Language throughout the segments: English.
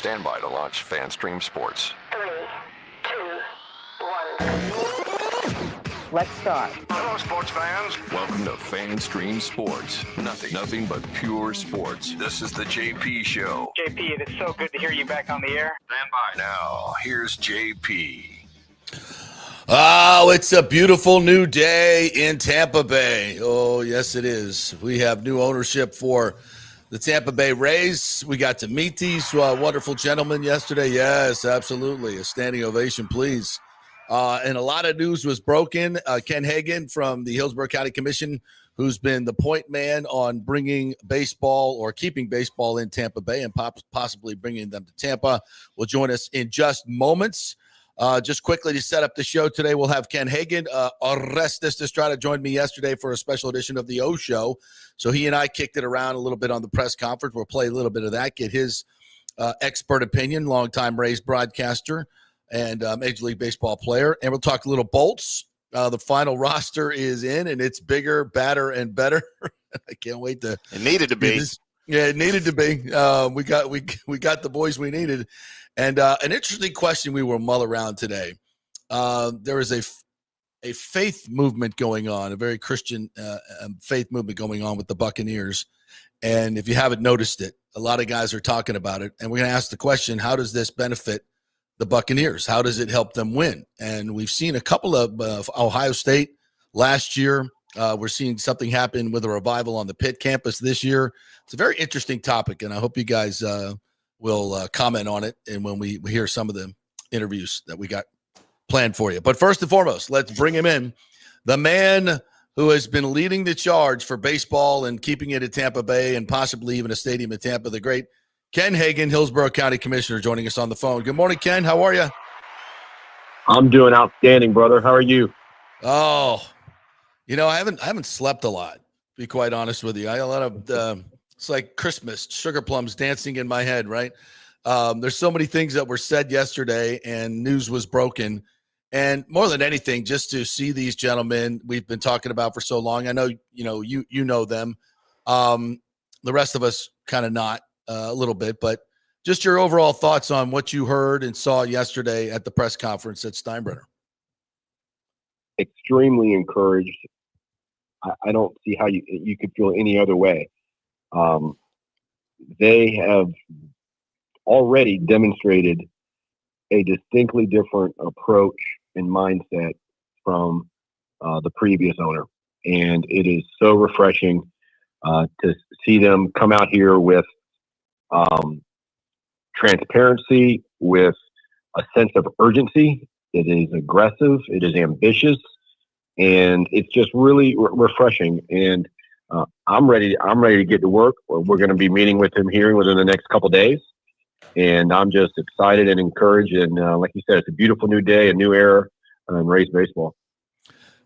Stand by to launch FanStream Sports. 3, 2, 1. Let's start. Hello, sports fans. Welcome to FanStream Sports. Nothing but pure sports. This is the JP Show. JP, it is so good to hear you back on the air. Stand by. Now, here's JP. Oh, it's a beautiful new day in Tampa Bay. Oh, yes, it is. We have new ownership for the Tampa Bay Rays. We got to meet these wonderful gentlemen yesterday. Yes, absolutely. A standing ovation, please. And a lot of news was broken. Ken Hagan from the Hillsborough County Commission, who's been the point man on bringing baseball or keeping baseball in Tampa Bay and possibly bringing them to Tampa, will join us in just moments. Just quickly to set up the show today, we'll have Ken Hagan. Orestes Estrada joined me yesterday for a special edition of the O Show. So he and I kicked it around a little bit on the press conference. We'll play a little bit of that, get his expert opinion, longtime Rays broadcaster and Major League Baseball player. And we'll talk a little Bolts. The final roster is in, and it's bigger, badder, and better. I can't wait to. It needed to be. Yeah, it needed to be. We got the boys we needed. And an interesting question we will mull around today. There is a faith movement going on, a very Christian faith movement going on with the Buccaneers. And if you haven't noticed it, a lot of guys are talking about it. And we're going to ask the question, how does this benefit the Buccaneers? How does it help them win? And we've seen a couple of Ohio State last year. We're seeing something happen with a revival on the Pitt campus this year. It's a very interesting topic, and I hope you guys will comment on it and when we hear some of the interviews that we got planned for you. But first and foremost, let's bring him in. The man who has been leading the charge for baseball and keeping it at Tampa Bay and possibly even a stadium in Tampa, the great Ken Hagan, Hillsborough County Commissioner, joining us on the phone. Good morning, Ken. How are you? I'm doing outstanding, brother. How are you? Oh, I haven't slept a lot, to be quite honest with you. I got a lot of it's like Christmas, sugar plums dancing in my head, right? There's so many things that were said yesterday and news was broken. And more than anything, just to see these gentlemen we've been talking about for so long. I know, you know them. The rest of us kind of not a little bit, but just your overall thoughts on what you heard and saw yesterday at the press conference at Steinbrenner. Extremely encouraged. I don't see how you could feel any other way. They have already demonstrated a distinctly different approach and mindset from the previous owner. And it is so refreshing to see them come out here with transparency, with a sense of urgency. It is aggressive. It is ambitious. And it's just really refreshing. And I'm ready to get to work. We're going to be meeting with him here within the next couple of days. And I'm just excited and encouraged. And like you said, it's a beautiful new day, a new era in Rays baseball.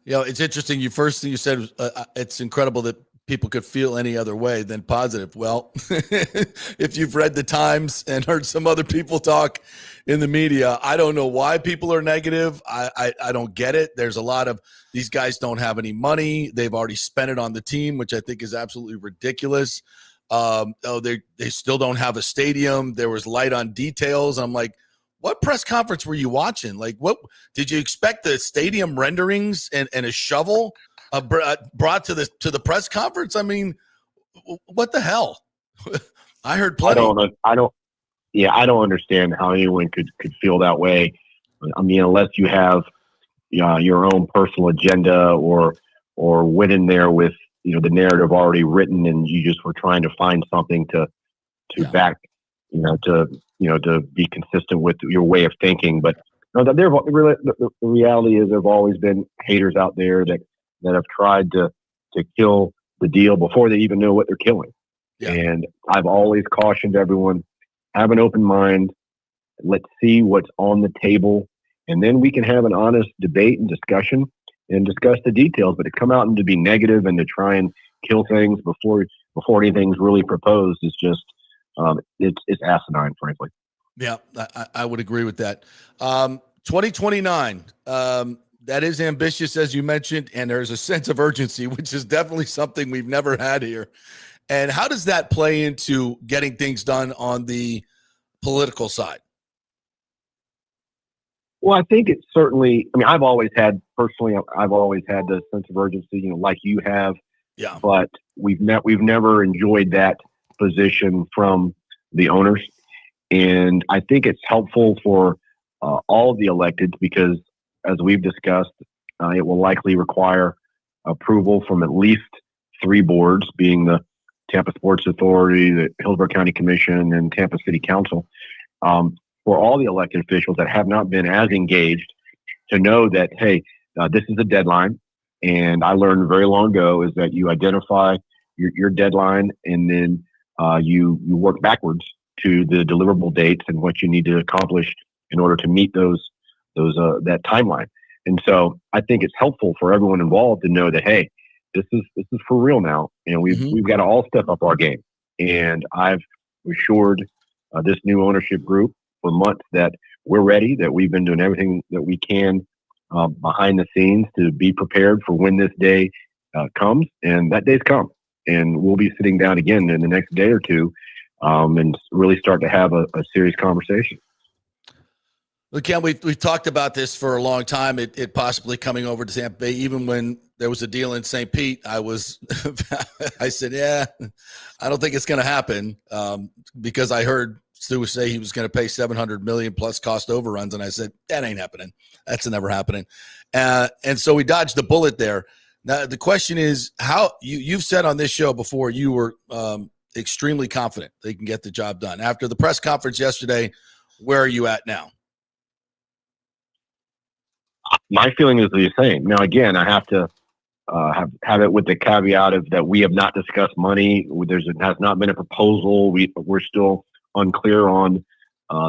It's interesting. First thing you said was it's incredible that people could feel any other way than positive. Well, if you've read the Times and heard some other people talk in the media, I don't know why people are negative. I don't get it. There's a lot of these guys don't have any money. They've already spent it on the team, which I think is absolutely ridiculous. They still don't have a stadium. There was light on details. I'm like, what press conference were you watching? Like, what did you expect? The stadium renderings and a shovel brought to the press conference? I mean, what the hell? I heard plenty. I don't understand how anyone could feel that way. I mean, unless you have your own personal agenda or went in there with the narrative already written and you just were trying to find something to back to be consistent with your way of thinking. But the reality is there've always been haters out there that have tried to kill the deal before they even know what they're killing. Yeah. And I've always cautioned everyone, have an open mind. Let's see what's on the table. And then we can have an honest debate and discussion and discuss the details. But to come out and to be negative and to try and kill things before anything's really proposed is just it's asinine, frankly. Yeah, I would agree with that. 2029, that is ambitious, as you mentioned, and there's a sense of urgency, which is definitely something we've never had here. And how does that play into getting things done on the political side? Well, I think it's certainly. I mean, I've always had the sense of urgency, like you have. Yeah. But we've never enjoyed that position from the owners, and I think it's helpful for all of the electeds because, as we've discussed, it will likely require approval from at least 3 boards, being the Tampa Sports Authority, the Hillsborough County Commission, and Tampa City Council. For all the elected officials that have not been as engaged to know that, hey, this is a deadline. And I learned very long ago is that you identify your deadline and then you work backwards to the deliverable dates and what you need to accomplish in order to meet that timeline. And so I think it's helpful for everyone involved to know that, hey, this is for real now. And we've got to all step up our game. And I've assured this new ownership group for months that we're ready, that we've been doing everything that we can behind the scenes to be prepared for when this day comes. And that day's come. And we'll be sitting down again in the next day or two and really start to have a serious conversation. Look, Ken, we've talked about this for a long time, it possibly coming over to Tampa Bay. Even when there was a deal in St. Pete, I said, yeah, I don't think it's going to happen because I heard Stu say he was going to pay $700 million plus cost overruns, and I said that ain't happening. That's never happening. And so we dodged the bullet there. Now the question is, how you've said on this show before you were extremely confident they can get the job done. After the press conference yesterday, where are you at now? My feeling is the same. Now, again, I have to have it with the caveat of that we have not discussed money. It has not been a proposal. We're still unclear on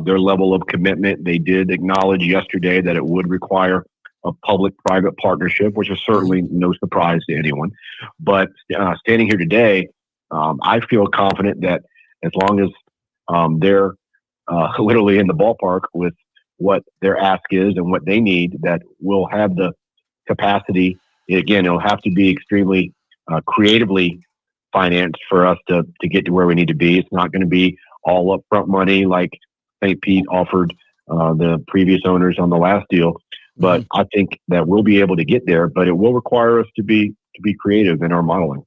their level of commitment. They did acknowledge yesterday that it would require a public-private partnership, which is certainly no surprise to anyone. But standing here today, I feel confident that as long as they're literally in the ballpark with what their ask is and what they need, that we'll have the capacity. Again, it'll have to be extremely creatively financed for us to get to where we need to be. It's not going to be all upfront money like St. Pete offered the previous owners on the last deal. But I think that we'll be able to get there, but it will require us to be creative in our modeling.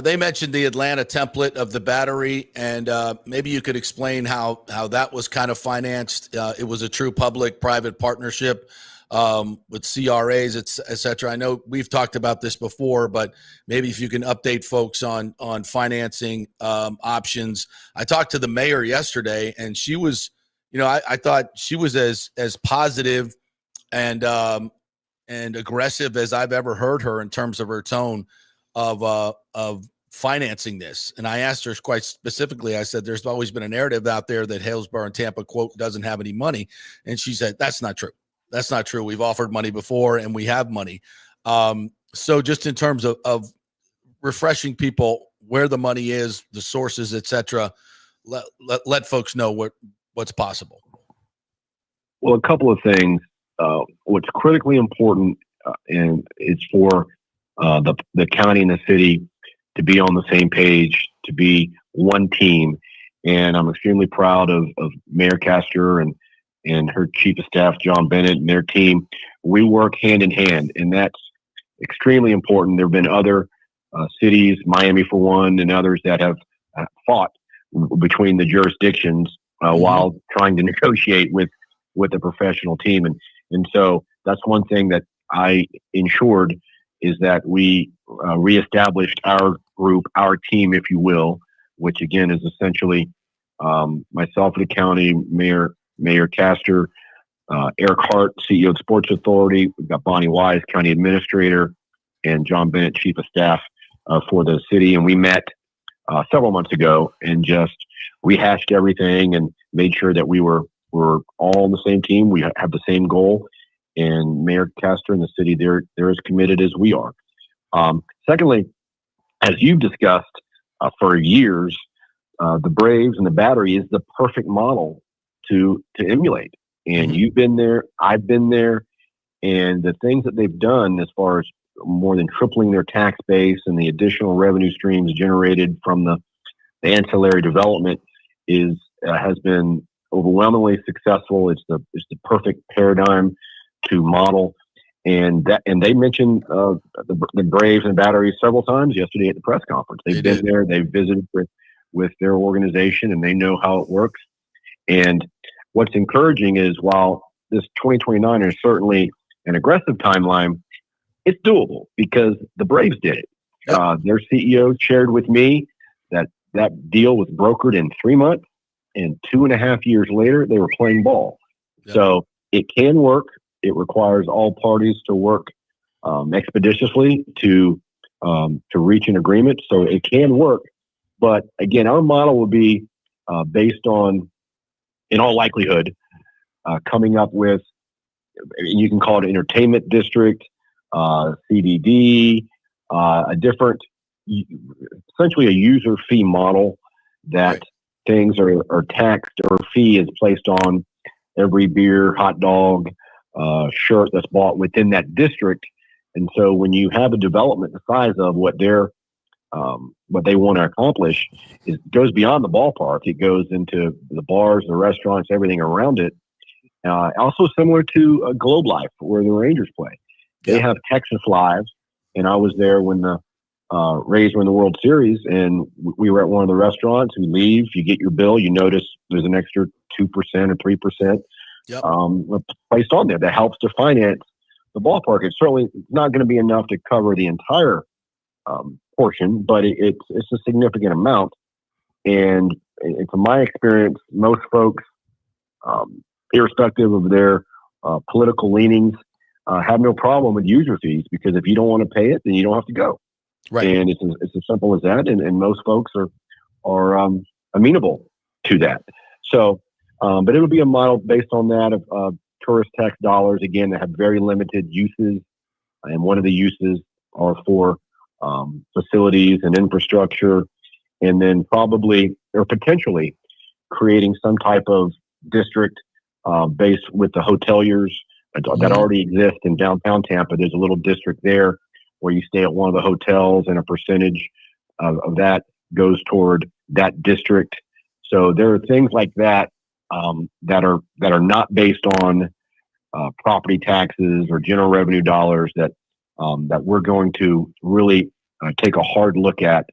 They mentioned the Atlanta template of the battery, and maybe you could explain how that was kind of financed. It was a true public-private partnership with CRAs, et cetera. I know we've talked about this before, but maybe if you can update folks on financing options. I talked to the mayor yesterday, and she was, I thought she was as positive and aggressive as I've ever heard her in terms of her tone of financing this. And I asked her quite specifically, I said, there's always been a narrative out there that Hillsborough and Tampa, quote, doesn't have any money. And she said, that's not true. That's not true. We've offered money before and we have money. So just in terms of refreshing people where the money is, the sources, et cetera, let folks know what's possible. Well, a couple of things. What's critically important, and it's for the county and the city to be on the same page, to be one team. And I'm extremely proud of Mayor Castor and her chief of staff, John Bennett, and their team. We work hand in hand, and that's extremely important. There have been other cities, Miami for one, and others that have fought between the jurisdictions while trying to negotiate with a professional team. And so that's one thing that I ensured is that we reestablished our group, our team, if you will, which again is essentially myself at the county, Mayor Castor, Eric Hart, CEO of the Sports Authority. We've got Bonnie Wise, County Administrator, and John Bennett, Chief of Staff for the city. And we met several months ago and just rehashed everything and made sure that we're all on the same team. We have the same goal. And Mayor Castor and the city, they're as committed as we are. Secondly, as you've discussed for years, the Braves and the Battery is the perfect model to emulate. And you've been there, I've been there, and the things that they've done as far as more than tripling their tax base and the additional revenue streams generated from the ancillary development is has been overwhelmingly successful. It's the perfect paradigm to model. And they mentioned the Braves and Batteries several times yesterday at the press conference. They've been there. They've visited with their organization, and they know how it works. And what's encouraging is while this 2029 is certainly an aggressive timeline, it's doable because the Braves did it. Yep. Their CEO shared with me that deal was brokered in 3 months, and 2.5 years later, they were playing ball. Yep. So it can work. It requires all parties to work expeditiously to reach an agreement. So it can work. But again, our model will be based on, in all likelihood, coming up with, you can call it entertainment district, CDD, a different, essentially a user fee model that right. things are taxed, or fee is placed on every beer, hot dog, shirt that's bought within that district. And so when you have a development the size of what they want to accomplish, it goes beyond the ballpark. It goes into the bars, the restaurants, everything around it. Also similar to Globe Life, where the Rangers play. They have Texas Live, and I was there when the Rays were in the World Series, and we were at one of the restaurants. We leave, you get your bill, you notice there's an extra 2% or 3% placed on there that helps to finance the ballpark. It's certainly not going to be enough to cover the entire portion, but it's a significant amount. And from my experience, most folks, irrespective of their political leanings, have no problem with user fees, because if you don't want to pay it, then you don't have to go. Right. And it's as simple as that. And most folks are amenable to that. So, but it'll be a model based on that of tourist tax dollars, again, that have very limited uses. And one of the uses are for facilities and infrastructure, and then probably or potentially creating some type of district based with the hoteliers that already exist in downtown Tampa. There's a little district there where you stay at one of the hotels, and a percentage of that goes toward that district. So there are things like that that are not based on property taxes or general revenue dollars that we're going to really take a hard look at,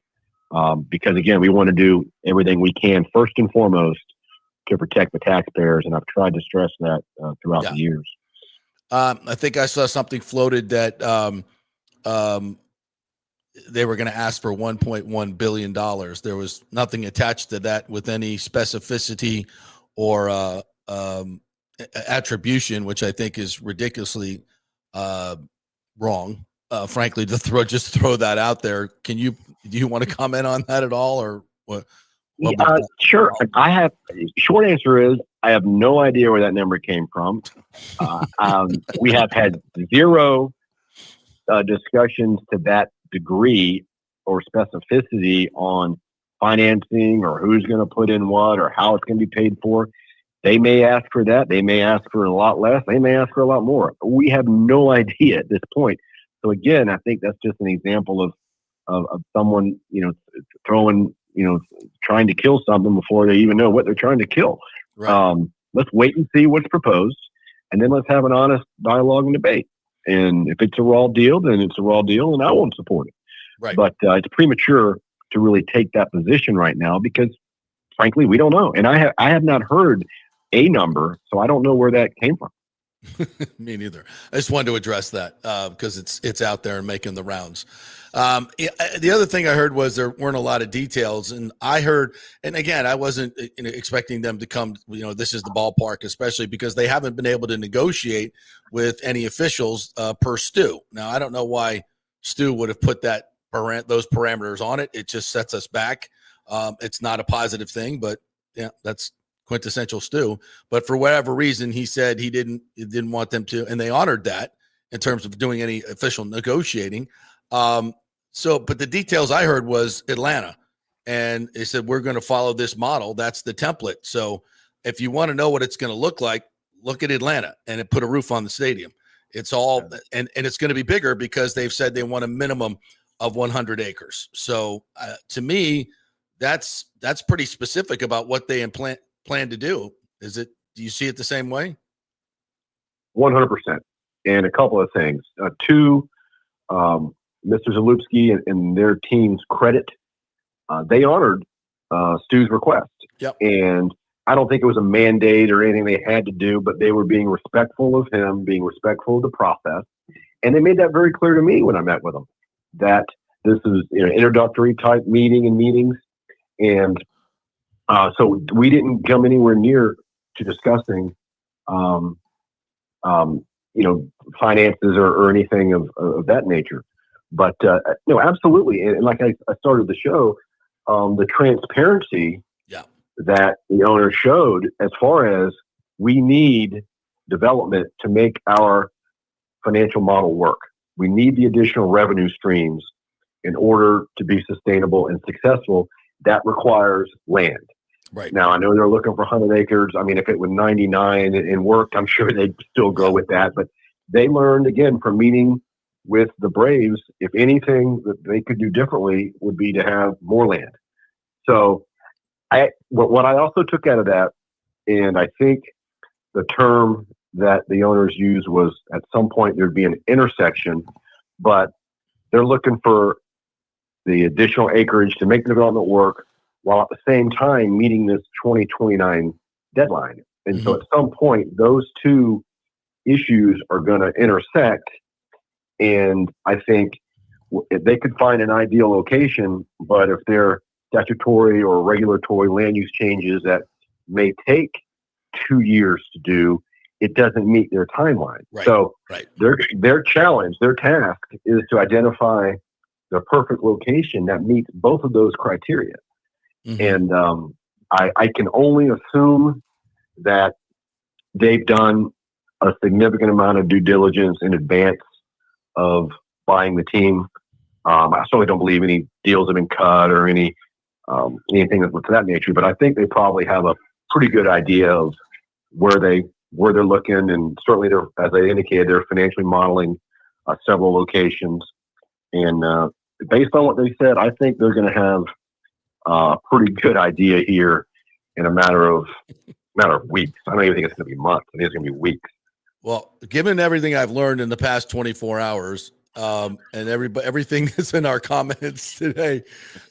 because again, we want to do everything we can first and foremost to protect the taxpayers, and I've tried to stress that throughout the years. I think I saw something floated that they were going to ask for $1.1 billion. There was nothing attached to that with any specificity or attribution, which I think is ridiculously wrong. Frankly, to throw that out there. Do you want to comment on that at all, or what? Sure. Short answer is I have no idea where that number came from. We have had zero discussions to that degree or specificity on financing or who's going to put in what or how it's going to be paid for. They may ask for that. They may ask for a lot less. They may ask for a lot more. We have no idea at this point. So again, I think that's just an example of someone, trying to kill something before they even know what they're trying to kill. Right. Let's wait and see what's proposed, and then let's have an honest dialogue and debate. And if it's a raw deal, then it's a raw deal, and I won't support it. Right. But it's premature to really take that position right now because, frankly, we don't know. And I have not heard a number, so I don't know where that came from. Me neither. I just wanted to address that because it's out there and making the rounds. The other thing I heard was there weren't a lot of details, and I heard, and again, I wasn't expecting them to come. This is the ballpark, especially because they haven't been able to negotiate with any officials per Stu. Now, I don't know why Stu would have put those parameters on it. It just sets us back. It's not a positive thing, but yeah, that's quintessential Stu. But for whatever reason, he said he didn't want them to, and they honored that in terms of doing any official negotiating. But the details I heard was Atlanta, and they said, we're going to follow this model. That's the template. So if you want to know what it's going to look like, look at Atlanta, and it put a roof on the stadium. It's all, and it's going to be bigger because they've said they want a minimum of 100 acres. So to me, that's pretty specific about what they plan to do. Do you see it the same way? 100%. And a couple of things. Two, Mr. Zalewski and their team's credit, they honored Stu's request. Yep. And I don't think it was a mandate or anything they had to do, but they were being respectful of him, being respectful of the process. And they made that very clear to me when I met with them, that this is an introductory type meetings. And so we didn't come anywhere near to discussing, finances or anything of that nature. But no, absolutely. And like I started the show, the transparency that the owner showed as far as we need development to make our financial model work. We need the additional revenue streams in order to be sustainable and successful. That requires land. Right. Now, I know they're looking for 100 acres. I mean, if it was 99 and worked, I'm sure they'd still go with that. But they learned, again, from meeting with the Braves, if anything that they could do differently would be to have more land. So what I also took out of that, and I think the term that the owners used was at some point there'd be an intersection, but they're looking for the additional acreage to make the development work while at the same time meeting this 2029 deadline. And so at some point, those two issues are going to intersect. And I think if they could find an ideal location, but if there are statutory or regulatory land use changes that may take 2 years to do, it doesn't meet their timeline. Right. So right. Their challenge, their task is to identify the perfect location that meets both of those criteria. And I can only assume that they've done a significant amount of due diligence in advance of buying the team. I certainly don't believe any deals have been cut or anything of that nature, but I think they probably have a pretty good idea of where they're looking, and certainly as I indicated, they're financially modeling several locations. And based on what they said, I think they're going to have a pretty good idea here in a matter of weeks. I don't even think it's going to be months. I think it's going to be weeks. Well, given everything I've learned in the past 24 hours, and everything that's in our comments today,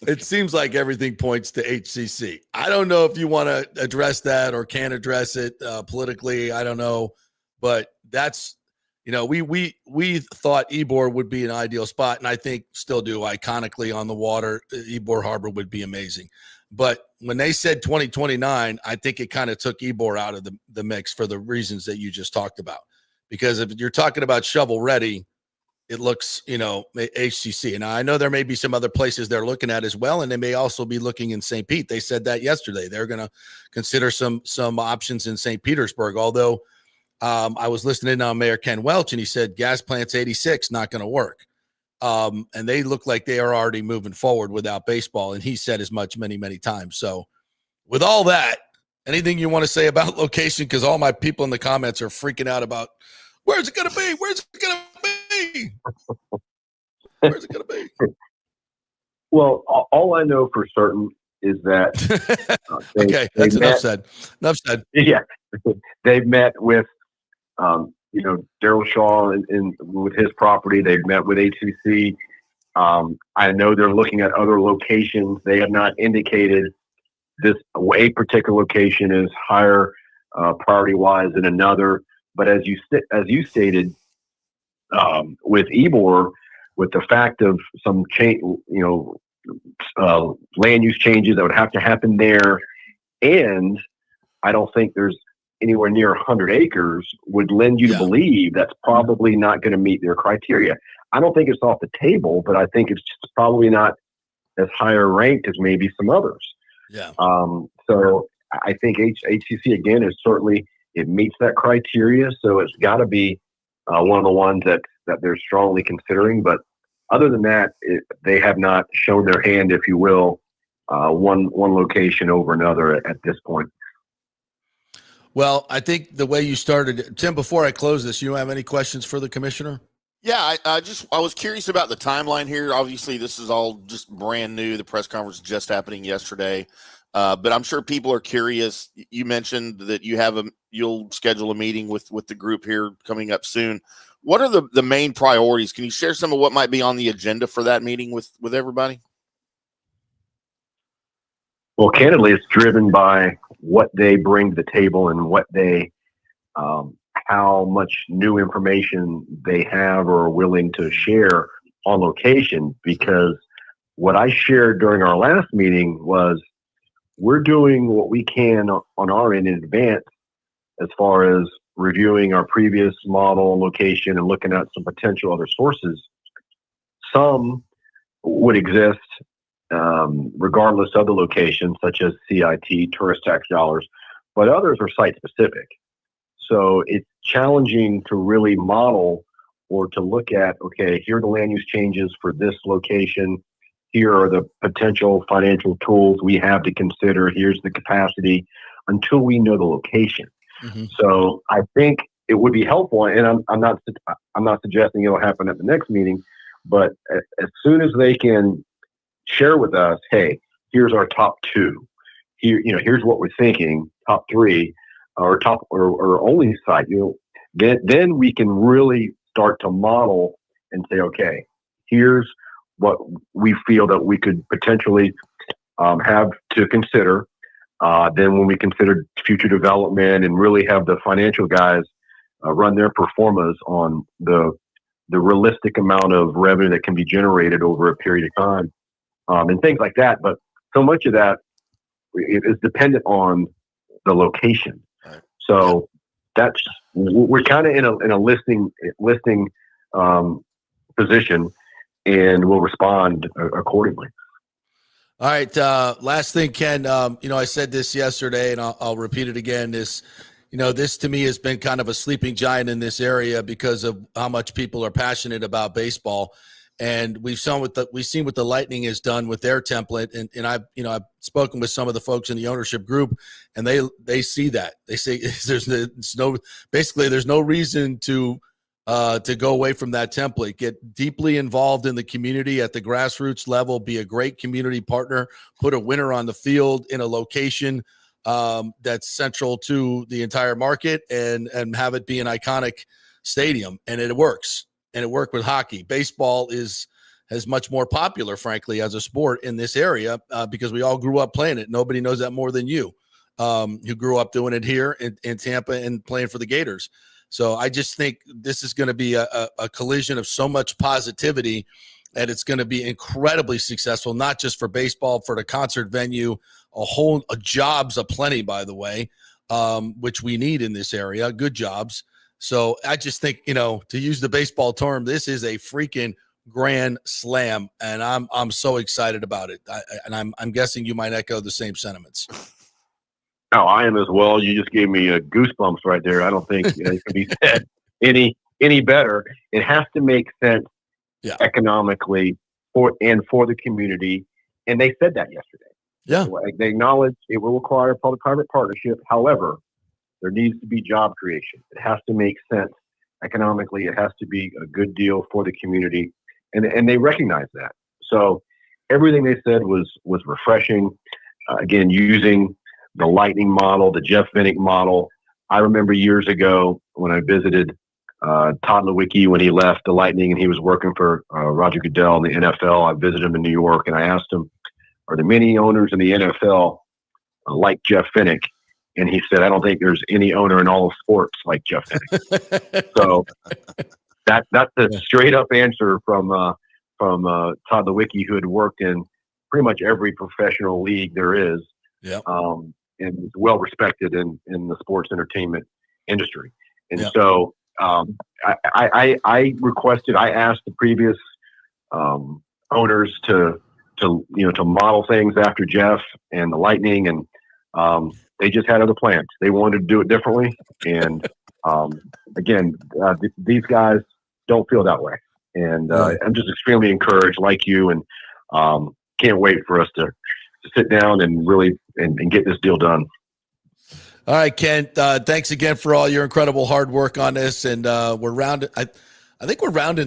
it seems like everything points to HCC. I don't know if you want to address that or can address it politically. I don't know, but that's, we thought Ybor would be an ideal spot, and I think still do. Iconically on the water, Ybor Harbor would be amazing. But when they said 2029, I think it kind of took Ybor out of the mix for the reasons that you just talked about. Because if you're talking about shovel ready, it looks, HCC. And I know there may be some other places they're looking at as well, and they may also be looking in St. Pete. They said that yesterday. They're going to consider some options in St. Petersburg, although I was listening on Mayor Ken Welch, and he said gas plants 86 not going to work. And they look like they are already moving forward without baseball, and he said as much many, many times. So with all that, anything you want to say about location? Because all my people in the comments are freaking out about where's it going to be? Where's it going to be? Where's it going to be? Well, all I know for certain is that okay, that's enough said. Enough said. Yeah, they've met with Daryl Shaw with his property. They've met with HCC. I know they're looking at other locations. They have not indicated a particular location is higher priority wise than another. But as you stated, with Ybor, with the fact of some change, land use changes that would have to happen there, and I don't think there's anywhere near 100 acres would lend you to believe that's probably not going to meet their criteria. I don't think it's off the table, but I think it's just probably not as higher ranked as maybe some others. Yeah. So I think HCC again is certainly, it meets that criteria. So it's got to be one of the ones that they're strongly considering. But other than that, they have not shown their hand, if you will, one location over another at this point. Well, I think the way you started, Tim, before I close this, you have any questions for the commissioner? Yeah, I was curious about the timeline here. Obviously, this is all just brand new. The press conference just happening yesterday. But I'm sure people are curious. You mentioned that you'll schedule a meeting with the group here coming up soon. What are the main priorities? Can you share some of what might be on the agenda for that meeting with everybody? Well, candidly, it's driven by what they bring to the table and what they, how much new information they have or are willing to share on location. Because what I shared during our last meeting was we're doing what we can on our end in advance as far as reviewing our previous model location and looking at some potential other sources. Some would exist regardless of the location, such as CIT, tourist tax dollars, but others are site specific. So it's challenging to really model or to look at, okay, here are the land use changes for this location. Here are the potential financial tools we have to consider. Here's the capacity until we know the location. Mm-hmm. So I think it would be helpful, and I'm not suggesting it'll happen at the next meeting, but as soon as they can share with us, hey, here's our top two. Here's what we're thinking, top three, or top or only site. Then we can really start to model and say, okay, here's what we feel that we could potentially have to consider. Then when we consider future development and really have the financial guys run their performance on the realistic amount of revenue that can be generated over a period of time, and things like that. But so much of that is dependent on the location. Right. So we're kind of in a listing position, and we'll respond accordingly. All right. Last thing, Ken, I said this yesterday and I'll repeat it again. This to me has been kind of a sleeping giant in this area because of how much people are passionate about baseball. And we've seen what the Lightning has done with their template. And I've spoken with some of the folks in the ownership group, and they see that. They say there's no reason to go away from that template. Get deeply involved in the community at the grassroots level, be a great community partner, put a winner on the field in a location that's central to the entire market, and have it be an iconic stadium. And it works. And it worked with hockey. Baseball is much more popular, frankly, as a sport in this area because we all grew up playing it. Nobody knows that more than you, who grew up doing it here in Tampa and playing for the Gators. So I just think this is going to be a collision of so much positivity, and it's going to be incredibly successful, not just for baseball, for the concert venue, jobs aplenty, by the way, which we need in this area, good jobs. So I just think, to use the baseball term, this is a freaking grand slam, and I'm so excited about it. I'm guessing you might echo the same sentiments. No, I am as well. You just gave me goosebumps right there. I don't think it can be said any better. It has to make sense economically for the community, and they said that yesterday. Yeah, they acknowledge it will require public-private partnership. However, there needs to be job creation. It has to make sense economically. It has to be a good deal for the community, and they recognize that. So everything they said was refreshing. Again, using the Lightning model, the Jeff Vinik model. I remember years ago when I visited Todd Lewicki when he left the Lightning and he was working for Roger Goodell in the NFL. I visited him in New York and I asked him, are there many owners in the NFL like Jeff Vinik? And he said, I don't think there's any owner in all of sports like Jeff Vinik. So that's a straight up answer from Todd Lewicki, who had worked in pretty much every professional league there is. Yeah. And is well respected in the sports entertainment industry. And so I asked the previous owners to model things after Jeff and the Lightning, and they just had other plans. They wanted to do it differently. And again, these guys don't feel that way. And I'm just extremely encouraged, like you, and can't wait for us to sit down and really and get this deal done. All right, Ken, thanks again for all your incredible hard work on this. And we're rounding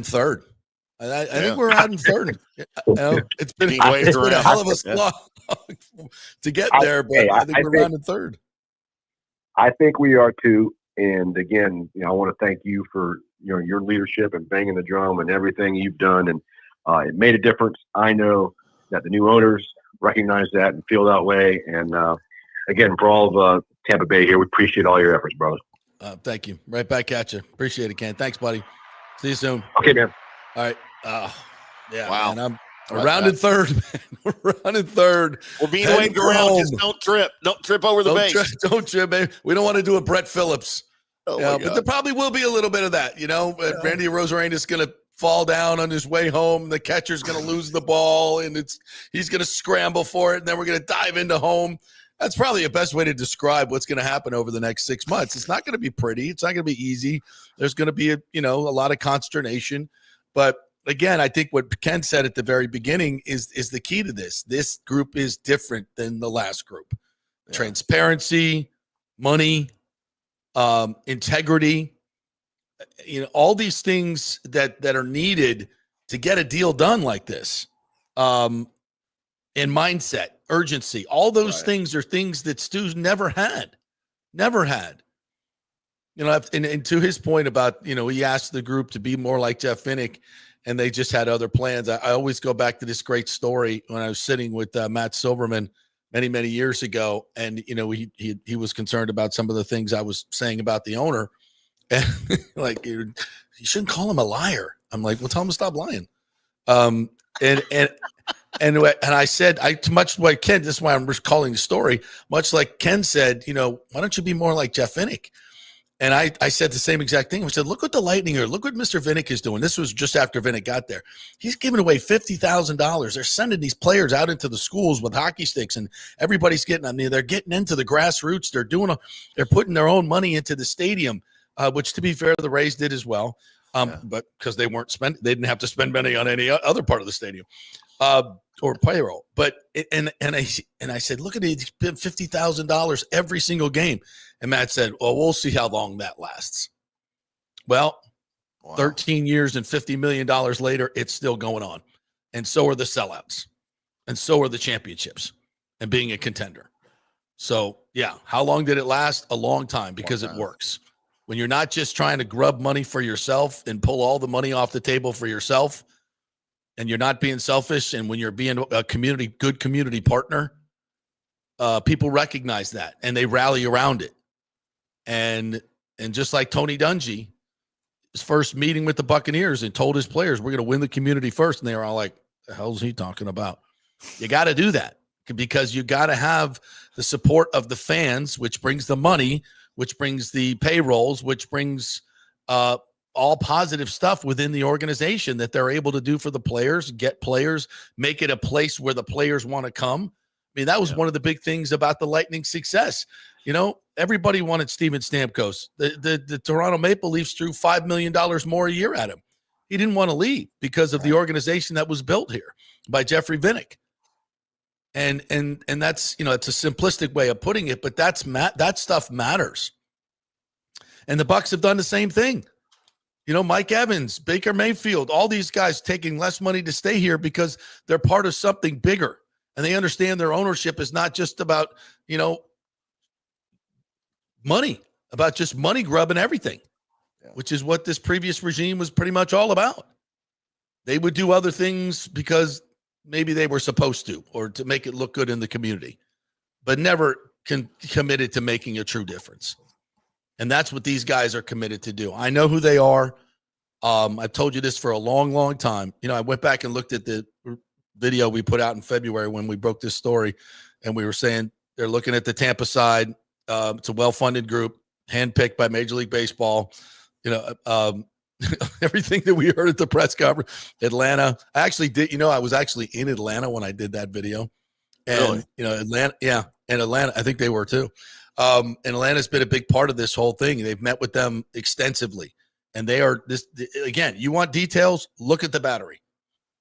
third. I think we're out in third. It's been Being waved a around. hell of a Yeah. slog to get there, but I think we're around in third. I think we are too. And again, I want to thank you for your leadership and banging the drum and everything you've done, and it made a difference. I know that the new owners recognize that and feel that way. And again, for all of Tampa Bay here, we appreciate all your efforts, brother. Thank you. Right back at you. Appreciate it, Ken. Thanks, buddy. See you soon. Okay, man. All right. Yeah, Wow. man, I'm around in third, man. We're around in third. We're being waved around. Just don't trip. Don't trip over the base. Don't trip, baby. We don't want to do a Brett Phillips. Oh, But there probably will be a little bit of that, Randy Rosarena is going to fall down on his way home. The catcher's going to lose the ball, and he's going to scramble for it, and then we're going to dive into home. That's probably the best way to describe what's going to happen over the next 6 months. It's not going to be pretty. It's not going to be easy. There's going to be a lot of consternation. But again, I think what Ken said at the very beginning is the key to this. This group is different than the last group. Yeah. Transparency, money, integrity, all these things that are needed to get a deal done like this. And mindset, urgency, all those things are things that Stu's never had. And to his point about, he asked the group to be more like Jeff Vinnick, and they just had other plans. I always go back to this great story when I was sitting with Matt Silverman many, many years ago. And, he was concerned about some of the things I was saying about the owner. And like, you shouldn't call him a liar. I'm like, well, tell him to stop lying. And I said, much like Ken, this is why I'm recalling the story, much like Ken said, why don't you be more like Jeff Vinnick? And I said the same exact thing. I said, look what the Lightning are. Look what Mr. Vinnick is doing. This was just after Vinnick got there. He's giving away $50,000. They're sending these players out into the schools with hockey sticks, and everybody's they're getting into the grassroots. They're putting their own money into the stadium, which, to be fair, the Rays did as well. But because they didn't have to spend money on any other part of the stadium. Or payroll, but I said, look at it, he's been $50,000 every single game, and Matt said, well, we'll see how long that lasts. Well, 13 years and $50 million later, it's still going on, and so are the sellouts, and so are the championships, and being a contender. So yeah, how long did it last? A long time, because it works. When you're not just trying to grub money for yourself and pull all the money off the table for yourself, and you're not being selfish, and when you're being a good community partner, people recognize that, and they rally around it. And just like Tony Dungy, his first meeting with the Buccaneers, and told his players, we're going to win the community first. And they were all like, the hell's he talking about? You got to do that, because you got to have the support of the fans, which brings the money, which brings the payrolls, which brings all positive stuff within the organization that they're able to do for the players, get players, make it a place where the players want to come. I mean, that was one of the big things about the Lightning's success. Everybody wanted Steven Stamkos. The Toronto Maple Leafs threw $5 million more a year at him. He didn't want to leave because of the organization that was built here by Jeffrey Vinnick. And that's, it's a simplistic way of putting it, but that stuff matters. And the Bucs have done the same thing. Mike Evans, Baker Mayfield, all these guys taking less money to stay here because they're part of something bigger. And they understand their ownership is not just about, money, about just money grubbing everything, which is what this previous regime was pretty much all about. They would do other things because maybe they were supposed to, or to make it look good in the community, but never committed to making a true difference. And that's what these guys are committed to do. I know who they are. I've told you this for a long, long time. I went back and looked at the video we put out in February when we broke this story, and we were saying they're looking at the Tampa side. It's a well-funded group, handpicked by Major League Baseball. Everything that we heard at the press conference. Atlanta. I actually did. I was actually in Atlanta when I did that video. And, really? Atlanta. Yeah. And Atlanta, I think they were too. And Atlanta's been a big part of this whole thing. They've met with them extensively, and they are again, you want details, look at the Battery.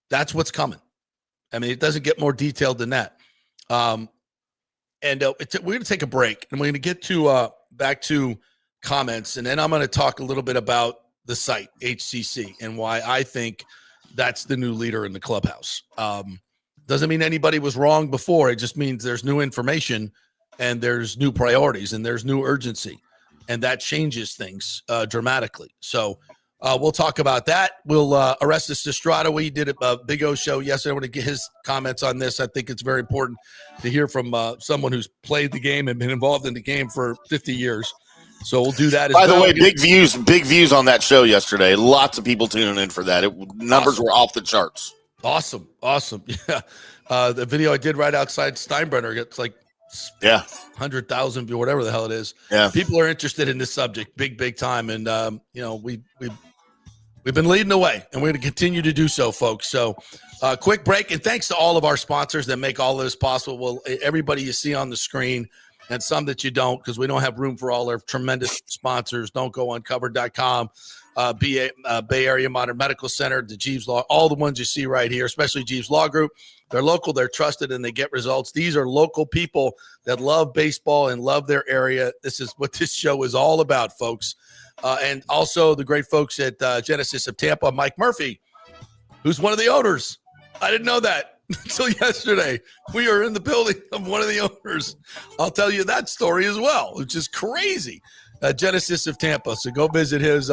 That's what's coming. I mean, it doesn't get more detailed than that. We're going to take a break, and we're going to get to back to comments. And then I'm going to talk a little bit about the site HCC and why I think that's the new leader in the clubhouse. Doesn't mean anybody was wrong before. It just means there's new information and there's new priorities and there's new urgency. And that changes things dramatically. So we'll talk about that. We'll Orestes Estrada. We did a Big O show yesterday. I want to get his comments on this. I think it's very important to hear from someone who's played the game and been involved in the game for 50 years. So we'll do that. By the way, big views on that show yesterday. Lots of people tuning in for that. Numbers were off the charts. Awesome. Yeah. The video I did right outside Steinbrenner gets like 100,000 views, whatever the hell it is. Yeah. People are interested in this subject, big time. And, we've been leading the way, and we're going to continue to do so, folks. So quick break, and thanks to all of our sponsors that make all of this possible. Well, everybody you see on the screen and some that you don't, because we don't have room for all our tremendous sponsors. Don't go uncovered.com, Bay Area Modern Medical Center, the Jeeves Law, all the ones you see right here, especially Jeeves Law Group. They're local, they're trusted, and they get results. These are local people that love baseball and love their area. This is what this show is all about, folks. And also the great folks at Genesis of Tampa, Mike Murphy, who's one of the owners. I didn't know that until yesterday. We are in the building of one of the owners. I'll tell you that story as well, which is crazy. Genesis of Tampa. So go visit his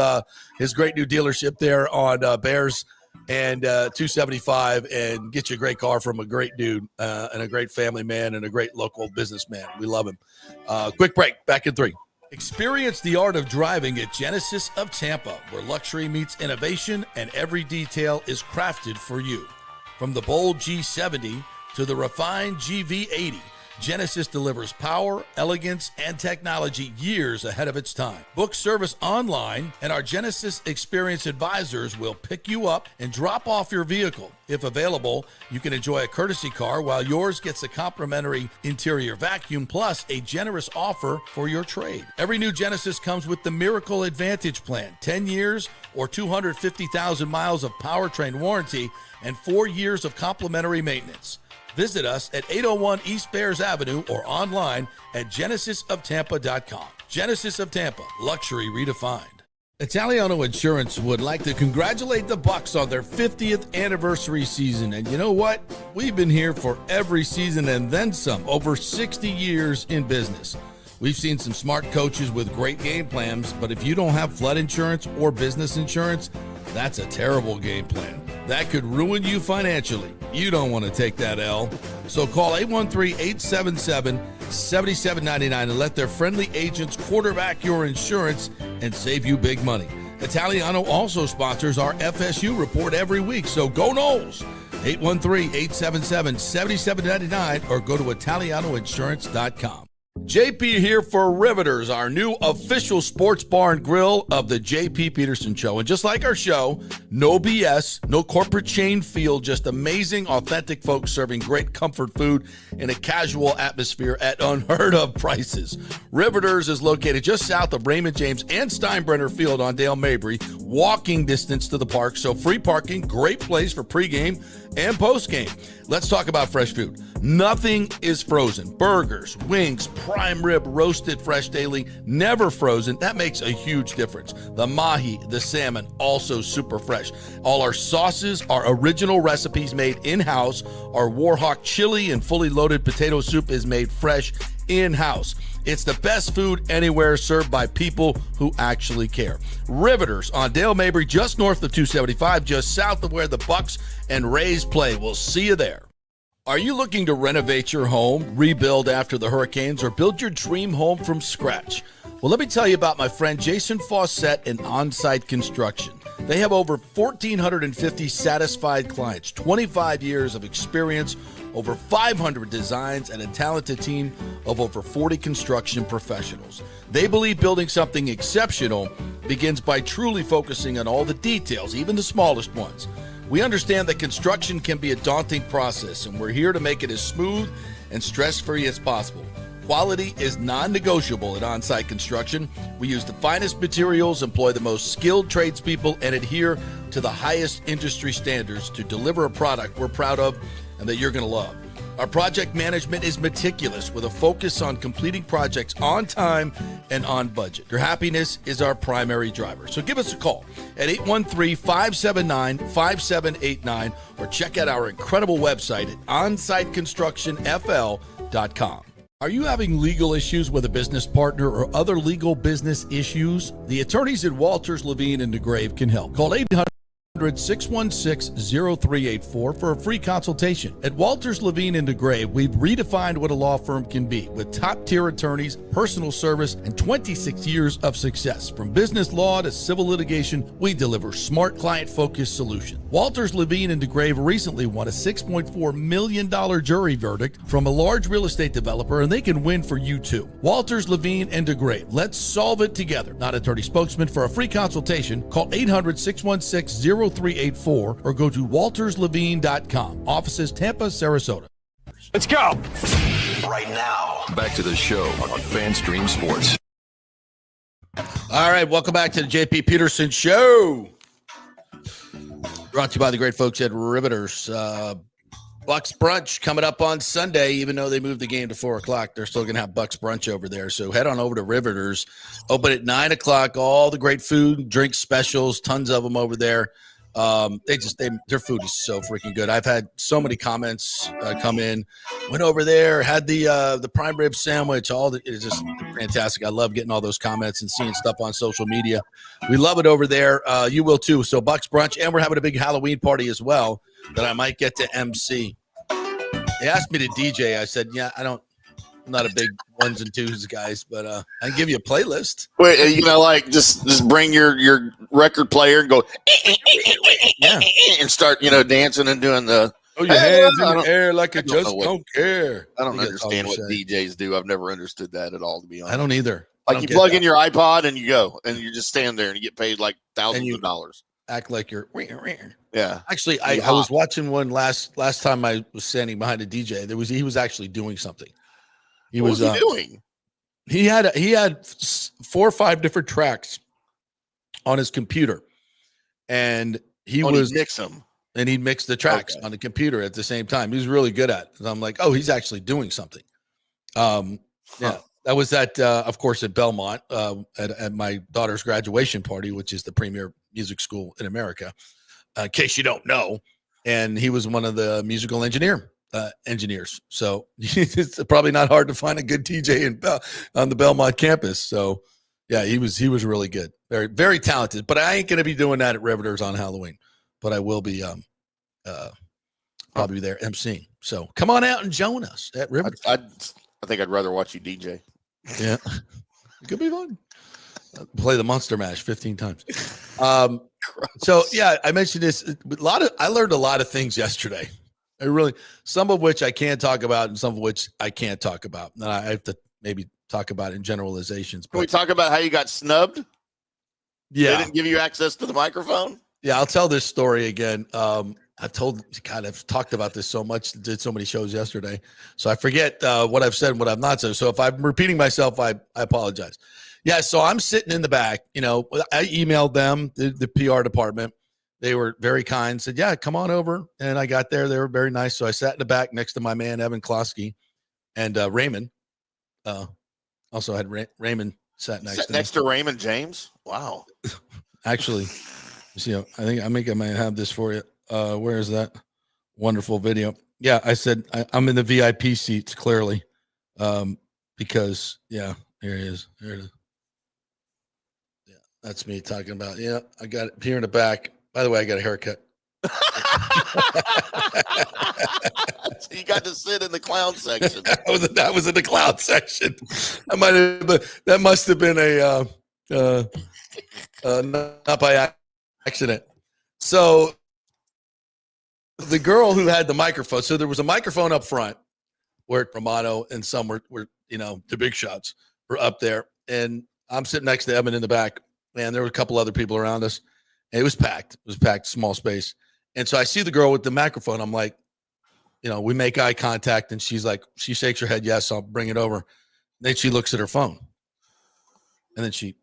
great new dealership there on Bears and 275 and get you a great car from a great dude and a great family man and a great local businessman. We love him. Quick break. Back in 3. Experience the art of driving at Genesis of Tampa, where luxury meets innovation and every detail is crafted for you. From the bold G70 to the refined GV80, Genesis delivers power, elegance, and technology years ahead of its time. Book service online, and our Genesis Experience Advisors will pick you up and drop off your vehicle. If available, you can enjoy a courtesy car while yours gets a complimentary interior vacuum plus a generous offer for your trade. Every new Genesis comes with the Miracle Advantage Plan, 10 years or 250,000 miles of powertrain warranty and 4 years of complimentary maintenance. Visit us at 801 East Bears Avenue or online at genesisoftampa.com. Genesis of Tampa, luxury redefined. Italiano Insurance would like to congratulate the Bucs on their 50th anniversary season. And you know what? We've been here for every season and then some, over 60 years in business. We've seen some smart coaches with great game plans, but if you don't have flood insurance or business insurance, that's a terrible game plan. That could ruin you financially. You don't want to take that L. So call 813-877-7799 and let their friendly agents quarterback your insurance and save you big money. Italiano also sponsors our FSU report every week. So go Noles. 813-877-7799 or go to italianoinsurance.com. JP here for Riveters, our new official sports bar and grill of the JP Peterson Show. And just like our show, no BS, no corporate chain feel, just amazing, authentic folks serving great comfort food in a casual atmosphere at unheard of prices. Riveters is located just south of Raymond James and Steinbrenner Field on Dale Mabry, walking distance to the park, so free parking, great place for pregame and postgame. Let's talk about fresh food. Nothing is frozen. Burgers, wings, prime rib, roasted fresh daily, never frozen. That makes a huge difference. The mahi, the salmon, also super fresh. All our sauces are original recipes made in-house. Our Warhawk chili and fully loaded potato soup is made fresh in-house. It's the best food anywhere, served by people who actually care. Riveters on Dale Mabry, just north of 275, just south of where the Bucs and Rays play. We'll see you there. Are you looking to renovate your home, rebuild after the hurricanes, or build your dream home from scratch? Well, let me tell you about my friend Jason Fawcett and On-Site Construction. They have over 1,450 satisfied clients, 25 years of experience, over 500 designs, and a talented team of over 40 construction professionals. They believe building something exceptional begins by truly focusing on all the details, even the smallest ones. We understand that construction can be a daunting process, and we're here to make it as smooth and stress-free as possible. Quality is non-negotiable at On-Site Construction. We use the finest materials, employ the most skilled tradespeople, and adhere to the highest industry standards to deliver a product we're proud of and that you're going to love. Our project management is meticulous with a focus on completing projects on time and on budget. Your happiness is our primary driver. So give us a call at 813-579-5789 or check out our incredible website at onsiteconstructionfl.com. Are you having legal issues with a business partner or other legal business issues? The attorneys at Walters, Levine, and DeGrave can help. Call 800-616-0384 for a free consultation. At Walters, Levine, and DeGrave, we've redefined what a law firm can be with top-tier attorneys, personal service, and 26 years of success. From business law to civil litigation, we deliver smart, client-focused solutions. Walters, Levine, and DeGrave recently won a $6.4 million jury verdict from a large real estate developer, and they can win for you too. Walters, Levine, and DeGrave. Let's solve it together. Not attorney spokesman. For a free consultation, call 800-616-0384 or go to walterslevine.com. Offices Tampa, Sarasota. Let's go. Right now, back to the show on FanStream Sports. All right, welcome back to the JP Peterson Show. Brought to you by the great folks at Riveters. Bucs brunch coming up on Sunday. Even though they moved the game to 4 o'clock, they're still going to have Bucs brunch over there. So head on over to Riveters. Open at 9 o'clock. All the great food, drink specials, tons of them over there. Their food is so freaking good. I've had so many comments come in. Went over there, had the prime rib sandwich. It's just fantastic. I love getting all those comments and seeing stuff on social media. We love it over there. You will too. So Bucs brunch, and we're having a big Halloween party as well that I might get to MC. They asked me to DJ. I said, yeah, I'm not a big ones and twos guys, but I can give you a playlist. Wait, just bring your record player and go and start, dancing and doing the your hands in the air like I just don't care. I don't understand what DJs do. I've never understood that at all, to be honest. I don't either. Like you plug in your iPod and you go, and you just stand there and you get paid like thousands of dollars. Act like you're yeah. Actually, I was watching one last time I was standing behind a DJ. He was actually doing something. What was he doing? He had 4 or 5 different tracks on his computer, and he'd mix them, and he'd mix the tracks on the computer at the same time. He was really good at it. And I'm like, oh, he's actually doing something. Yeah, that was of course, at Belmont at my daughter's graduation party, which is the premier music school in America. In case you don't know, and he was one of the musical engineers. So it's probably not hard to find a good DJ on the Belmont campus. So yeah, he was really good. Very, very talented, but I ain't going to be doing that at Riveters on Halloween, but I will be probably there emceeing. So come on out and join us at Riveters. I think I'd rather watch you DJ. Yeah. It could be fun. Play the Monster Mash 15 times. So yeah, I mentioned this. I learned a lot of things yesterday. Some of which I can talk about and some of which I can't talk about. And I have to maybe talk about in generalizations. Can we talk about how you got snubbed? Yeah. They didn't give you access to the microphone? Yeah, I'll tell this story again. I've talked about this so much, did so many shows yesterday. So I forget what I've said and what I've not said. So if I'm repeating myself, I apologize. Yeah, so I'm sitting in the back. I emailed them, the PR department. They were very kind, said, yeah, come on over. And I got there. They were very nice. So I sat in the back next to my man, Evan Klosky, and Raymond. Also had Raymond sat next to Raymond James. Wow. Actually, I think I might have this for you. Where is that wonderful video? Yeah, I said I'm in the VIP seats, clearly. Because, yeah, here it is. There it is. Yeah, that's me talking about. Yeah, I got it here in the back. By the way, I got a haircut. So you got to sit in the clown section. That was in the clown section. That must have been not by accident. So the girl who had the microphone. So there was a microphone up front where Romano and some were the big shots were up there, and I'm sitting next to Evan in the back, and there were a couple other people around us. It was packed. It was packed, small space. And so I see the girl with the microphone. I'm like, we make eye contact, and she's like, she shakes her head, yes, I'll bring it over. And then she looks at her phone, and then she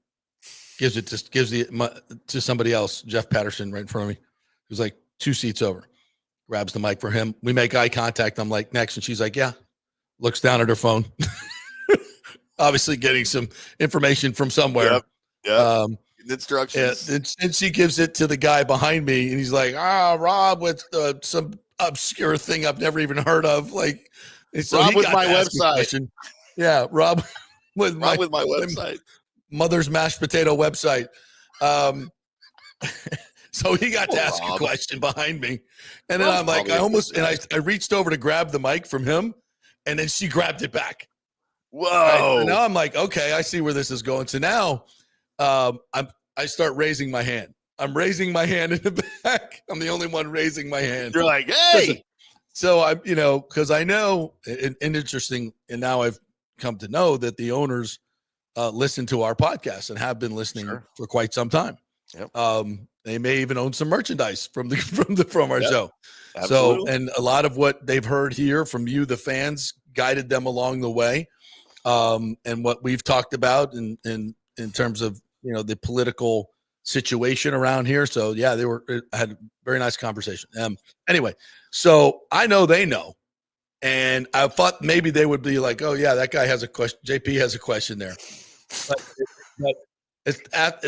gives it to somebody else, Jeff Patterson, right in front of me, who's like 2 seats over. grabs the mic for him. We make eye contact. I'm like, next. And she's like, yeah. Looks down at her phone. Obviously getting some information from somewhere. Yep. Instructions. And she gives it to the guy behind me. And he's like, Rob with some obscure thing I've never even heard of. Like, so Rob with my website. Yeah, Rob with my website. Mother's mashed potato website. So he got to ask a question behind me. And then I'm like, I reached over to grab the mic from him, and then she grabbed it back. Whoa. Right? And now I'm like, okay, I see where this is going. So now I start raising my hand. I'm raising my hand in the back. I'm the only one raising my hand. You're like, hey. So I'm, because I know, and interesting, and now I've come to know that the owners listen to our podcast and have been listening for quite some time. Yep. They may even own some merchandise from our show. Absolutely. So, and a lot of what they've heard here from you, the fans, guided them along the way. And what we've talked about in terms of, the political situation around here. So yeah, had a very nice conversation. Anyway, so I know they know. And I thought maybe they would be like, oh yeah, that guy has a question. JP has a question there. But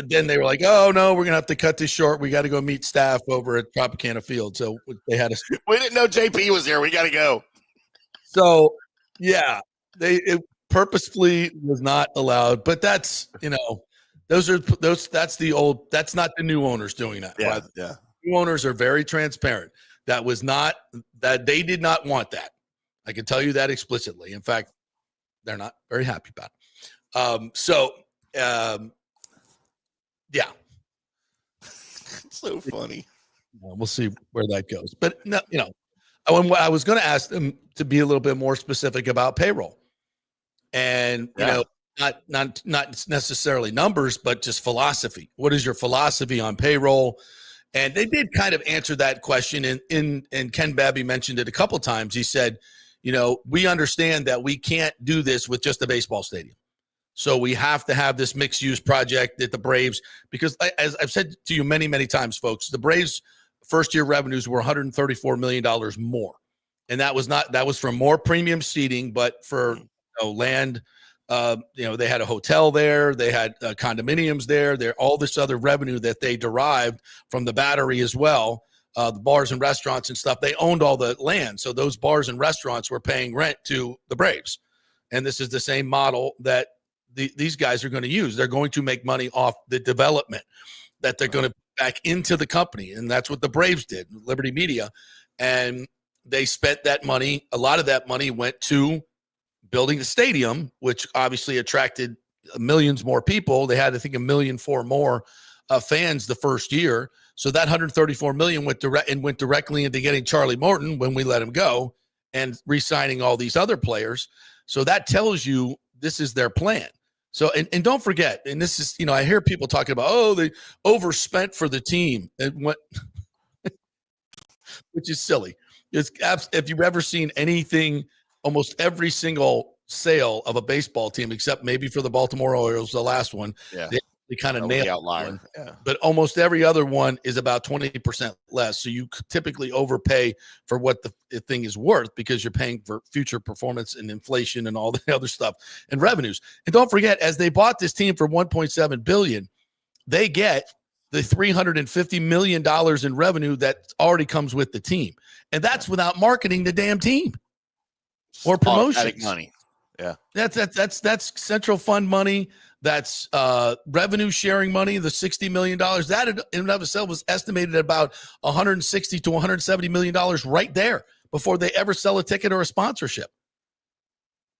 then they were like, oh no, we're going to have to cut this short. We got to go meet staff over at Tropicana Field. So they had we didn't know JP was there. We got to go. So yeah, it purposefully was not allowed, but that's, that's not the new owners doing that. Yeah. New owners are very transparent. That they did not want that. I can tell you that explicitly. In fact, they're not very happy about it. Yeah. So funny. We'll see where that goes. But no, I was going to ask them to be a little bit more specific about payroll, and not necessarily numbers, but just philosophy. What is your philosophy on payroll? And they did kind of answer that question. And Ken Babby mentioned it a couple of times. He said, we understand that we can't do this with just a baseball stadium. So we have to have this mixed use project at the Braves, because as I've said to you many, many times, folks, the Braves first year revenues were $134 million more. And that was from more premium seating, but for land, they had a hotel there, they had condominiums there, all this other revenue that they derived from the Battery as well, the bars and restaurants and stuff. They owned all the land. So those bars and restaurants were paying rent to the Braves. And this is the same model that these guys are going to use. They're going to make money off the development that they're going to back into the company. And that's what the Braves did, Liberty Media. And they spent that money. A lot of that money went to building the stadium, which obviously attracted millions more people. They had, I think, 1.4 million more fans the first year. So that $134 million went directly into getting Charlie Morton when we let him go and re-signing all these other players. So that tells you this is their plan. So, and don't forget, and this is, I hear people talking about, they overspent for the team, and which is silly. If you've ever seen anything, almost every single sale of a baseball team, except maybe for the Baltimore Orioles, the last one, they kind of nailed the outlier. But almost every other one is about 20% less. So you typically overpay for what the thing is worth, because you're paying for future performance and inflation and all the other stuff and revenues. And don't forget, as they bought this team for $1.7 billion, they get the $350 million in revenue that already comes with the team. And that's without marketing the damn team or promotions. Money. Yeah. That's central fund money. That's revenue sharing money, the $60 million. That in and of itself was estimated at about $160 to $170 million right there before they ever sell a ticket or a sponsorship.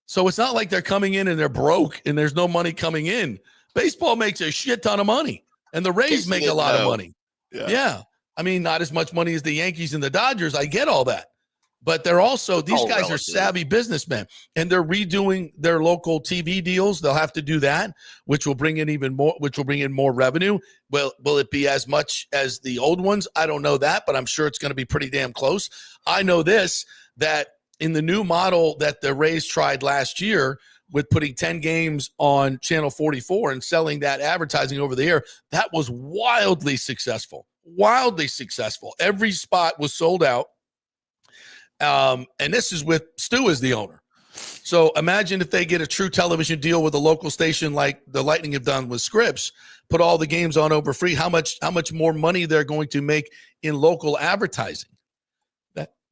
So it's not like they're coming in and they're broke and there's no money coming in. Baseball makes a shit ton of money, and the Rays make a lot of money. Yeah. I mean, not as much money as the Yankees and the Dodgers. I get all that. But they're also, these guys are savvy businessmen, and they're redoing their local TV deals. They'll have to do that, which will bring in more revenue. Will it be as much as the old ones? I don't know that, but I'm sure it's going to be pretty damn close. I know this, that in the new model that the Rays tried last year with putting 10 games on Channel 44 and selling that advertising over the air, that was wildly successful. Every spot was sold out. And this is with Stu as the owner. So imagine if they get a true television deal with a local station like the Lightning have done with Scripps, put all the games on over free, how much more money they're going to make in local advertising.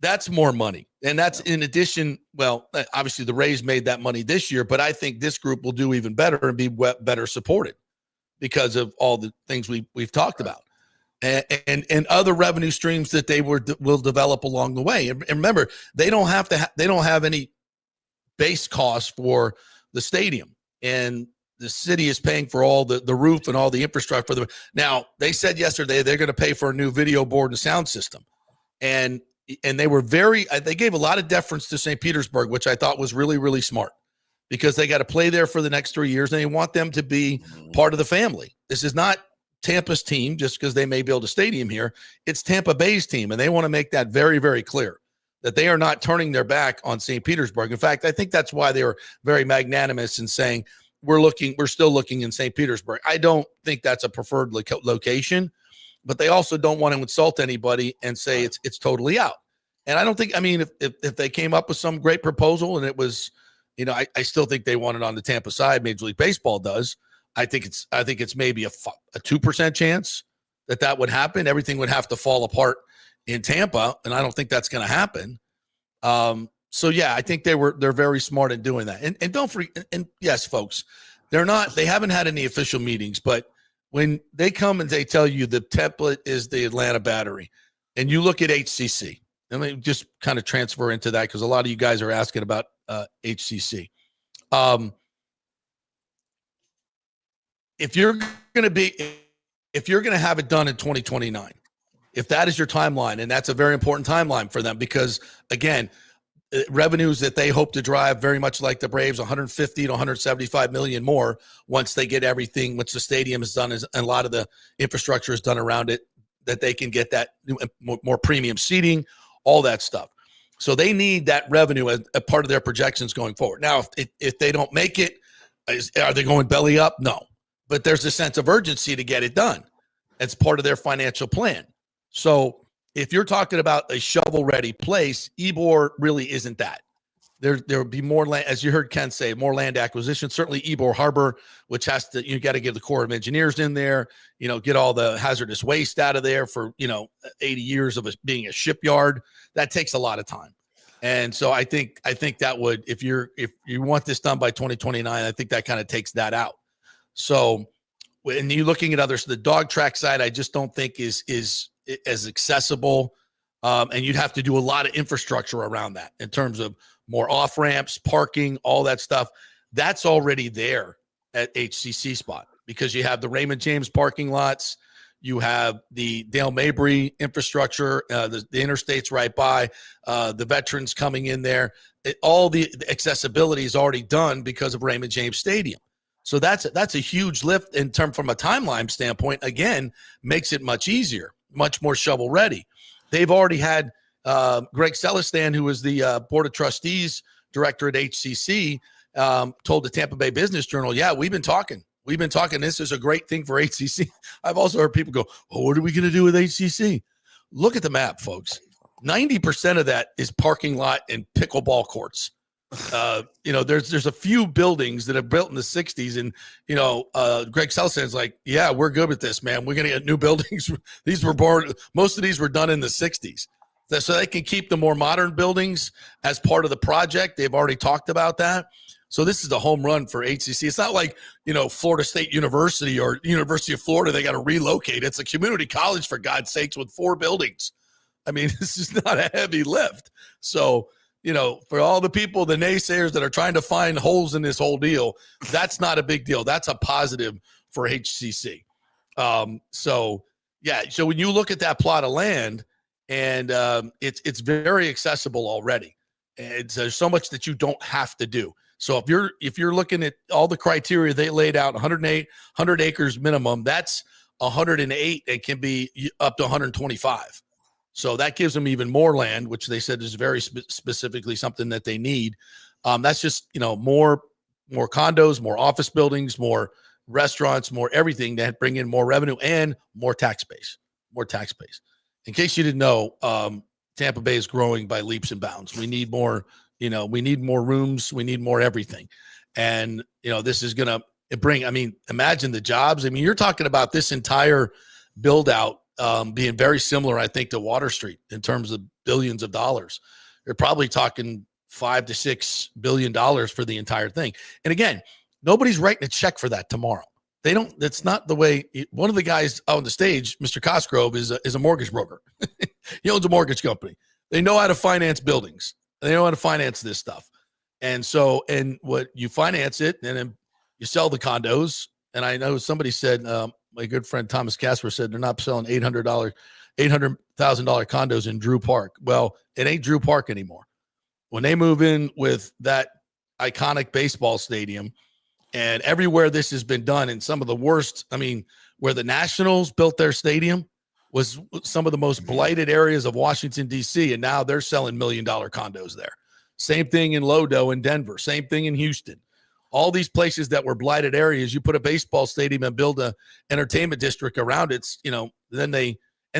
That's more money. And that's in addition, well, obviously the Rays made that money this year, but I think this group will do even better and be better supported because of all the things we've talked about. And other revenue streams that they will develop along the way. And remember, they don't have any base costs for the stadium, and the city is paying for all the roof and all the infrastructure. Now, they said yesterday they're going to pay for a new video board and sound system, and they were they gave a lot of deference to St. Petersburg, which I thought was really, really smart, because they got to play there for the next 3 years, and they want them to be part of the family. This is not Tampa's team just because they may build a stadium here. It's Tampa Bay's team, and they want to make that very, very clear that they are not turning their back on St. Petersburg. In fact, I think that's why they were very magnanimous in saying we're still looking in St. Petersburg. I don't think that's a preferred location, but they also don't want to insult anybody and say it's totally out. And I don't think, if they came up with some great proposal and it was, I still think they want it on the Tampa side. Major League Baseball does. I think it's maybe a 2% chance that would happen. Everything would have to fall apart in Tampa, and I don't think that's going to happen. So yeah, I think they're very smart in doing that. And don't forget, and yes, folks, they haven't had any official meetings, but when they come and they tell you the template is the Atlanta Battery, and you look at HCC, let me just kind of transfer into that because a lot of you guys are asking about HCC. If you're going to have it done in 2029, if that is your timeline, and that's a very important timeline for them because, again, revenues that they hope to drive very much like the Braves, 150 to 175 million more once they get everything, once the stadium is done and a lot of the infrastructure is done around it, that they can get that more premium seating, all that stuff. So they need that revenue as a part of their projections going forward. Now, if they don't make it, are they going belly up? No. But there's a sense of urgency to get it done. It's part of their financial plan. So if you're talking about a shovel-ready place, Ybor really isn't that. There would be more land, as you heard Ken say, more land acquisition. Certainly Ybor Harbor, which you got to get the Corps of Engineers in there, get all the hazardous waste out of there for, 80 years of being a shipyard. That takes a lot of time. And so I think that would, if you want this done by 2029, I think that kind of takes that out. So when you're looking at others, the dog track side, I just don't think is as accessible. And you'd have to do a lot of infrastructure around that in terms of more off ramps, parking, all that stuff. That's already there at HCC spot because you have the Raymond James parking lots. You have the Dale Mabry infrastructure, the interstate's right by, the veterans coming in there. All the accessibility is already done because of Raymond James Stadium. So that's a huge lift in terms from a timeline standpoint. Again, makes it much easier, much more shovel ready. They've already had Greg Celestin, who is the Board of Trustees director at HCC, told the Tampa Bay Business Journal, yeah, we've been talking. This is a great thing for HCC. I've also heard people go, oh, what are we going to do with HCC? Look at the map, folks. 90% of that is parking lot and pickleball courts. There's a few buildings that are built in the 60s, and Greg Celestin's like, yeah, we're good with this, man. We're gonna get new buildings. Most of these were done in the 60s, so they can keep the more modern buildings as part of the project. They've already talked about that. So this is a home run for HCC. It's not like Florida State University or University of Florida. They got to relocate. It's a community college, for God's sakes, with 4 buildings. I mean, this is not a heavy lift. So for all the people, the naysayers that are trying to find holes in this whole deal, that's not a big deal. That's a positive for HCC. So when you look at that plot of land, and it's very accessible already. There's so much that you don't have to do. So if you're looking at all the criteria they laid out, 100 acres minimum, that's 108. It can be up to 125. So that gives them even more land, which they said is very specifically something that they need. That's just, more condos, more office buildings, more restaurants, more everything that bring in more revenue and more tax base. In case you didn't know, Tampa Bay is growing by leaps and bounds. We need more, we need more rooms. We need more everything. And, this is going to bring, imagine the jobs. You're talking about this entire build out being very similar, I think, to Water Street in terms of billions of dollars. You're probably talking $5 to $6 billion for the entire thing. And again, nobody's writing a check for that tomorrow. They don't. That's not the way. One of the guys on the stage, Mr. Cosgrove, is a mortgage broker. He owns a mortgage company. They know how to finance buildings. They know how to finance this stuff. And so, and what you finance it, and then you sell the condos. And I know somebody said, my good friend Thomas Casper said they're not selling $800,000 condos in Drew Park. Well, it ain't Drew Park anymore. When they move in with that iconic baseball stadium, and everywhere this has been done in some of the worst, where the Nationals built their stadium was some of the most blighted areas of Washington, D.C., and now they're selling $1 million condos there. Same thing in Lodo in Denver. Same thing in Houston. All these places that were blighted areas, you put a baseball stadium and build a entertainment district around it, and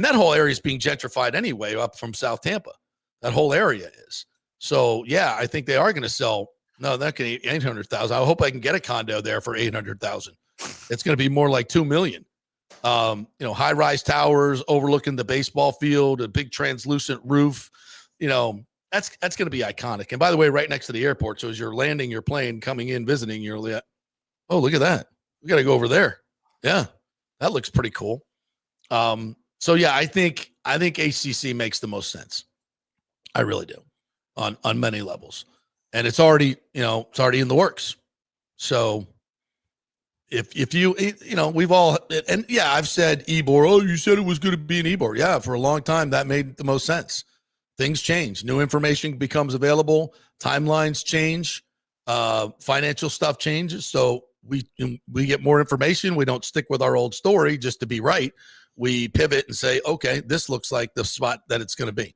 that whole area is being gentrified anyway up from South Tampa. That whole area is. So, yeah, I think they are going to sell. No, that can $800,000. I hope I can get a condo there for $800,000. It's going to be more like $2 million. High-rise towers overlooking the baseball field, a big translucent roof. That's going to be iconic. And by the way, right next to the airport. So as you're landing your plane, coming in, visiting, you're like, oh, look at that. We got to go over there. Yeah, that looks pretty cool. So yeah, I think ACC makes the most sense. I really do, on many levels. And it's already in the works. So if you we've all, and yeah, I've said Ybor. Oh, you said it was going to be an Ybor. Yeah, for a long time that made the most sense. Things change. New information becomes available. Timelines change. Financial stuff changes. So we get more information. We don't stick with our old story just to be right. We pivot and say, okay, this looks like the spot that it's going to be.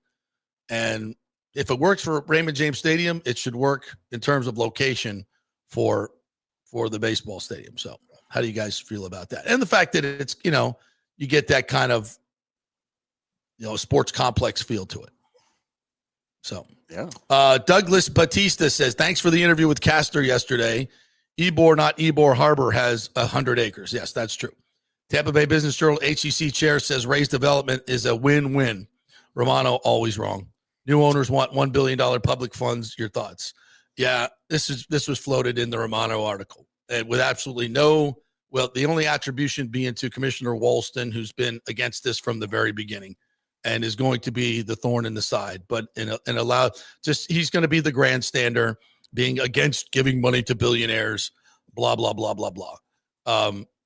And if it works for Raymond James Stadium, it should work in terms of location for the baseball stadium. So how do you guys feel about that? And the fact that it's, you get that kind of, sports complex feel to it. So, yeah. Douglas Batista says, thanks for the interview with Castor yesterday. Ybor, not Ybor Harbor, has 100 acres. Yes, that's true. Tampa Bay Business Journal HEC chair says Rays development is a win-win. Romano, always wrong. New owners want $1 billion public funds. Your thoughts? Yeah, this was floated in the Romano article. And with absolutely the only attribution being to Commissioner Walston, who's been against this from the very beginning and is going to be the thorn in the side. But he's going to be the grandstander, being against giving money to billionaires, blah, blah, blah, blah, blah.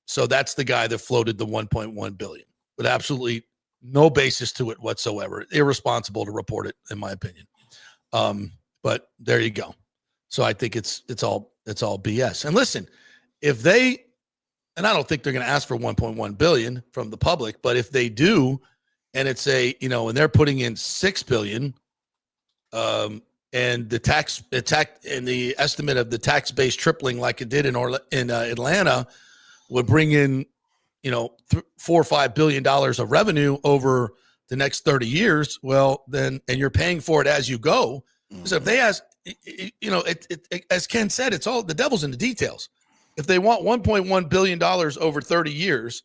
So that's the guy that floated the $1.1 billion with absolutely no basis to it whatsoever. Irresponsible to report it, in my opinion. But there you go. So I think it's all BS. And listen, if they, and I don't think they're going to ask for $1.1 billion from the public, but if they do, and it's and they're putting in $6 billion, and the estimate of the tax base tripling like it did in Atlanta would bring in, $4 or $5 billion of revenue over the next 30 years. Well, then, and you're paying for it as you go. Mm-hmm. So if they ask, as Ken said, it's all the devil's in the details. If they want $1.1 billion over 30 years,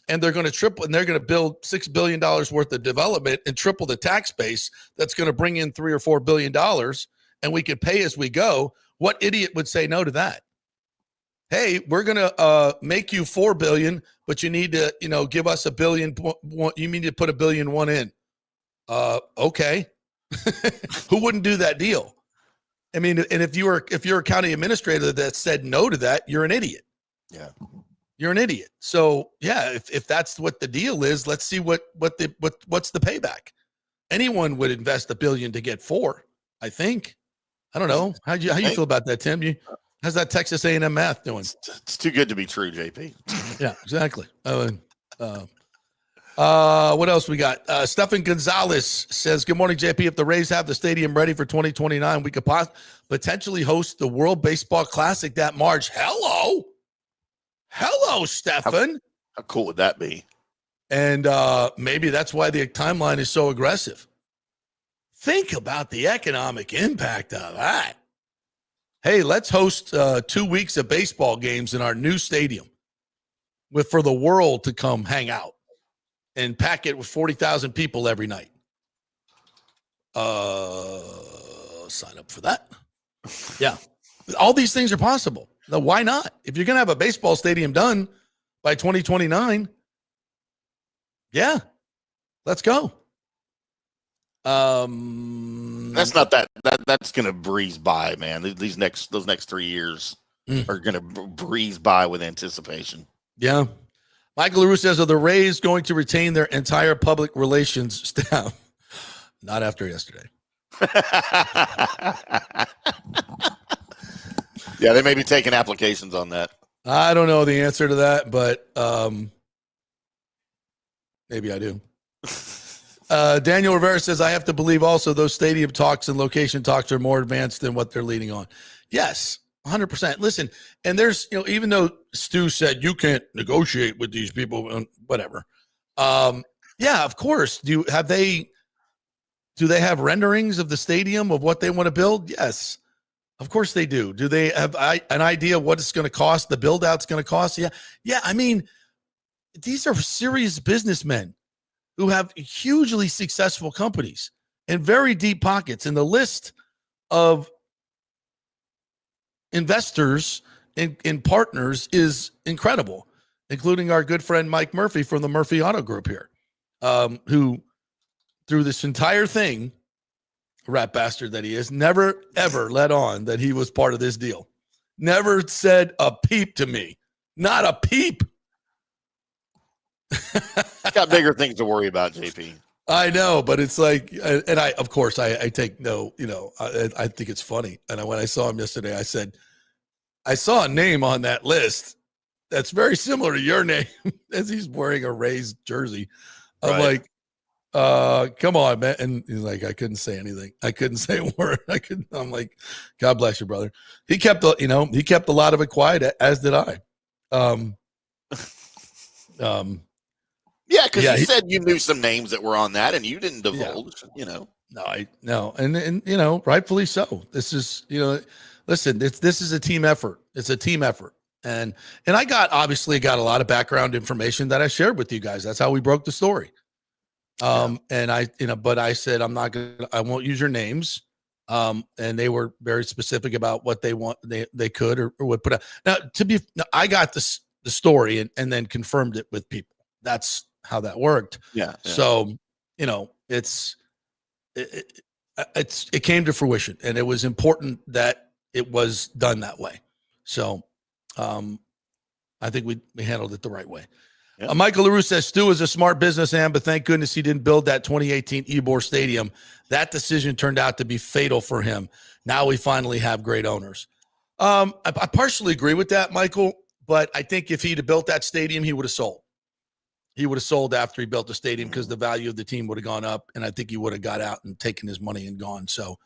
and they're going to triple, and they're going to build $6 billion worth of development and triple the tax base, that's going to bring in $3 or $4 billion, and we could pay as we go. What idiot would say no to that? Hey, we're going to make you $4 billion, but you need to, give us $1 billion. You need to put $1.1 billion in. Okay. Who wouldn't do that deal? I mean, and if you're a county administrator that said no to that, you're an idiot. Yeah. You're an idiot. So yeah, if that's what the deal is, let's see what's the payback. Anyone would invest $1 billion to get $4 billion, I think. I don't know. How you feel about that, Tim? How's that Texas A&M math doing? It's too good to be true, JP. Yeah, exactly. What else we got? Stefan Gonzalez says, good morning, JP. If the Rays have the stadium ready for 2029, we could potentially host the World Baseball Classic that March. Hello, Stefan. How cool would that be? And maybe that's why the timeline is so aggressive. Think about the economic impact of that. Hey, let's host 2 weeks of baseball games in our new stadium for the world to come hang out and pack it with 40,000 people every night. Sign up for that. Yeah. All these things are possible. Now, why not? If you're going to have a baseball stadium done by 2029, yeah, let's go. That's not that's going to breeze by, man. Those next 3 years are going to breeze by with anticipation. Yeah. Michael LaRue says, are the Rays going to retain their entire public relations staff? Not after yesterday. Yeah, they may be taking applications on that. I don't know the answer to that, but maybe I do. Daniel Rivera says, I have to believe also those stadium talks and location talks are more advanced than what they're leading on. Yes, 100%. Listen, and there's, even though Stu said you can't negotiate with these people, whatever. Yeah, of course. Do they have renderings of the stadium of what they want to build? Yes, of course they do. Do they have an idea what it's going to cost? The build out's going to cost? Yeah. Yeah. I mean, these are serious businessmen who have hugely successful companies and very deep pockets. And the list of investors and partners is incredible, including our good friend Mike Murphy from the Murphy Auto Group here, who through this entire thing, rat bastard that he is, never, ever let on that he was part of this deal. Never said a peep to me. Not a peep. Got bigger things to worry about, JP. I know, but it's like, and of course, I take no, I think it's funny. And when I saw him yesterday, I said, I saw a name on that list that's very similar to your name as he's wearing a Rays jersey. I'm like, come on, man. And he's like, I couldn't say anything. I couldn't say a word. I'm like, God bless you, brother. He kept a lot of it quiet, as did I. Yeah, because you said you knew some names that were on that, and you didn't divulge. No, and rightfully so. This is, listen, this is a team effort. It's a team effort, and I obviously got a lot of background information that I shared with you guys. That's how we broke the story. And but I said I won't use your names. And they were very specific about what they want, they could or would put out. Now, I got the story and then confirmed it with people. That's how that worked. Yeah. So, it came to fruition, and it was important that it was done that way. So, I think we handled it the right way. Yep. Michael LaRue says Stu is a smart businessman, but thank goodness he didn't build that 2018 Ybor Stadium. That decision turned out to be fatal for him. Now we finally have great owners. I partially agree with that, Michael, but I think if he'd have built that stadium, he would have sold. He would have sold after he built the stadium because the value of the team would have gone up, and I think he would have got out and taken his money and gone. So,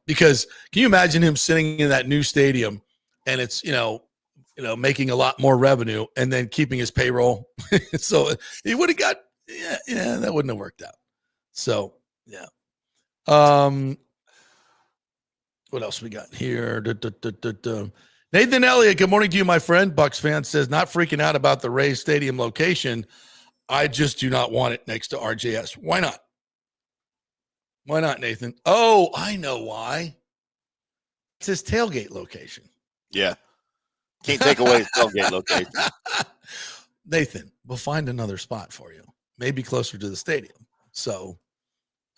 because can you imagine him sitting in that new stadium and it's, making a lot more revenue and then keeping his payroll? So he would have got, that wouldn't have worked out. So, yeah. What else we got here? Nathan Elliott, good morning to you, my friend. Bucs fan says, not freaking out about the Rays Stadium location. I just do not want it next to RJS. Why not? Why not, Nathan? Oh, I know why. It's his tailgate location. Yeah. Can't take away his tailgate location. Nathan, we'll find another spot for you. Maybe closer to the stadium. So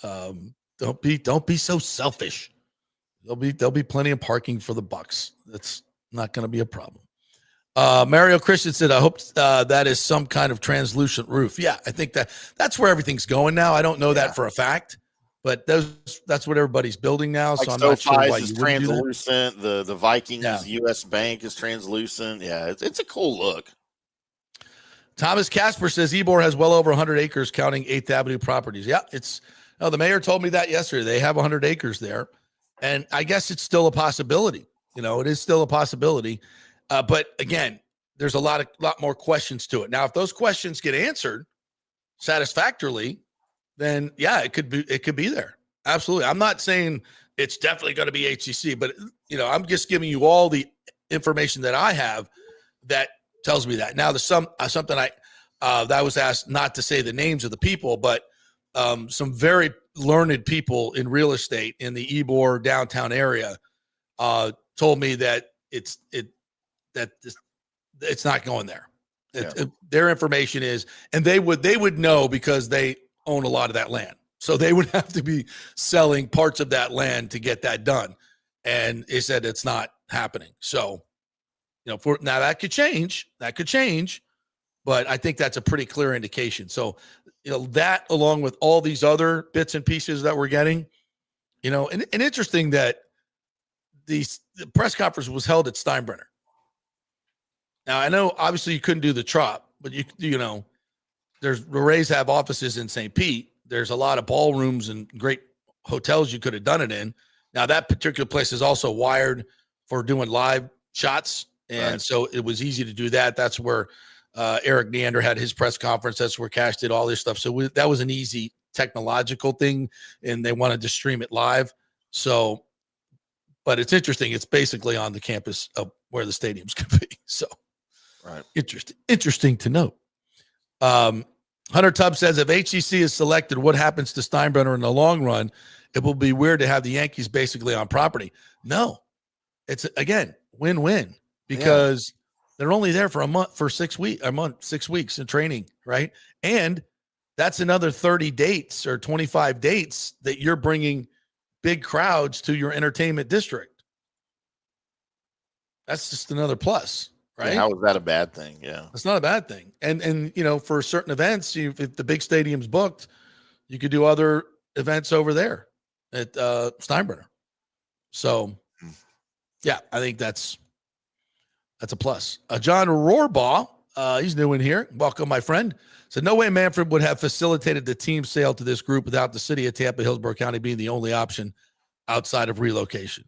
don't be so selfish. There'll be plenty of parking for the Bucs. That's not going to be a problem. Mario Christian said, I hope that is some kind of translucent roof. Yeah, I think that's where everything's going now. I don't know that for a fact, but that's what everybody's building now. So I'm not sure why you wouldn't do that. Translucent. The Vikings U.S. Bank is translucent. Yeah, it's a cool look. Thomas Casper says Ybor has well over 100 acres counting 8th Avenue properties. Yeah, the mayor told me that yesterday. They have 100 acres there, and I guess it's still a possibility. It is still a possibility. But again, there's a lot more questions to it. Now, if those questions get answered satisfactorily, then yeah, it could be there. Absolutely. I'm not saying it's definitely going to be HCC, but I'm just giving you all the information that I have that tells me that. Now, there's something that I was asked not to say the names of the people, but some very learned people in real estate in the Ybor downtown area told me that it's not going there. Their information is, and they would know because they own a lot of that land. So they would have to be selling parts of that land to get that done. And they said it's not happening. So, now that could change. But I think that's a pretty clear indication. So, that along with all these other bits and pieces that we're getting, and interesting that the press conference was held at Steinbrenner. Now, I know obviously you couldn't do the Trop, but the Rays have offices in St. Pete. There's a lot of ballrooms and great hotels you could have done it in. Now, that particular place is also wired for doing live shots. And so it was easy to do that. That's where Eric Neander had his press conference. That's where Cash did all this stuff. So that was an easy technological thing, and they wanted to stream it live. So, but it's interesting. It's basically on the campus of where the stadium's going to be. So, interesting to note. Hunter Tubb says, if HCC is selected, what happens to Steinbrenner in the long run? It will be weird to have the Yankees basically on property. No, it's again, win-win because they're only there for 6 weeks in training. Right. And that's another 30 dates or 25 dates that you're bringing big crowds to your entertainment district. That's just another plus. Right? How is that a bad thing? Yeah, it's not a bad thing. And for certain events, if the big stadium's booked, you could do other events over there at Steinbrenner. So, yeah, I think that's a plus. John Rohrbaugh, he's new in here. Welcome, my friend. Said, no way Manfred would have facilitated the team sale to this group without the city of Tampa, Hillsborough County being the only option outside of relocation.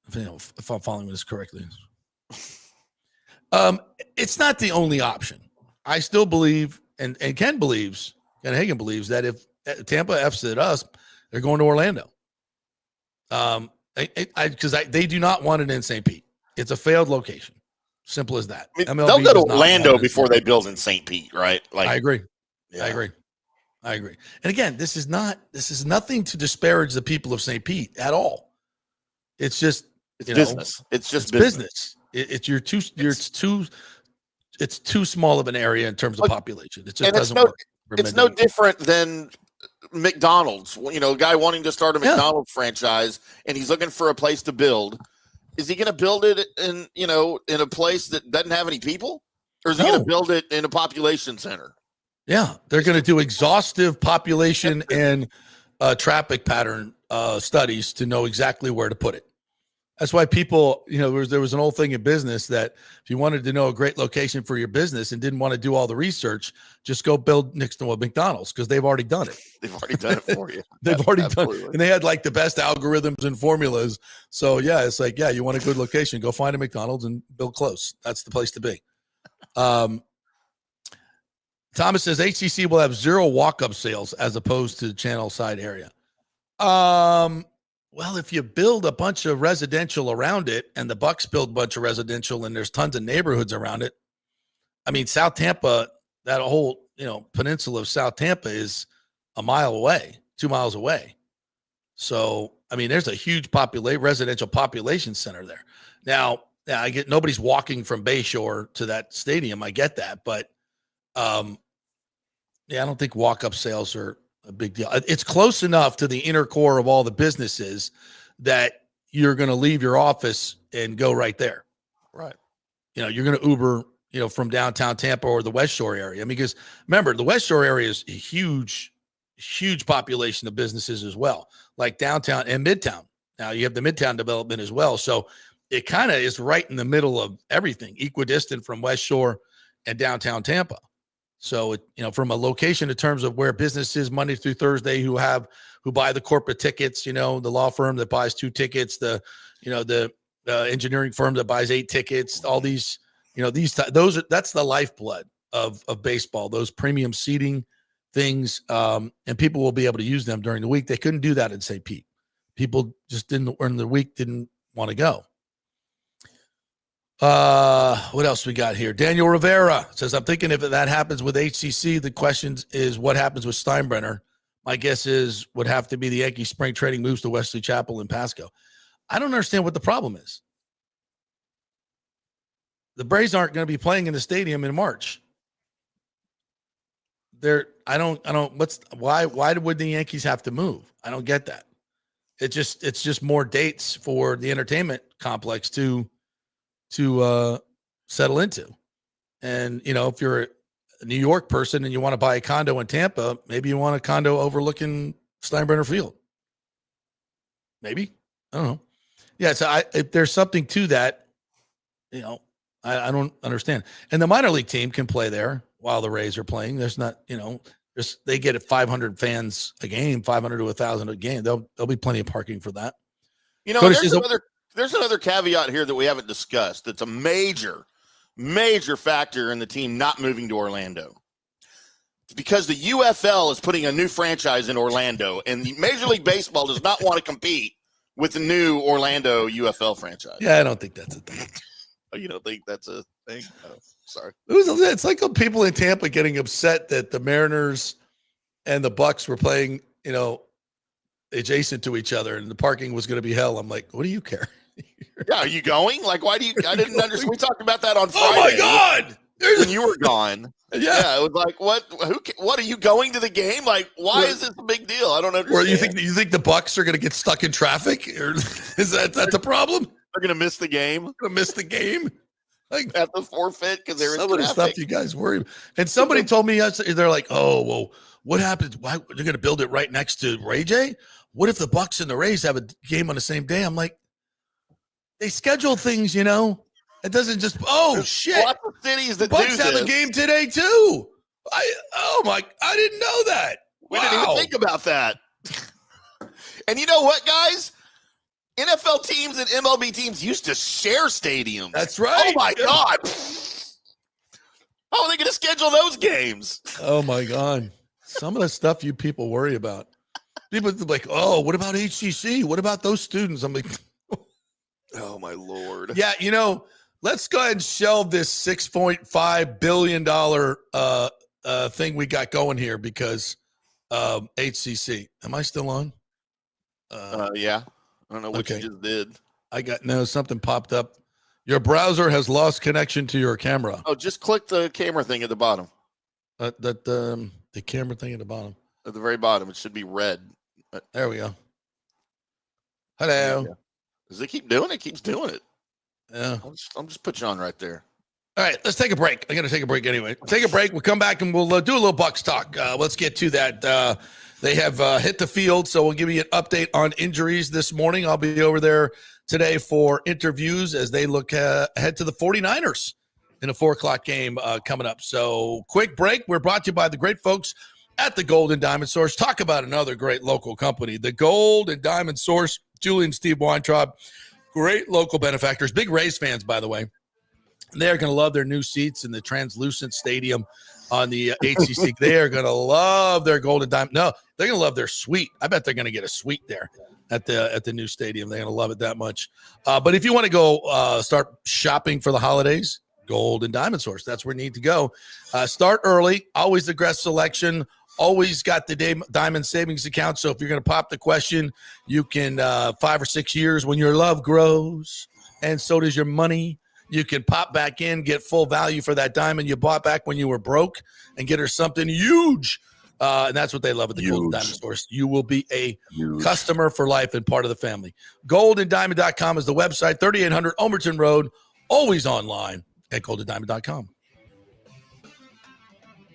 If I'm following this correctly. It's not the only option. I still believe, and Ken Hagan believes that if Tampa F's it us, they're going to Orlando. Because they do not want it in St. Pete. It's a failed location. Simple as that. I mean, they'll go to Orlando before they build in St. Pete, right? I agree. Yeah. I agree. And again, this is nothing to disparage the people of St. Pete at all. It's just business. It's business. It's too small of an area in terms of population. It just doesn't work. It's no different than McDonald's. A guy wanting to start a McDonald's franchise and he's looking for a place to build. Is he going to build it in a place that doesn't have any people, or is he going to build it in a population center? Yeah, they're going to do exhaustive population and traffic pattern studies to know exactly where to put it. That's why people, there was an old thing in business that if you wanted to know a great location for your business and didn't want to do all the research, just go build next to a McDonald's because they've already done it. They've already done it for you. They've already done it. And they had like the best algorithms and formulas. So, it's like, you want a good location, go find a McDonald's and build close. That's the place to be. Thomas says HCC will have 0 walk-up sales as opposed to channel side area. Well, if you build a bunch of residential around it and the Bucs build a bunch of residential and there's tons of neighborhoods around it. I mean, South Tampa, that whole, peninsula of South Tampa is a mile away, 2 miles away. So, I mean, there's a huge residential population center there. Now, I get nobody's walking from Bayshore to that stadium. I get that. But, I don't think walk-up sales are a big deal. It's close enough to the inner core of all the businesses that you're going to leave your office and go right there. Right. You're going to Uber, from downtown Tampa or the West Shore area. I mean, because remember, the West Shore area is a huge population of businesses as well, like downtown and Midtown. Now you have the Midtown development as well. So it kind of is right in the middle of everything, equidistant from West Shore and downtown Tampa. So, from a location in terms of where businesses Monday through Thursday who buy the corporate tickets, the law firm that buys 2 tickets, the engineering firm that buys 8 tickets, all these, that's the lifeblood of baseball, those premium seating things, and people will be able to use them during the week. They couldn't do that in St. Pete. People just didn't want to go. What else we got here? Daniel Rivera says, I'm thinking if that happens with HCC, the question is what happens with Steinbrenner. My guess is would have to be the Yankee spring trading moves to Wesley Chapel and Pasco. I don't understand what the problem is. The Braves aren't going to be playing in the stadium in March. Why would the Yankees have to move? I don't get that. It's just more dates for the entertainment complex to settle into. And, if you're a New York person and you want to buy a condo in Tampa, maybe you want a condo overlooking Steinbrenner Field. Maybe. I don't know. Yeah, so if there's something to that, I don't understand. And the minor league team can play there while the Rays are playing. There's not, they get 500 fans a game, 500 to 1,000 a game. There'll be plenty of parking for that. There's another caveat here that we haven't discussed. That's a major factor in the team not moving to Orlando. It's because the UFL is putting a new franchise in Orlando, and Major League Baseball does not want to compete with the new Orlando UFL franchise. Yeah, I don't think that's a thing. Oh, you don't think that's a thing? Oh, sorry. It's like people in Tampa getting upset that the Mariners and the Bucs were playing, adjacent to each other, and the parking was going to be hell. I'm like, what do you care? Yeah, are you going? Like, why do you? I didn't understand. We talked about that on Friday. Oh my God! When you were gone. Yeah, it was like, what are you going to the game? Like, why is this a big deal? I don't understand. Or you think the Bucs are going to get stuck in traffic? Or is that the problem? They're going to miss the game. Like at the forfeit because there is some of the stuff you guys worry about. And somebody told me they're like, oh well, what happens? Why they're going to build it right next to Ray J? What if the Bucs and the Rays have a game on the same day? I'm like, they schedule things, It doesn't just shit. Lots of cities that Bucs have a game today too. I didn't know that. We didn't even think about that. And you know what, guys? NFL teams and MLB teams used to share stadiums. That's right. Oh my God. How are they going to schedule those games? Oh my God. Some of the stuff you people worry about. People are like, oh, what about HCC? What about those students? I'm like, oh my Lord. Yeah, let's go ahead and shelve this $6.5 billion thing we got going here because HCC. Am I still on? Yeah. I don't know what you just did. Something popped up. Your browser has lost connection to your camera. Oh, just click the camera thing at the bottom. The camera thing at the bottom. At the very bottom. It should be red. There we go. Hello. Does it keep doing it? It keeps doing it. Yeah. I'm just put you on right there. All right, let's take a break. I'm going to take a break anyway. Take a break. We'll come back and we'll do a little Bucs talk. Let's get to that. They have hit the field, so we'll give you an update on injuries this morning. I'll be over there today for interviews as they look ahead to the 49ers in a 4:00 game coming up. So quick break. We're brought to you by the great folks at the Gold and Diamond Source. Talk about another great local company, the Gold and Diamond Source. Julie and Steve Weintraub, great local benefactors, big Rays fans, by the way. They're going to love their new seats in the translucent stadium on the HCC. They are going to love their Gold and Diamond. No, they're going to love their suite. I bet they're going to get a suite there at the new stadium. They're going to love it that much. But if you want to go start shopping for the holidays, Gold and Diamond Source, that's where you need to go. Start early, always the best selection. Always got the Diamond Savings Account. So if you're going to pop the question, you can 5 or 6 years when your love grows and so does your money. You can pop back in, get full value for that diamond you bought back when you were broke and get her something huge. And that's what they love at the Gold and Diamond Source. You will be a customer for life and part of the family. Goldanddiamond.com is the website, 3800 Omerton Road, always online at goldanddiamond.com.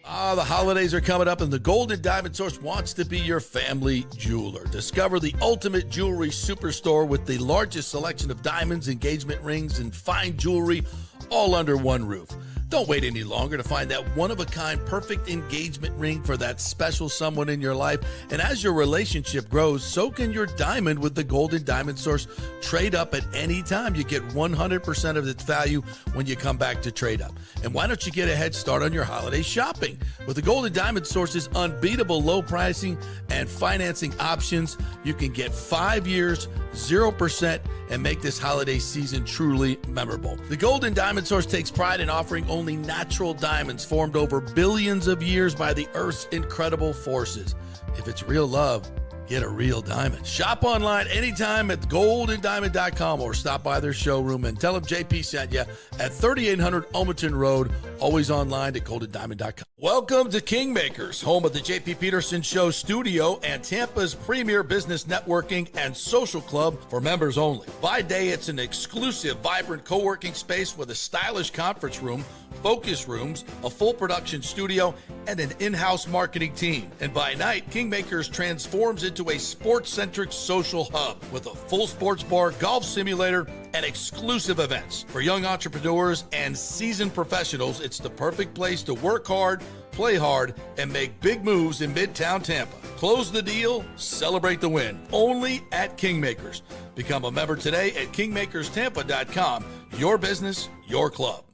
The holidays are coming up, and the Gold and Diamond Source wants to be your family jeweler. Discover the ultimate jewelry superstore with the largest selection of diamonds, engagement rings, and fine jewelry all under one roof. Don't wait any longer to find that one-of-a-kind perfect engagement ring for that special someone in your life. And as your relationship grows, so can your diamond with the Golden Diamond Source. Trade up at any time. You get 100% of its value when you come back to trade up. And why don't you get a head start on your holiday shopping? With the Golden Diamond Source's unbeatable low pricing and financing options, you can get 5 years, 0%, and make this holiday season truly memorable. The Golden Diamond Source takes pride in offering only natural diamonds formed over billions of years by the Earth's incredible forces. If it's real love, get a real diamond. Shop online anytime at goldendiamond.com or stop by their showroom and tell them JP sent you at 3800 Almaton Road, always online at goldendiamond.com. Welcome to Kingmakers, home of the JP Peterson Show studio and Tampa's premier business networking and social club for members only. By day, it's an exclusive, vibrant co-working space with a stylish conference room, focus rooms, a full production studio, and an in-house marketing team. And by night, Kingmakers transforms into a sports-centric social hub with a full sports bar, golf simulator, and exclusive events. For young entrepreneurs and seasoned professionals, it's the perfect place to work hard, play hard, and make big moves in Midtown Tampa. Close the deal, celebrate the win. Only at Kingmakers. Become a member today at kingmakerstampa.com. Your business, your club.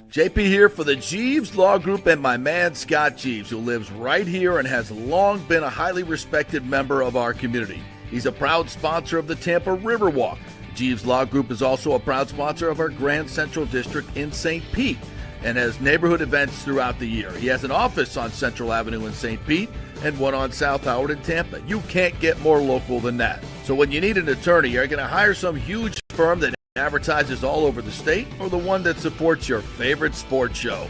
JP here for the Jeeves Law Group and my man Scott Jeeves, who lives right here and has long been a highly respected member of our community. He's a proud sponsor of the Tampa Riverwalk. Jeeves Law Group is also a proud sponsor of our Grand Central District in St. Pete and has neighborhood events throughout the year. He has an office on Central Avenue in St. Pete and one on South Howard in Tampa. You can't get more local than that. So when you need an attorney, you're going to hire some huge firm that advertises all over the state or the one that supports your favorite sports show.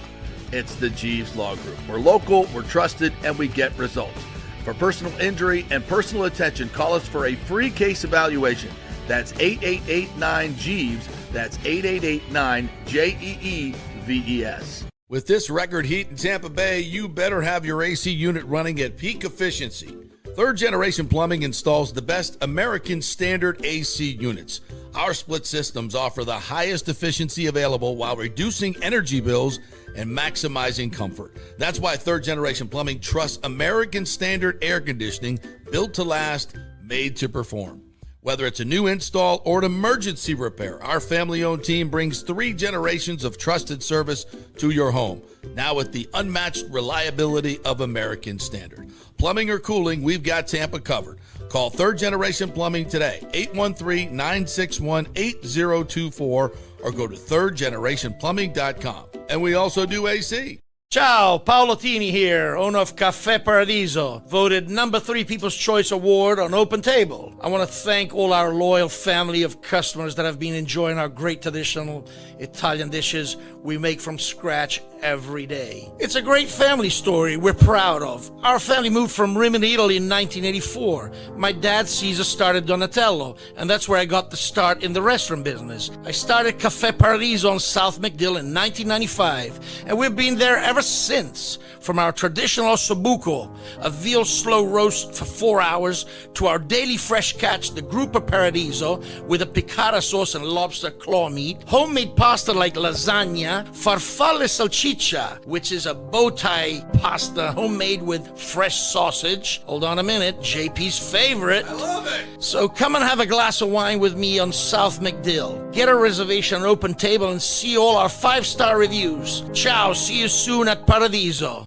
It's the Jeeves Law Group. We're local, we're trusted, and we get results. For personal injury and personal attention, call us for a free case evaluation. That's 8889-JEEVES. That's 8889-JEEVES. With this record heat in Tampa Bay, you better have your AC unit running at peak efficiency. Third Generation Plumbing installs the best American standard AC units. Our split systems offer the highest efficiency available while reducing energy bills and maximizing comfort. That's why Third Generation Plumbing trusts American standard air conditioning, built to last, made to perform. Whether it's a new install or an emergency repair, our family-owned team brings 3 generations of trusted service to your home, now with the unmatched reliability of American standard. Plumbing or cooling, we've got Tampa covered. Call Third Generation Plumbing today, 813-961-8024, or go to thirdgenerationplumbing.com. And we also do AC. Ciao, Paolo Tini here, owner of Caffè Paradiso, voted number 3 People's Choice Award on Open Table. I want to thank all our loyal family of customers that have been enjoying our great traditional Italian dishes we make from scratch every day. It's a great family story we're proud of. Our family moved from Rimini, Italy in 1984. My dad, Caesar, started Donatello, and that's where I got the start in the restaurant business. I started Caffè Paradiso on South McDill in 1995, and we've been there ever since. From our traditional ossobuco, a veal slow roast for 4 hours, to our daily fresh catch, the Gruppo Paradiso, with a piccata sauce and lobster claw meat, homemade pasta like lasagna, farfalle salchicha, which is a bow tie pasta homemade with fresh sausage. Hold on a minute, JP's favorite. I love it. So come and have a glass of wine with me on South McDill. Get a reservation on Open Table and see all our 5-star reviews. Ciao, see you soon at Paradiso.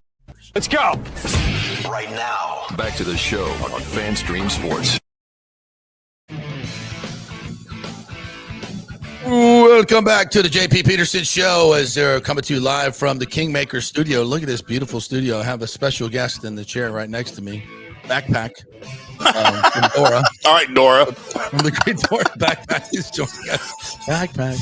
Let's go. Right now, back to the show on FanStream Sports. Welcome back to the JP Peterson Show as they're coming to you live from the Kingmaker studio. Look at this beautiful studio. I have a special guest in the chair right next to me. Backpack from Dora. All right, Dora. From the great Dora Backpack is joining us. Backpack.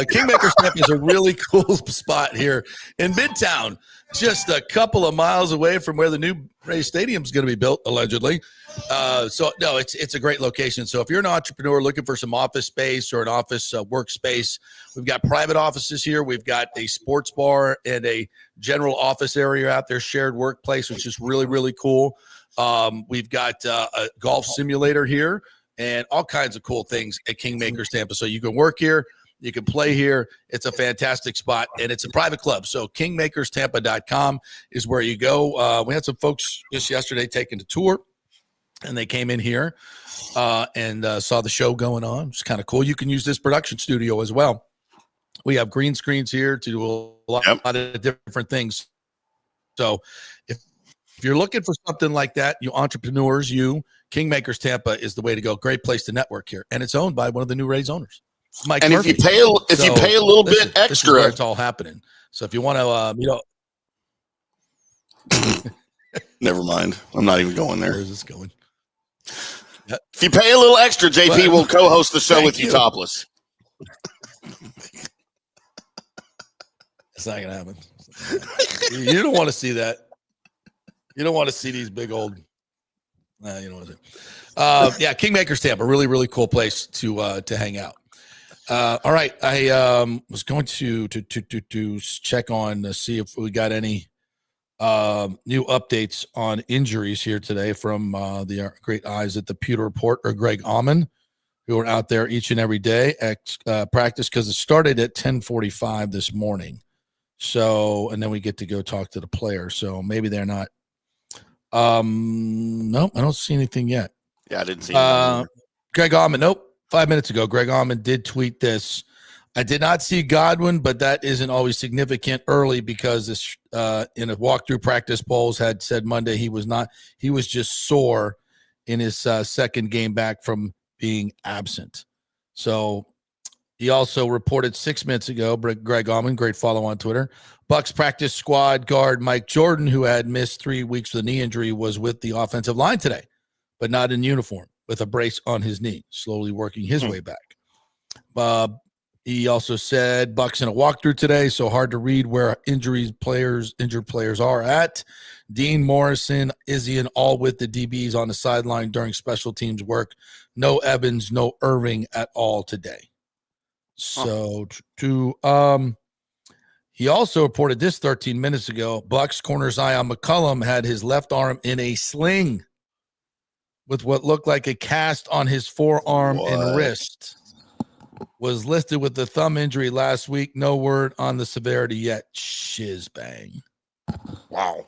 Kingmaker Step is a really cool spot here in Midtown, just a couple of miles away from where the new Rays Stadium is going to be built, allegedly. It's a great location. So if you're an entrepreneur looking for some office space or an office workspace, we've got private offices here. We've got a sports bar and a general office area out there, shared workplace, which is really, really cool. We've got a golf simulator here and all kinds of cool things at Kingmakers Tampa. So you can work here, You can play here. It's a fantastic spot, and it's a private club. So kingmakerstampa.com is where you go. We had some folks just yesterday taking a tour, and they came in here and saw the show going on. It's kind of cool. You can use this production studio as well. We have green screens here to do a lot of different things. So if you're looking for something like that, you entrepreneurs, Kingmakers Tampa is the way to go. Great place to network here. And it's owned by one of the new Rays owners, Mike and Murphy. If you pay a little bit extra, this is where it's all happening. So if you want to, never mind. I'm not even going there. Where's this going? If you pay a little extra, JP will co-host the show with you topless. It's not gonna happen. You don't want to see that. You don't want to see these big old. You don't want to. Yeah, Kingmakers Tampa, really, really cool place to hang out. All right, I was going to check on see if we got any new updates on injuries here today from the great eyes at the Pewter Report or Greg Auman, who are out there each and every day at practice because it started at 10:45 this morning. So, and then we get to go talk to the player. So maybe they're not. No, I don't see anything yet. Yeah, I didn't see anything. Greg Auman, nope. 5 minutes ago, Greg Auman did tweet this. I did not see Godwin, but that isn't always significant early because this in a walkthrough practice, Bowles had said Monday he was just sore in his second game back from being absent. So he also reported 6 minutes ago, Greg Auman, great follow on Twitter, Bucs practice squad guard Mike Jordan, who had missed 3 weeks with a knee injury, was with the offensive line today, but not in uniform with a brace on his knee, slowly working his way back. He also said Bucs in a walkthrough today, so hard to read where injured players are at. Dean Morrison, Izzy, and all with the DBs on the sideline during special teams work. No Evans, no Irving at all today. So he also reported this 13 minutes ago. Bucs corner Zion McCollum had his left arm in a sling with what looked like a cast on his forearm and wrist. Was listed with the thumb injury last week. No word on the severity yet. Shiz bang. Wow.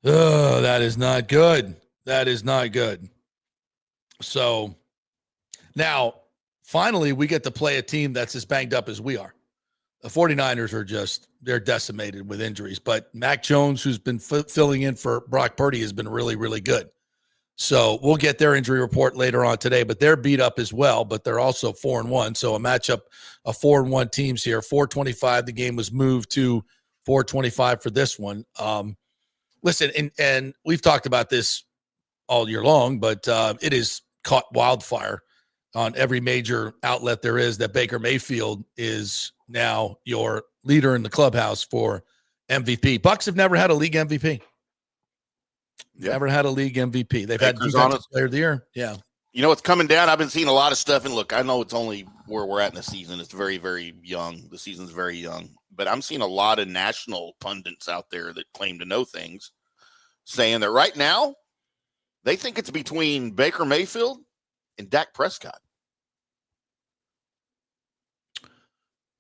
Oh, that is not good. That is not good. So now, finally, we get to play a team that's as banged up as we are. The 49ers are they're decimated with injuries. But Mac Jones, who's been filling in for Brock Purdy, has been really, really good. So we'll get their injury report later on today, but they're beat up as well, but they're also 4-1. So a matchup of 4-1 teams here. 425, the game was moved to 425 for this one. Listen, and we've talked about this all year long, but it is caught wildfire on every major outlet there is that Baker Mayfield is now your leader in the clubhouse for MVP. Bucs have never had a league MVP. Never had a league MVP. They've had defensive player of the year. Yeah. You know, it's coming down. I've been seeing a lot of stuff. And look, I know it's only where we're at in the season. It's very, very young. The season's very young. But I'm seeing a lot of national pundits out there that claim to know things saying that right now they think it's between Baker Mayfield and Dak Prescott.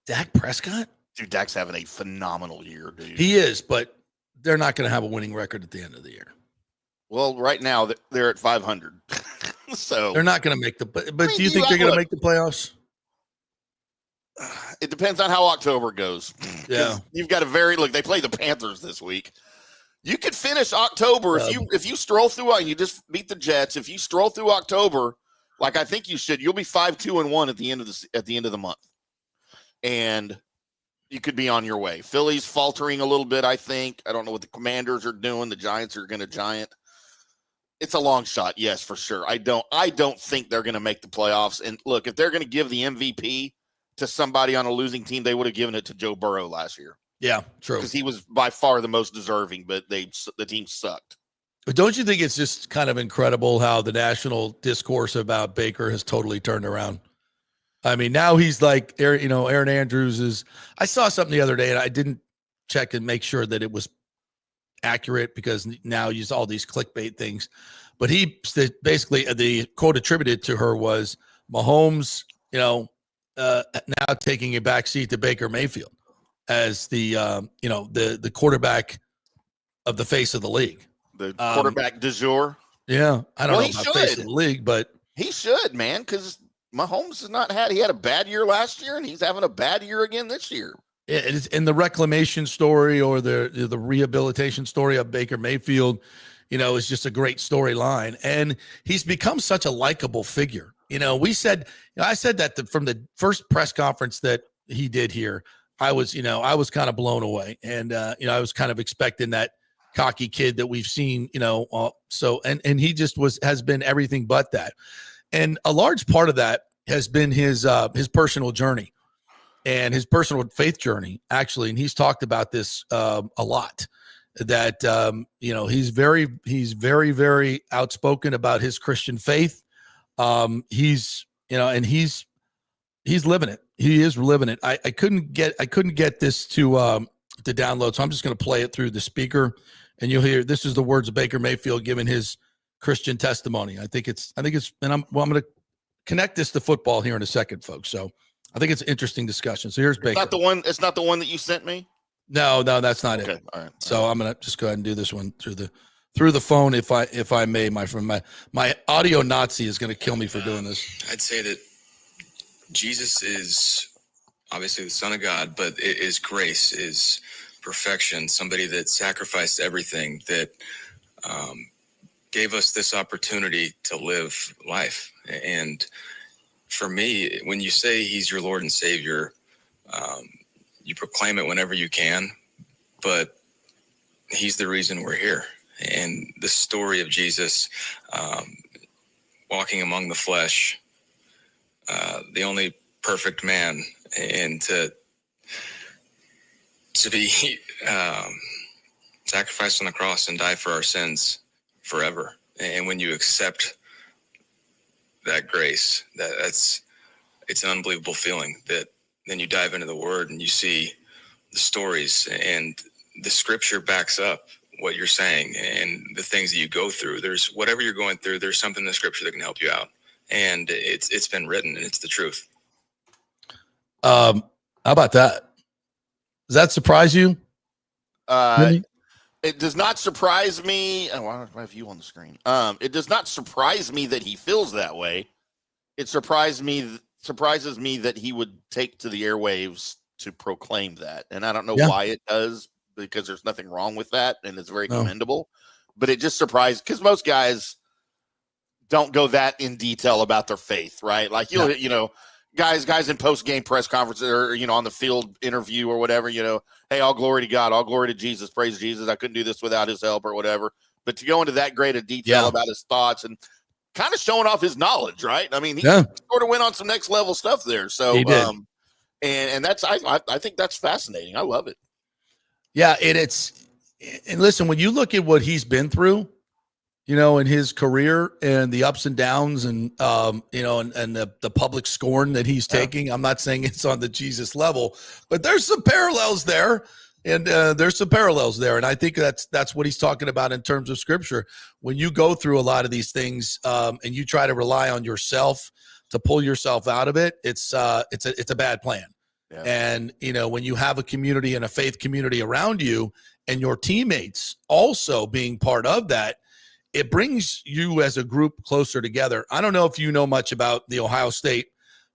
Dak Prescott? Dude, Dak's having a phenomenal year, dude. He is, but they're not going to have a winning record at the end of the year. Well, right now they're at 500. So they're not going to make but do you think they're going to make the playoffs? It depends on how October goes. Yeah. You've got they play the Panthers this week. You could finish October if you stroll through and you just beat the Jets. If you stroll through October, like I think you should, you'll be 5-2-1 at the end of the month. And you could be on your way. Philly's faltering a little bit, I think. I don't know what the Commanders are doing. The Giants are going to giant. It's a long shot, yes, for sure. I don't think they're going to make the playoffs. And look, if they're going to give the MVP to somebody on a losing team, they would have given it to Joe Burrow last year. Yeah, true. Because he was by far the most deserving, but the team sucked. But don't you think it's just kind of incredible how the national discourse about Baker has totally turned around? I mean, now he's like, Aaron Andrews is. I saw something the other day, and I didn't check and make sure that it was accurate because now you use all these clickbait things. But he basically, the quote attributed to her was Mahomes, now taking a back seat to Baker Mayfield as the the quarterback of the face of the league. The quarterback du jour. Yeah, I don't know about face of should. the league, but He should, man, because Mahomes has not had. He had a bad year last year, and he's having a bad year again this year. it's in the reclamation story or the rehabilitation story of Baker Mayfield. Is just a great storyline, and he's become such a likable figure. I said that from the first press conference that he did here. I was kind of blown away, and I was kind of expecting that cocky kid that we've seen, and he just has been everything but that. And a large part of that has been his personal journey and his personal faith journey, actually. And he's talked about this a lot, that, he's very, very outspoken about his Christian faith. He's living it. He is living it. I couldn't get this to download. So I'm just going to play it through the speaker, and you'll hear, this is the words of Baker Mayfield giving his Christian testimony. I think it's, and I'm going to connect this to football here in a second, folks. So I think it's an interesting discussion. So here's Baker. It's not the one that you sent me. No, that's not it. All right. So I'm going to just go ahead and do this one through the phone. If I may, my friend, my audio Nazi is going to kill me for doing this. I'd say that Jesus is obviously the Son of God, but his grace is perfection, somebody that sacrificed everything, that gave us this opportunity to live life. And for me, when you say he's your Lord and Savior, you proclaim it whenever you can, but he's the reason we're here. And the story of Jesus walking among the flesh, the only perfect man, and to be sacrificed on the cross and die for our sins forever. And when you accept that grace, it's an unbelievable feeling. That then you dive into the Word and you see the stories, and the Scripture backs up what you're saying and the things that you go through. There's whatever you're going through, there's something in the Scripture that can help you out. And it's been written, and it's the truth. How about that? Does that surprise you? It does not surprise me. Oh, I don't have you on the screen. It does not surprise me that he feels that way. It surprises me that he would take to the airwaves to proclaim that. And I don't know why it does, because there's nothing wrong with that, and it's very commendable. But it just surprised, because most guys don't go that in detail about their faith, right? Like, guys in post-game press conferences or, on the field interview or whatever, hey, all glory to God, all glory to Jesus, praise Jesus. I couldn't do this without his help or whatever. But to go into that great a detail about his thoughts and kind of showing off his knowledge, right? I mean, he sort of went on some next level stuff there. So, he did. And that's, I think that's fascinating. I love it. Yeah. And listen, when you look at what he's been through, in his career and the ups and downs and, and the public scorn that he's taking, I'm not saying it's on the Jesus level, but there's some parallels there. And And I think that's what he's talking about in terms of Scripture. When you go through a lot of these things and you try to rely on yourself to pull yourself out of it, it's a bad plan. Yeah. And, when you have a community and a faith community around you and your teammates also being part of that, it brings you as a group closer together. I don't know if you know much about the Ohio State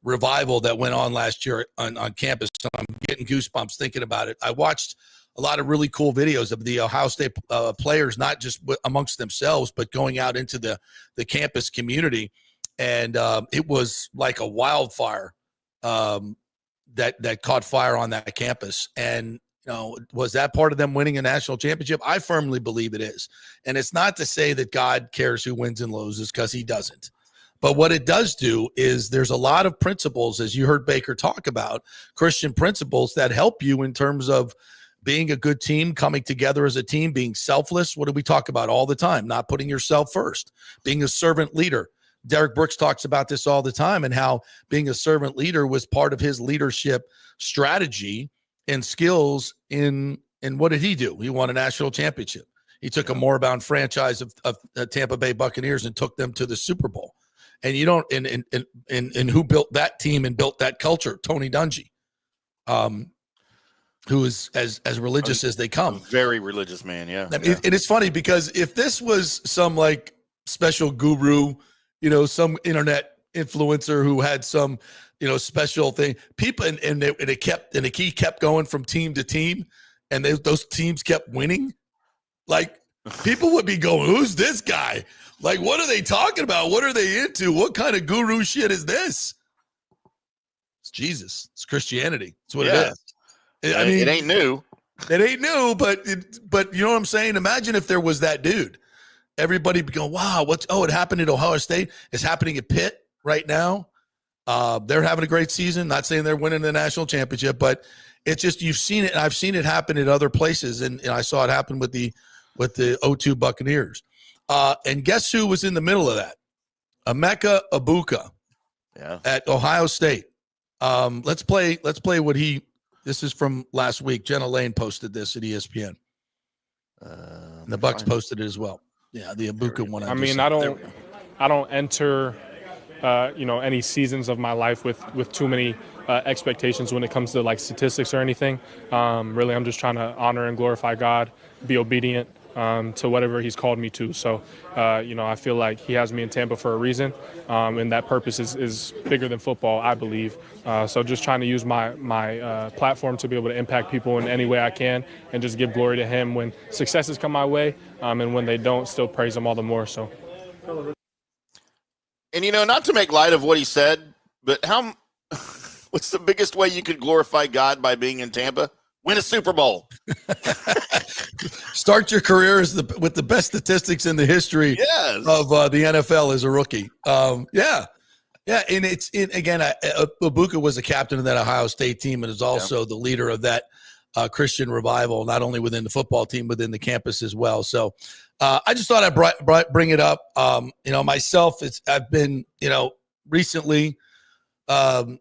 revival that went on last year on campus. So I'm getting goosebumps thinking about it. I watched a lot of really cool videos of the Ohio State players, not just amongst themselves, but going out into the campus community. And it was like a wildfire that caught fire on that campus. And was that part of them winning a national championship? I firmly believe it is. And it's not to say that God cares who wins and loses, because he doesn't. But what it does do is there's a lot of principles, as you heard Baker talk about, Christian principles that help you in terms of being a good team, coming together as a team, being selfless. What do we talk about all the time? Not putting yourself first, being a servant leader. Derek Brooks talks about this all the time, and how being a servant leader was part of his leadership strategy and skills in what did he do? He won a national championship. He took a moribund franchise of Tampa Bay Buccaneers and took them to the Super Bowl. And you don't, and who built that team and built that culture? Tony Dungy, who is as religious as they come. Very religious man, yeah. I mean, and it's funny because if this was some like special guru, some internet influencer who had some, special thing, people, and he kept going from team to team, and those teams kept winning, like people would be going, "Who's this guy? Like, what are they talking about? What are they into? What kind of guru shit is this?" It's Jesus. It's Christianity. It's what it is. I mean, it ain't new. It ain't new, but you know what I'm saying? Imagine if there was that dude. Everybody be going, "Wow, it happened at Ohio State. It's happening at Pitt right now. They're having a great season." Not saying they're winning the national championship, but it's just, you've seen it. And I've seen it happen at other places. And I saw it happen with the 0-2 Buccaneers. And guess who was in the middle of that? Emeka Egbuka at Ohio State. Let's play what this is from last week. Jenna Lane posted this at ESPN. The Bucs posted it as well. Yeah, the Egbuka one. I don't enter any seasons of my life with too many expectations when it comes to like statistics or anything. Really, I'm just trying to honor and glorify God, be obedient to whatever he's called me to. So, I feel like he has me in Tampa for a reason, and that purpose is bigger than football, I believe. So just trying to use my platform to be able to impact people in any way I can and just give glory to him when successes come my way, and when they don't, still praise him all the more. So. And, not to make light of what he said, but what's the biggest way you could glorify God by being in Tampa? Win a Super Bowl. Start your career with the best statistics in the history of the NFL as a rookie. Yeah. And Egbuka was a captain of that Ohio State team and is also the leader of that Christian revival, not only within the football team, within the campus as well. So I just thought I'd bring it up. Myself, I've been, recently, I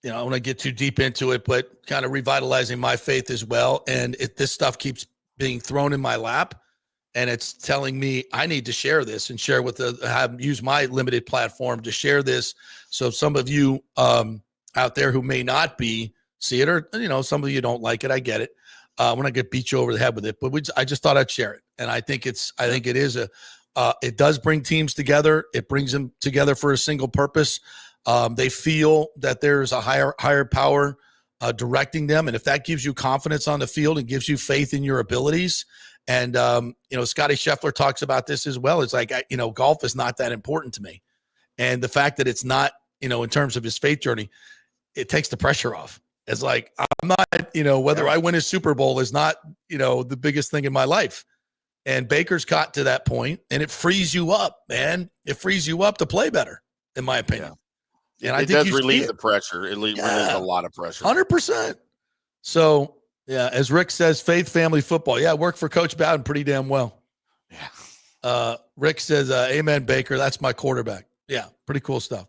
don't want to get too deep into it, but kind of revitalizing my faith as well. And this stuff keeps being thrown in my lap, and it's telling me I need to share this and share use my limited platform to share this. So some of you out there who may not see it, or some of you don't like it, I get it. We're not going to beat you over the head with it, but I just thought I'd share it. And I think it does bring teams together. It brings them together for a single purpose. They feel that there's a higher power directing them. And if that gives you confidence on the field and gives you faith in your abilities, and, Scotty Scheffler talks about this as well. It's like, golf is not that important to me. And the fact that it's not, in terms of his faith journey, it takes the pressure off. It's like, I'm not, whether I win a Super Bowl is not, the biggest thing in my life. And Baker's got to that point, and it frees you up, man. It frees you up to play better, in my opinion. Yeah. And I think it does relieve the pressure. It relieves a lot of pressure. 100%. So, as Rick says, faith, family, football. Yeah, worked for Coach Bowden pretty damn well. Yeah. Rick says, amen, Baker. That's my quarterback. Yeah, pretty cool stuff.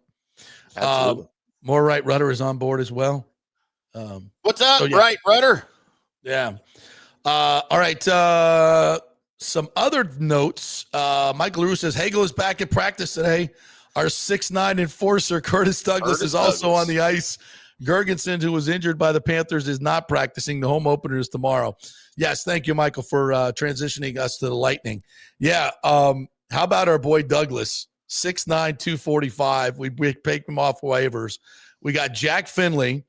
Absolutely. More Right Rudder is on board as well. What's up, Right Rudder? Yeah. All right. Some other notes. Michael LaRue says, Hagel is back at practice today. Our 6'9" enforcer, Curtis Douglas, is also on the ice. Gergensen, who was injured by the Panthers, is not practicing. The home opener is tomorrow. Yes, thank you, Michael, for transitioning us to the Lightning. Yeah, how about our boy Douglas, 6'9", 245. We picked him off waivers. We got Jack Finley,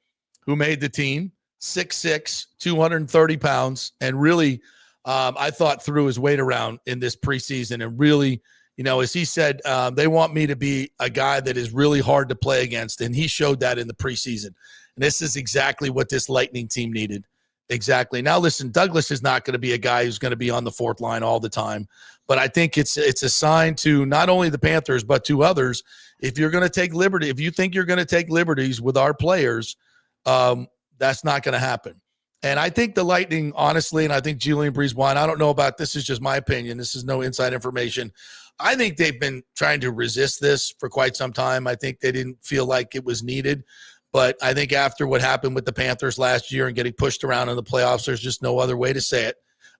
who made the team, 6'6", 230 pounds, and really I thought threw his weight around in this preseason and really – as he said, they want me to be a guy that is really hard to play against, and he showed that in the preseason. And this is exactly what this Lightning team needed. Exactly. Now, listen, Douglas is not going to be a guy who's going to be on the fourth line all the time, but I think it's a sign to not only the Panthers but to others. If you think you're going to take liberties with our players, that's not going to happen. And I think the Lightning, honestly, and I think Julian Brisebois, I don't know about this, is just my opinion. This is no inside information. I think they've been trying to resist this for quite some time. I think they didn't feel like it was needed. But I think after what happened with the Panthers last year and getting pushed around in the playoffs, there's just no other way to say it,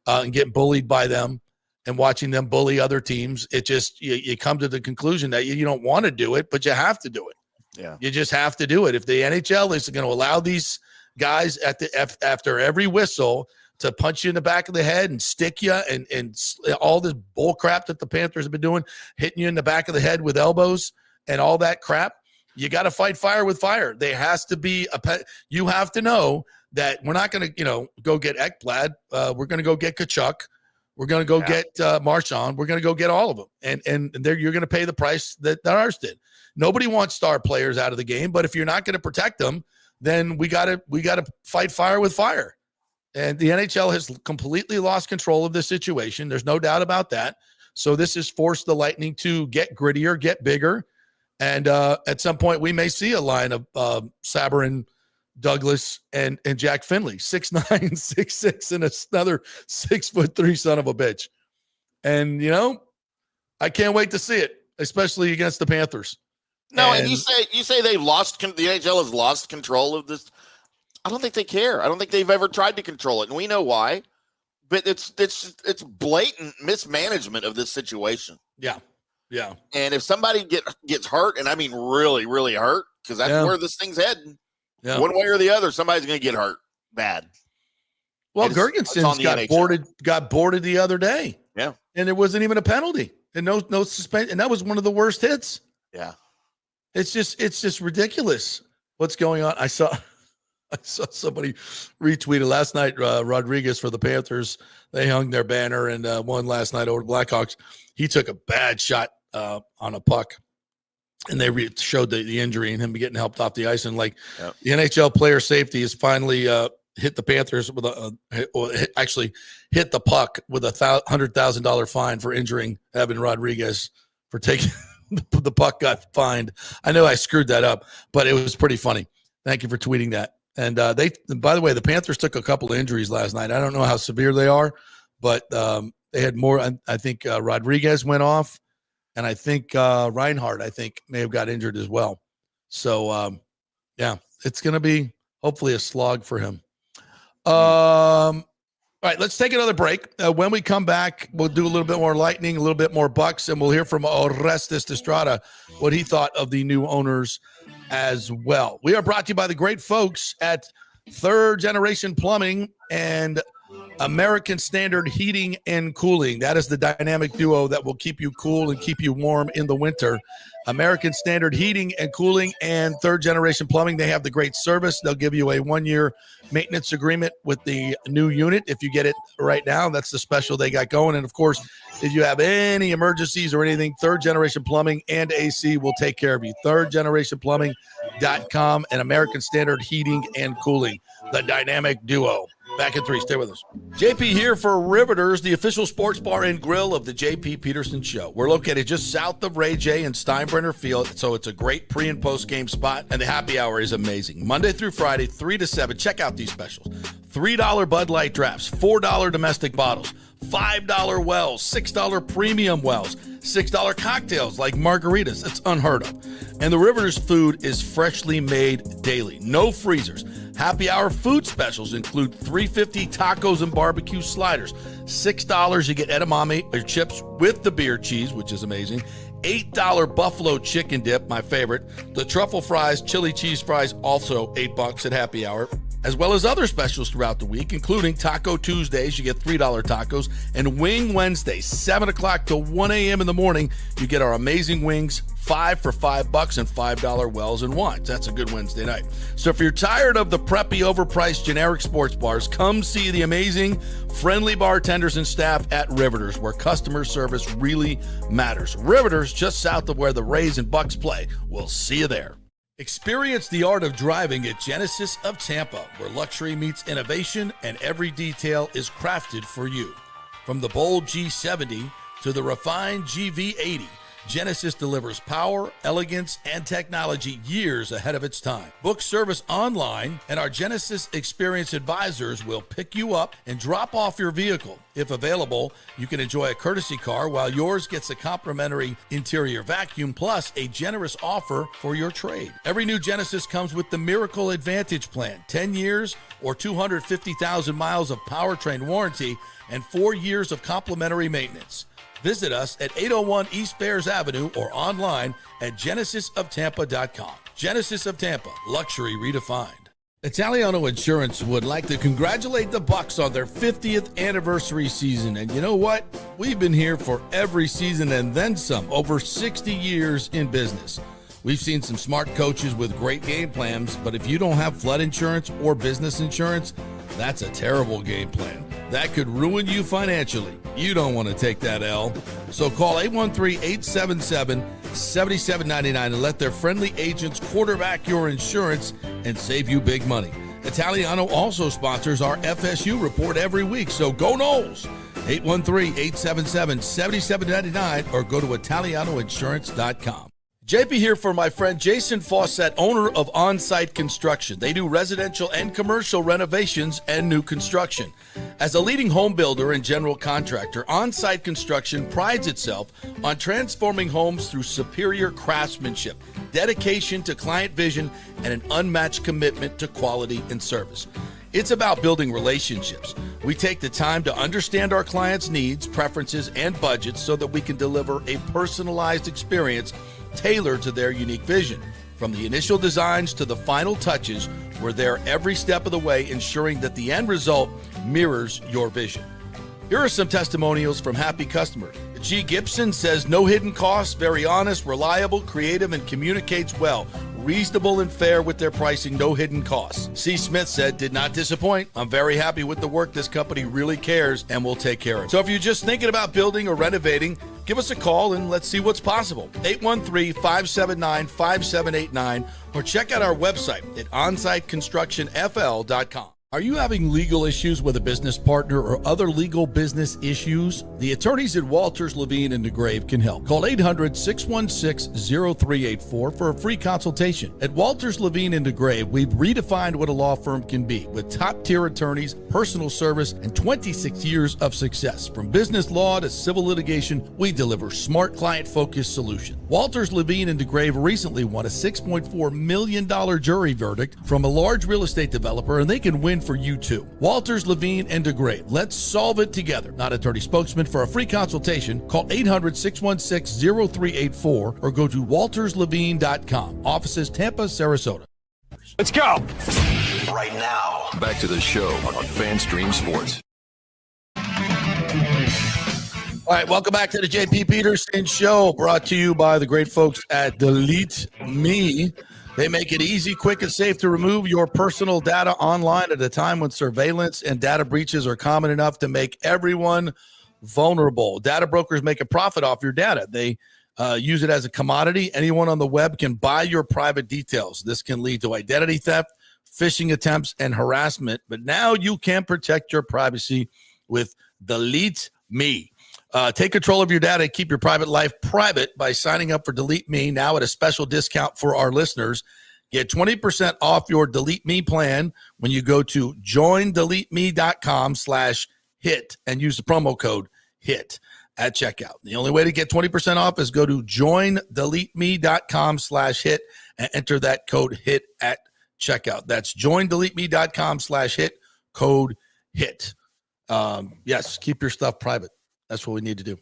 and getting bullied by them. and watching them bully other teams, it just you come to the conclusion that you don't want to do it, but you have to do it. Yeah, you just have to do it. If the NHL is going to allow these guys after every whistle to punch you in the back of the head and stick you and all this bull crap that the Panthers have been doing, hitting you in the back of the head with elbows and all that crap, you got to fight fire with fire. There has to be you have to know that we're not going to, go get Ekblad. We're going to go get Kachuk. We're going to go get Marchand. We're going to go get all of them. And you're going to pay the price that ours did. Nobody wants star players out of the game, but if you're not going to protect them, then we got to fight fire with fire. And the NHL has completely lost control of this situation. There's no doubt about that. So this has forced the Lightning to get grittier, get bigger. And at some point, we may see a line of Sabourin, Douglas, and Jack Finley, 6'9", 6'6", and another 6'3" son of a bitch. And, I can't wait to see it, especially against the Panthers. No, and you say they've lost, the NHL has lost control of this. I don't think they care. I don't think they've ever tried to control it, and we know why. But it's blatant mismanagement of this situation. Yeah. And if somebody gets hurt, and I mean really, really hurt, because that's where this thing's heading. Yeah. One way or the other, somebody's going to get hurt bad. Well, Gergensen's got boarded the other day. Yeah, and there wasn't even a penalty and no suspension, and that was one of the worst hits. Yeah, it's just ridiculous what's going on. I saw somebody retweeted last night. Rodriguez for the Panthers, they hung their banner and won last night over the Blackhawks. He took a bad shot on a puck, and they showed the injury and him getting helped off the ice. And the NHL player safety has finally hit the Panthers with hit the puck with $100,000 fine for injuring Evan Rodriguez for taking the puck got fined. I know I screwed that up, but it was pretty funny. Thank you for tweeting that. And by the way, the Panthers took a couple of injuries last night. I don't know how severe they are, but they had more. I think Rodriguez went off, and I think Reinhardt, may have got injured as well. So, it's going to be hopefully a slog for him. All right, let's take another break. When we come back, we'll do a little bit more Lightning, a little bit more Bucks, and we'll hear from Orestes Estrada what he thought of the new owners as well. We are brought to you by the great folks at Third Generation Plumbing and American Standard Heating and Cooling. That is the dynamic duo that will keep you cool and keep you warm in the winter. American Standard Heating and Cooling and Third Generation Plumbing. They have the great service. They'll give you a 1-year maintenance agreement with the new unit if you get it right now. That's the special they got going. And, of course, if you have any emergencies or anything, Third Generation Plumbing and AC will take care of you. ThirdGenerationPlumbing.com and American Standard Heating and Cooling, the dynamic duo. Back in 3. Stay with us. JP here for Riveters, the official sports bar and grill of the JP Peterson Show. We're located just south of Ray J and Steinbrenner Field, so it's a great pre- and post-game spot, and the happy hour is amazing. Monday through Friday, 3 to 7. Check out these specials. $3 Bud Light drafts, $4 domestic bottles, $5 wells, $6 premium wells, $6 cocktails like margaritas. It's unheard of. And the Riveters food is freshly made daily. No freezers. Happy hour food specials include $3.50 tacos and barbecue sliders. $6 you get edamame or chips with the beer cheese, which is amazing. $8 buffalo chicken dip, my favorite. The truffle fries, chili cheese fries, also $8 at happy hour. As well as other specials throughout the week, including Taco Tuesdays, you get $3 tacos, and Wing Wednesdays, 7 o'clock to 1 a.m. in the morning, you get our amazing wings, 5 for $5 and $5 wells and wines. That's a good Wednesday night. So if you're tired of the preppy, overpriced, generic sports bars, come see the amazing, friendly bartenders and staff at Riveters, where customer service really matters. Riveters, just south of where the Rays and Bucs play. We'll see you there. Experience the art of driving at Genesis of Tampa, where luxury meets innovation and every detail is crafted for you. From the bold G70 to the refined GV80, Genesis delivers power, elegance, and technology years ahead of its time. Book service online, and our Genesis Experience advisors will pick you up and drop off your vehicle. If available, you can enjoy a courtesy car while yours gets a complimentary interior vacuum plus a generous offer for your trade. Every new Genesis comes with the Miracle Advantage Plan, 10 years or 250,000 miles of powertrain warranty and 4 years of complimentary maintenance. Visit us at 801 East Bears Avenue or online at genesisoftampa.com. Genesis of Tampa, luxury redefined. Italiano Insurance would like to congratulate the Bucs on their 50th anniversary season. And you know what? We've been here for every season and then some, over 60 years in business. We've seen some smart coaches with great game plans, but if you don't have flood insurance or business insurance, that's a terrible game plan. That could ruin you financially. You don't want to take that L. So call 813-877-7799 and let their friendly agents quarterback your insurance and save you big money. Italiano also sponsors our FSU report every week, so go Noles. 813-877-7799 or go to italianoinsurance.com. JP here for my friend Jason Fawcett, owner of On-Site Construction. They do residential and commercial renovations and new construction. As a leading home builder and general contractor, On-Site Construction prides itself on transforming homes through superior craftsmanship, dedication to client vision, and an unmatched commitment to quality and service. It's about building relationships. We take the time to understand our clients' needs, preferences, and budgets so that we can deliver a personalized experience tailored to their unique vision. From the initial designs to the final touches, we're there every step of the way, ensuring that the end result mirrors your vision. Here are some testimonials from happy customers. G. Gibson says, no hidden costs, very honest, reliable, creative, and communicates well. Reasonable and fair with their pricing, no hidden costs. C. Smith said, did not disappoint. I'm very happy with the work. This company really cares and will take care of it. So if you're just thinking about building or renovating, give us a call and let's see what's possible. 813-579-5789 or check out our website at onsiteconstructionfl.com. Are you having legal issues with a business partner or other legal business issues? The attorneys at Walters, Levine, and DeGrave can help. Call 800-616-0384 for a free consultation. At Walters, Levine, and DeGrave, we've redefined what a law firm can be with top-tier attorneys, personal service, and 26 years of success. From business law to civil litigation, we deliver smart, client-focused solutions. Walters, Levine, and DeGrave recently won a $6.4 million jury verdict from a large real estate developer, and they can win for you too. Walters, Levine, and DeGrave. Let's solve it together. Not attorney spokesman. For a free consultation, call 800-616-0384 or go to walterslevine.com. Offices Tampa, Sarasota. Let's go. Right now. Back to the show on FanStream Sports. All right, welcome back to the JP Peterson Show, brought to you by the great folks at Delete Me. They make it easy, quick, and safe to remove your personal data online at a time when surveillance and data breaches are common enough to make everyone vulnerable. Data brokers make a profit off your data. They use it as a commodity. Anyone on the web can buy your private details. This can lead to identity theft, phishing attempts, and harassment. But now you can protect your privacy with Delete Me. Take control of your data and keep your private life private by signing up for Delete Me now at a special discount for our listeners. Get 20% off your Delete Me plan when you go to joindeleteme.com/hit and use the promo code HIT at checkout. The only way to get 20% off is go to joindeleteme.com/hit and enter that code HIT at checkout. That's joindeleteme.com/hit, code HIT. Yes, keep your stuff private. That's what we need to do.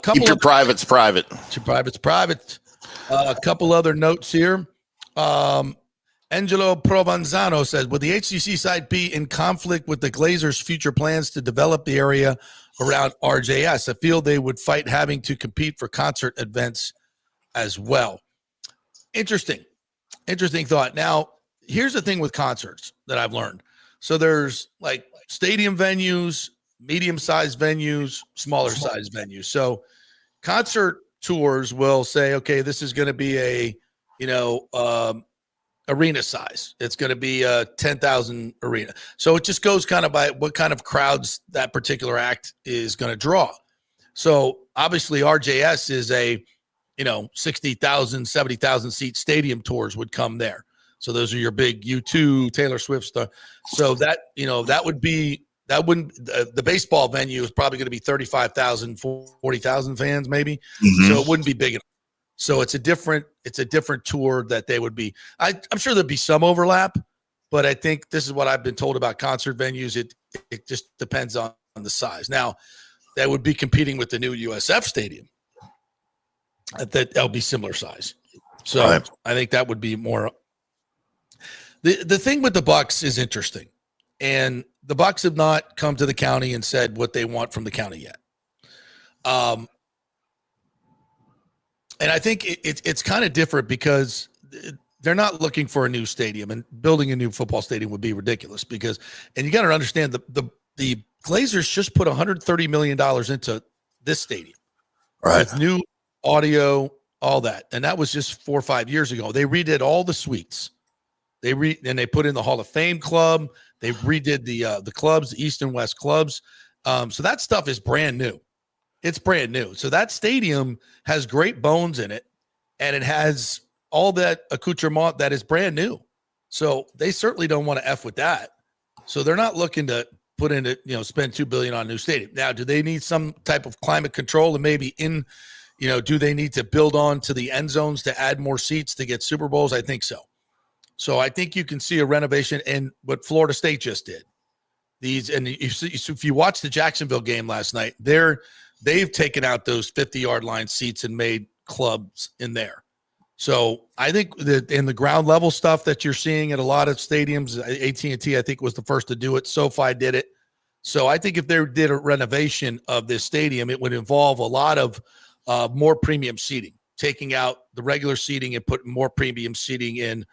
Keep your privates private. Keep your privates private. A couple other notes here. Angelo Provenzano says, would the HCC site be in conflict with the Glazers' future plans to develop the area around RJS? I feel they would fight having to compete for concert events as well. Interesting thought. Now, here's the thing with concerts that I've learned. So there's like stadium venues, medium-sized venues, smaller-sized venues. So concert tours will say, okay, this is going to be a, arena size. It's going to be a 10,000 arena. So it just goes kind of by what kind of crowds that particular act is going to draw. So obviously RJS is a 60,000, 70,000 seat stadium tours would come there. So those are your big U2, Taylor Swift stuff. So that wouldn't, the baseball venue is probably going to be 35,000, 40,000 fans maybe. Mm-hmm. So it wouldn't be big enough. So it's a different tour that they would be. I'm sure there'd be some overlap, but I think this is what I've been told about concert venues. It just depends on the size. Now, that would be competing with the new USF stadium. That'll be similar size. So right. I think that would be more. The thing with the Bucs is interesting, and the Bucs have not come to the county and said what they want from the county yet. And I think it's kind of different because they're not looking for a new stadium, and building a new football stadium would be ridiculous and you got to understand the Glazers just put $130 million into this stadium. Right. With new audio, all that. And that was just 4 or 5 years ago. They redid all the suites. And they put in the Hall of Fame club. They redid the clubs, the East and West clubs. So that stuff is brand new. It's brand new. So that stadium has great bones in it, and it has all that accoutrement that is brand new. So they certainly don't want to F with that. So they're not looking to put in spend $2 billion on a new stadium. Now, do they need some type of climate control and maybe do they need to build on to the end zones to add more seats to get Super Bowls? I think so. So I think you can see a renovation in what Florida State just did. If you watch the Jacksonville game last night, they've taken out those 50-yard line seats and made clubs in there. So I think that in the ground level stuff that you're seeing at a lot of stadiums, AT&T I think was the first to do it. SoFi did it. So I think if they did a renovation of this stadium, it would involve a lot of more premium seating, taking out the regular seating and putting more premium seating in.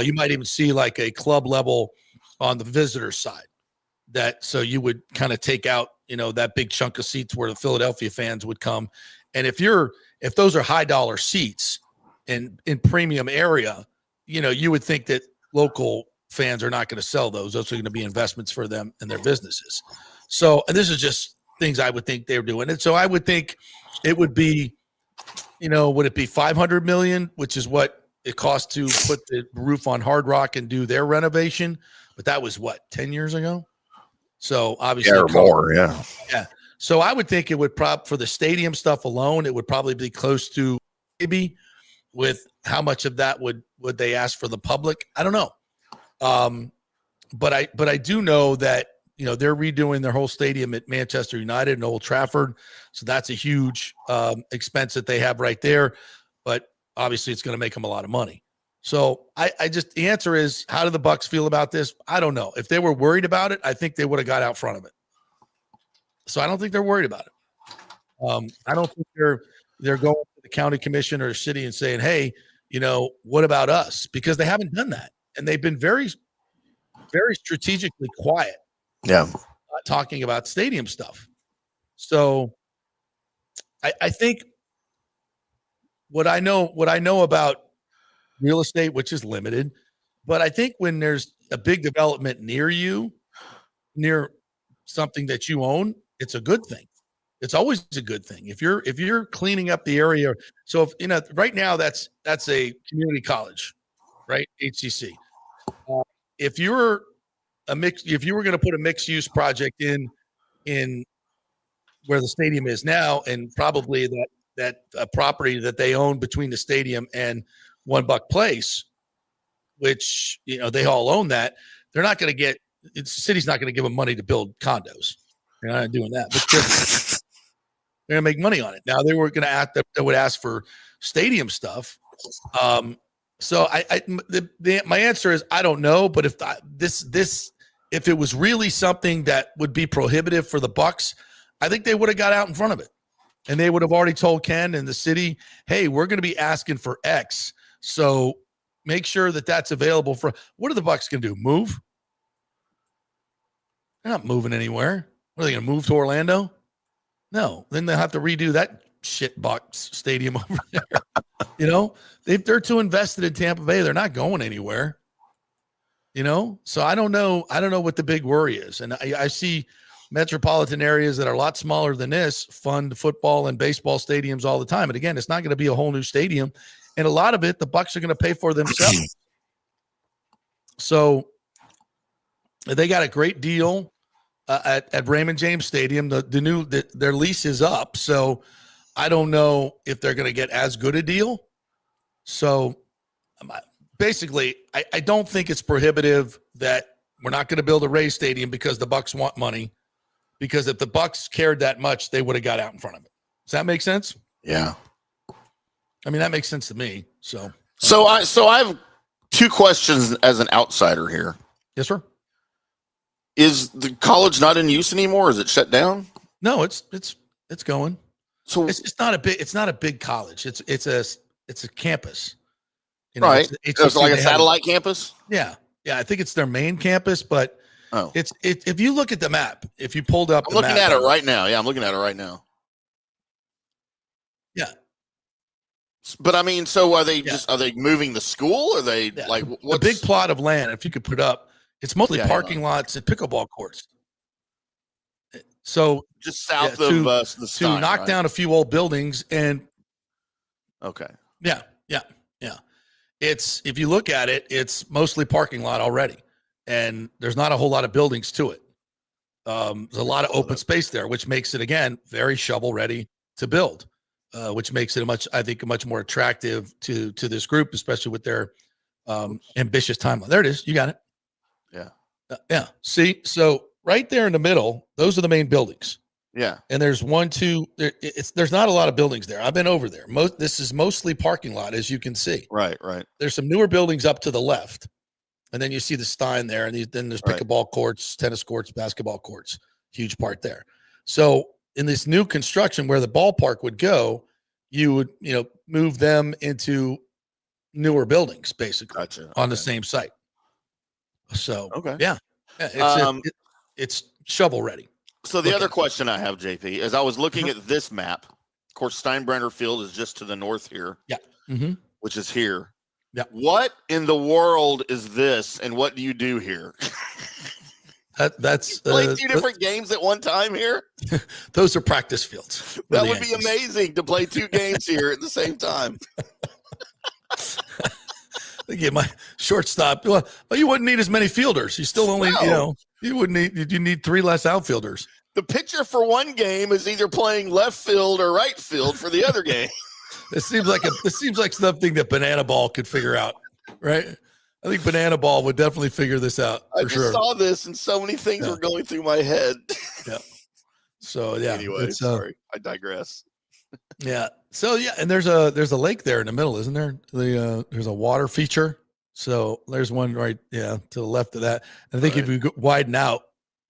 You might even see like a club level on the visitor side. So you would kind of take out, that big chunk of seats where the Philadelphia fans would come. And if those are high dollar seats in premium area, you would think that local fans are not going to sell those. Those are going to be investments for them and their businesses. So, and this is just things I would think they're doing. And so I would think it would be, would it be $500 million, which is what it costs to put the roof on Hard Rock and do their renovation? But that was 10 years ago? So obviously, or more, yeah. Yeah. So I would think it would for the stadium stuff alone, it would probably be close to maybe with how much of that would they ask for the public? I don't know. But I do know that, they're redoing their whole stadium at Manchester United and Old Trafford. So that's a huge expense that they have right there. But obviously it's going to make them a lot of money. So the answer is, how do the Bucs feel about this? I don't know. If they were worried about it, I think they would have got out front of it. So I don't think they're worried about it. I don't think they're going to the county commission or city and saying, hey, what about us? Because they haven't done that. And they've been very, very strategically quiet. Yeah. Talking about stadium stuff. So I think what I know about real estate, which is limited, but I think when there's a big development near something that you own, it's a good thing. It's always a good thing. If you're cleaning up the area. So right now that's a community college, right? HCC. If you were going to put a mixed use project in where the stadium is now, and probably that property that they own between the stadium and One Buck Place, which they all own that, they're not going to get. The city's not going to give them money to build condos. They're not doing that. But they're going to make money on it. Now they were going to they would ask for stadium stuff. So my answer is I don't know. But if it was really something that would be prohibitive for the Bucs, I think they would have got out in front of it, and they would have already told Ken and the city, hey, we're going to be asking for X. So make sure that that's available for. What are the Bucs going to do? Move? They're not moving anywhere. What, are they going to move to Orlando? No. Then they'll have to redo that shit box stadium over there. They're too invested in Tampa Bay. They're not going anywhere. So I don't know. I don't know what the big worry is. And I see, metropolitan areas that are a lot smaller than this fund football and baseball stadiums all the time. And again, it's not going to be a whole new stadium. And a lot of it, the Bucs are going to pay for themselves. So they got a great deal at Raymond James Stadium. Their lease is up. So I don't know if they're going to get as good a deal. So basically, I don't think it's prohibitive that we're not going to build a Rays Stadium because the Bucs want money. Because if the Bucs cared that much, they would have got out in front of it. Does that make sense? Yeah. I mean, that makes sense to me. So I have two questions as an outsider here. Yes, sir. Is the college not in use anymore? Is it shut down? No, it's going. So it's not a big college. It's a campus. Right. It's just like a satellite campus. Yeah. Yeah. I think it's their main campus, but if you look at the map, if you pulled up, I'm looking at it right now. Yeah, I'm looking at it right now. Yeah. But I mean, so are they are they moving the school? Are they like a big plot of land? If you could put up, it's mostly parking lots and pickleball courts. So just south of the Stein, to knock down a few old buildings and yeah. It's if you look at it, it's mostly parking lot already, and there's not a whole lot of buildings to it. There's a lot of open space there, which makes it again very shovel ready to build. Which makes it much more attractive to this group, especially with their ambitious timeline. There it is. You got it. Yeah. Yeah. See, so right there in the middle, those are the main buildings. Yeah. And there's there's not a lot of buildings there. I've been over there. This is mostly parking lot, as you can see. Right. There's some newer buildings up to the left. And then you see the Stein there. And then there's pickleball courts, tennis courts, basketball courts. Huge part there. So in this new construction where the ballpark would go, you would, move them into newer buildings, basically, on the same site. So, yeah, it's shovel ready. So the other question I have, JP, is I was looking at this map. Of course, Steinbrenner Field is just to the north here. Yeah. Which is here. Yeah. What in the world is this, and what do you do here? That's play two different games at one time here. Those are practice fields. That would be amazing to play two games here at the same time. Get my shortstop. Well, you wouldn't need as many fielders. You still only, you wouldn't need. You need 3 less outfielders. The pitcher for one game is either playing left field or right field for the other game. It seems like something that Banana Ball could figure out, right? I think Banana Ball would definitely figure this out. I just saw this, and so many things were going through my head. Yeah. So yeah. Anyway, sorry, I digress. Yeah. So yeah, and there's a lake there in the middle, isn't there? There's a water feature. So there's one right, to the left of that. And I think if you widen out,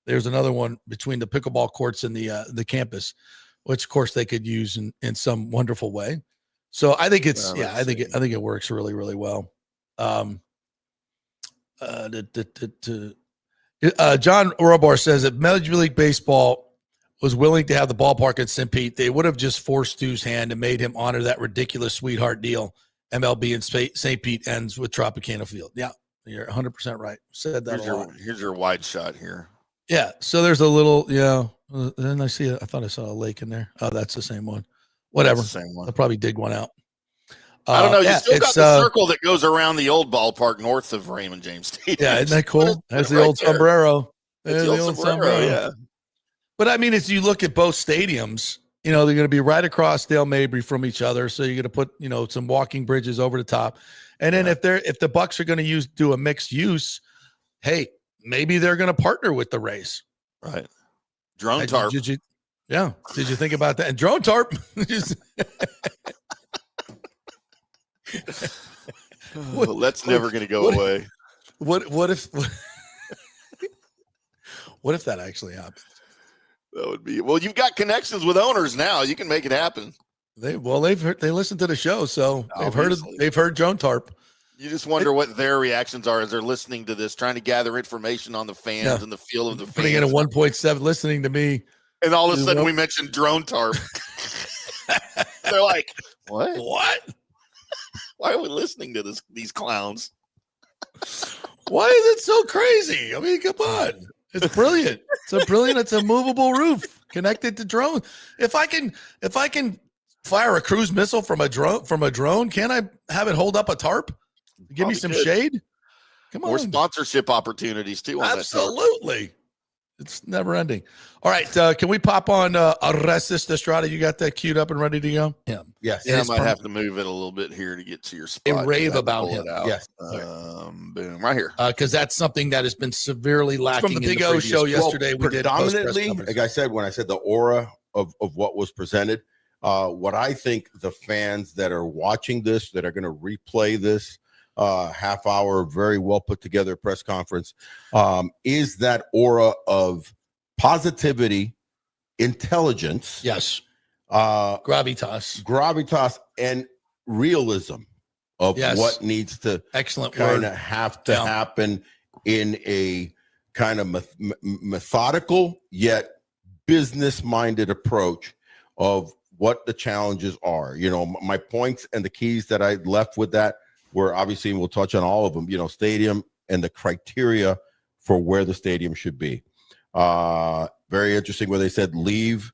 there's another one between the pickleball courts and the campus, which of course they could use in some wonderful way. So I think it's I think it works really, really well. John Orobar says if Major League Baseball was willing to have the ballpark at St. Pete, they would have just forced Stu's hand and made him honor that ridiculous sweetheart deal MLB and St. Pete ends with Tropicana Field. Yeah, you're 100% right. Said that here's your wide shot here. Yeah, so there's a little, then I see I thought I saw a lake in there. Oh, that's the same one. Whatever. That's the same one. I'll probably dig one out. I don't know. You still got the circle that goes around the old ballpark north of Raymond James Stadium. Yeah, isn't that cool? That's the old sombrero. There's the old sombrero, yeah. But I mean, as you look at both stadiums, they're going to be right across Dale Mabry from each other. So you're going to put, some walking bridges over the top. And then if the Bucs are going to do a mixed use, hey, maybe they're going to partner with the Rays. Right. Drone tarp. Did you think about that? And drone tarp. Well, that's never going to go away. What if that actually happened? That would be you've got connections with owners now. You can make it happen. They listen to the show, so they've heard drone tarp. You just wonder what their reactions are as they're listening to this, trying to gather information on the fans and the feel of the fans. Putting in a 1.7, listening to me. And all of a sudden we mentioned drone tarp. They're like, what? Why are we listening to these clowns? Why is it so crazy? I mean, come on. It's brilliant. It's a movable roof connected to drone. If I can fire a cruise missile from a drone, can I have it hold up a tarp? Give me some shade? Come on. More sponsorship opportunities too on Absolutely. It's never ending. All right. Can we pop on Arrestis Estrada? You got that queued up and ready to go? Yeah. Yes. Yeah, I might have to move it a little bit here to get to your spot. They rave about him. Yes. Boom, right here. Because that's something that has been severely lacking From the in Big the O previous show yesterday. We did predominantly, like I said, when I said the aura of what was presented, what I think the fans that are watching this, that are going to replay this half hour, very well put together press conference, is that aura of positivity, intelligence, yes, gravitas, and realism of what needs to kind of have to happen in a kind of methodical yet business-minded approach of what the challenges are. You know, my points and the keys that I left with that were obviously, and we'll touch on all of them, you know, stadium and the criteria for where the stadium should be. Very interesting where they said leave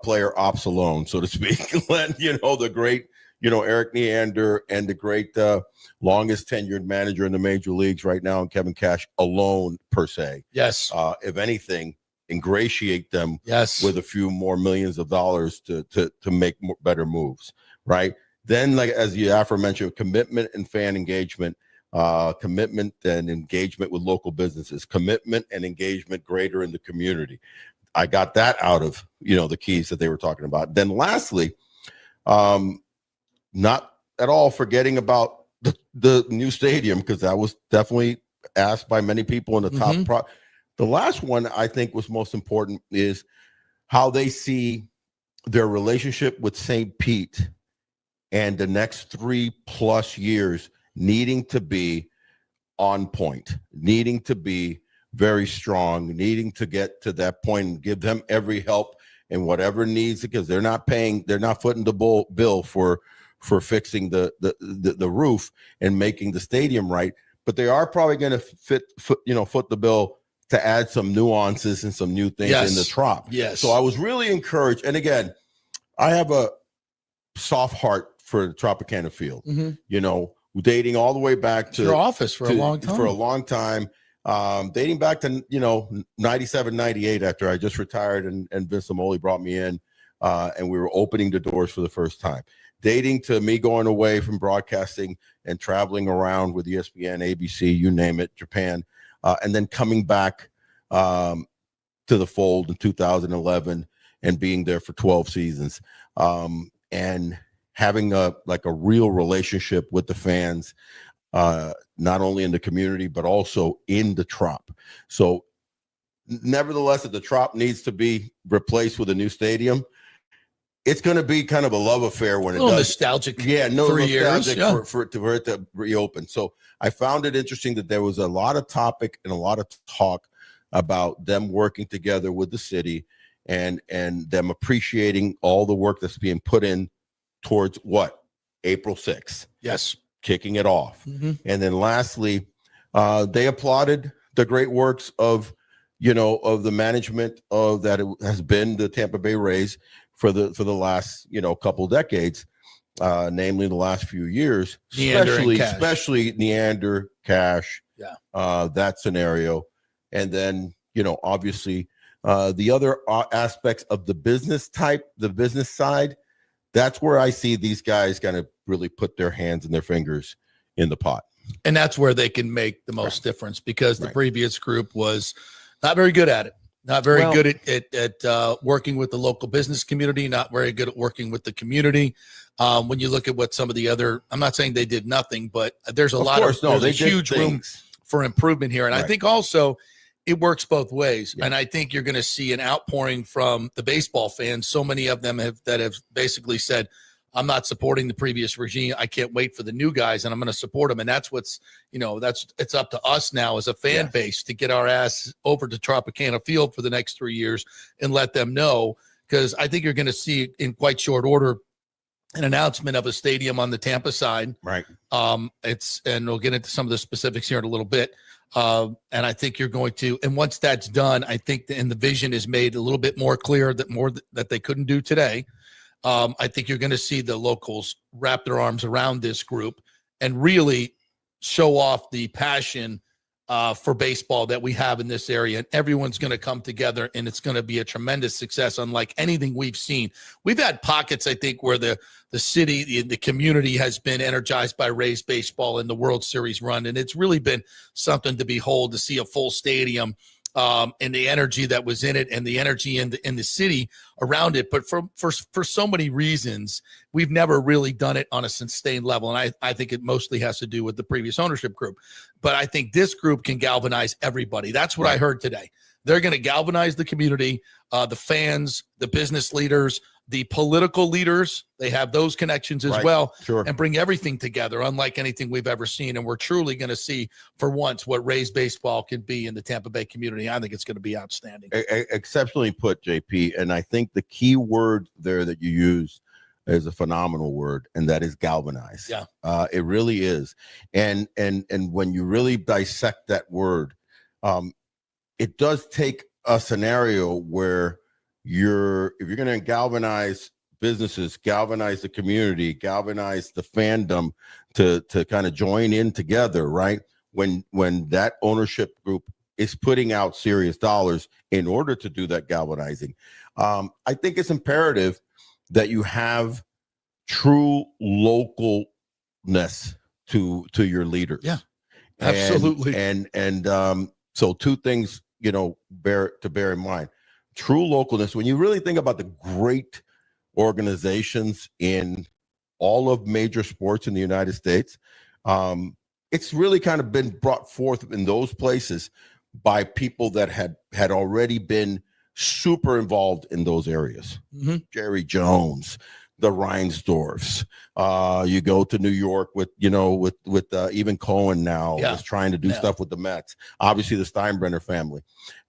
player ops alone, so to speak. Let, you know, the great, you know, Eric Neander and the great longest tenured manager in the major leagues right now, and Kevin Cash alone per se. Yes. If anything, ingratiate them with a few more millions of dollars to make better moves, right? Then, like as you aforementioned, commitment and fan engagement, commitment and engagement with local businesses, commitment and engagement greater in the community. I got that out of, you know, the keys that they were talking about. Then lastly, not at all forgetting about the new stadium, because that was definitely asked by many people in the top. The last one I think was most important is how they see their relationship with St. Pete and the next 3+ years needing to be on point, needing to be very strong, needing to get to that point and give them every help and whatever needs, because they're not footing the bill for fixing the roof and making the stadium right, but they are probably going to foot the bill to add some nuances and some new things in the Trop. Yes. So I was really encouraged. And again, I have a soft heart for Tropicana Field. You know, dating all the way back to your office for a long time. Dating back to, you know, 97, 98, after I just retired and Vince Amoli brought me in and we were opening the doors for the first time. Dating to me going away from broadcasting and traveling around with ESPN, ABC, you name it, Japan, and then coming back to the fold in 2011 and being there for 12 seasons, and having a real relationship with the fans, not only in the community but also in the Trop. So nevertheless, if the Trop needs to be replaced with a new stadium, it's going to be kind of a love affair when it does. Nostalgic. Nostalgic for it to reopen. So I found it interesting that there was a lot of topic and a lot of talk about them working together with the city and them appreciating all the work that's being put in towards what? April 6th. Yes. Kicking it off. And then lastly, they applauded the great works of the management of that it has been the Tampa Bay Rays for the last, couple decades, namely the last few years, especially Neander, Cash, that scenario. And then, obviously the other aspects of the business side, that's where I see these guys kind of really put their hands and their fingers in the pot. And that's where they can make the most difference, because the previous group was not very good at it. Not very good at working with the local business community, not very good at working with the community. When you look at what some of the other, I'm not saying they did nothing, but there's a huge room for improvement here. And I think also it works both ways. And I think you're going to see an outpouring from the baseball fans. So many of them have basically said, I'm not supporting the previous regime. I can't wait for the new guys, and I'm going to support them. And that's what's, it's up to us now as a fan base to get our ass over to Tropicana Field for the next 3 years and let them know, because I think you're going to see in quite short order an announcement of a stadium on the Tampa side. Right. And we'll get into some of the specifics here in a little bit. And I think you're going to, and once that's done, I think and the vision is made a little bit more clear that they couldn't do today. I think you're going to see the locals wrap their arms around this group and really show off the passion for baseball that we have in this area, and everyone's going to come together, and it's going to be a tremendous success, unlike anything we've seen. We've had pockets, I think, where the city, the community has been energized by Rays baseball in the World Series run, and it's really been something to behold, to see a full stadium and the energy that was in it, and the energy in the city around it. But for so many reasons, we've never really done it on a sustained level, and I think it mostly has to do with the previous ownership group. But I think this group can galvanize everybody. That's what I heard today. They're going to galvanize the community, the fans, the business leaders, the political leaders. They have those connections as well, and bring everything together, unlike anything we've ever seen. And we're truly going to see, for once, what Rays baseball can be in the Tampa Bay community. I think it's going to be outstanding. Exceptionally put, JP. And I think the key word there that you use is a phenomenal word, and that is galvanize. Yeah, it really is. And when you really dissect that word, it does take a scenario where if you're going to galvanize businesses, galvanize the community, galvanize the fandom to kind of join in together, right? When that ownership group is putting out serious dollars in order to do that galvanizing, I think it's imperative that you have true localness to your leaders. Yeah, absolutely. And so two things, bear in mind. True localness. When you really think about the great organizations in all of major sports in the United States, it's really kind of been brought forth in those places by people that had already been super involved in those areas. Mm-hmm. Jerry Jones, the Reinsdorfs. You go to New York with even Cohen now is trying to do stuff with the Mets. Obviously, the Steinbrenner family.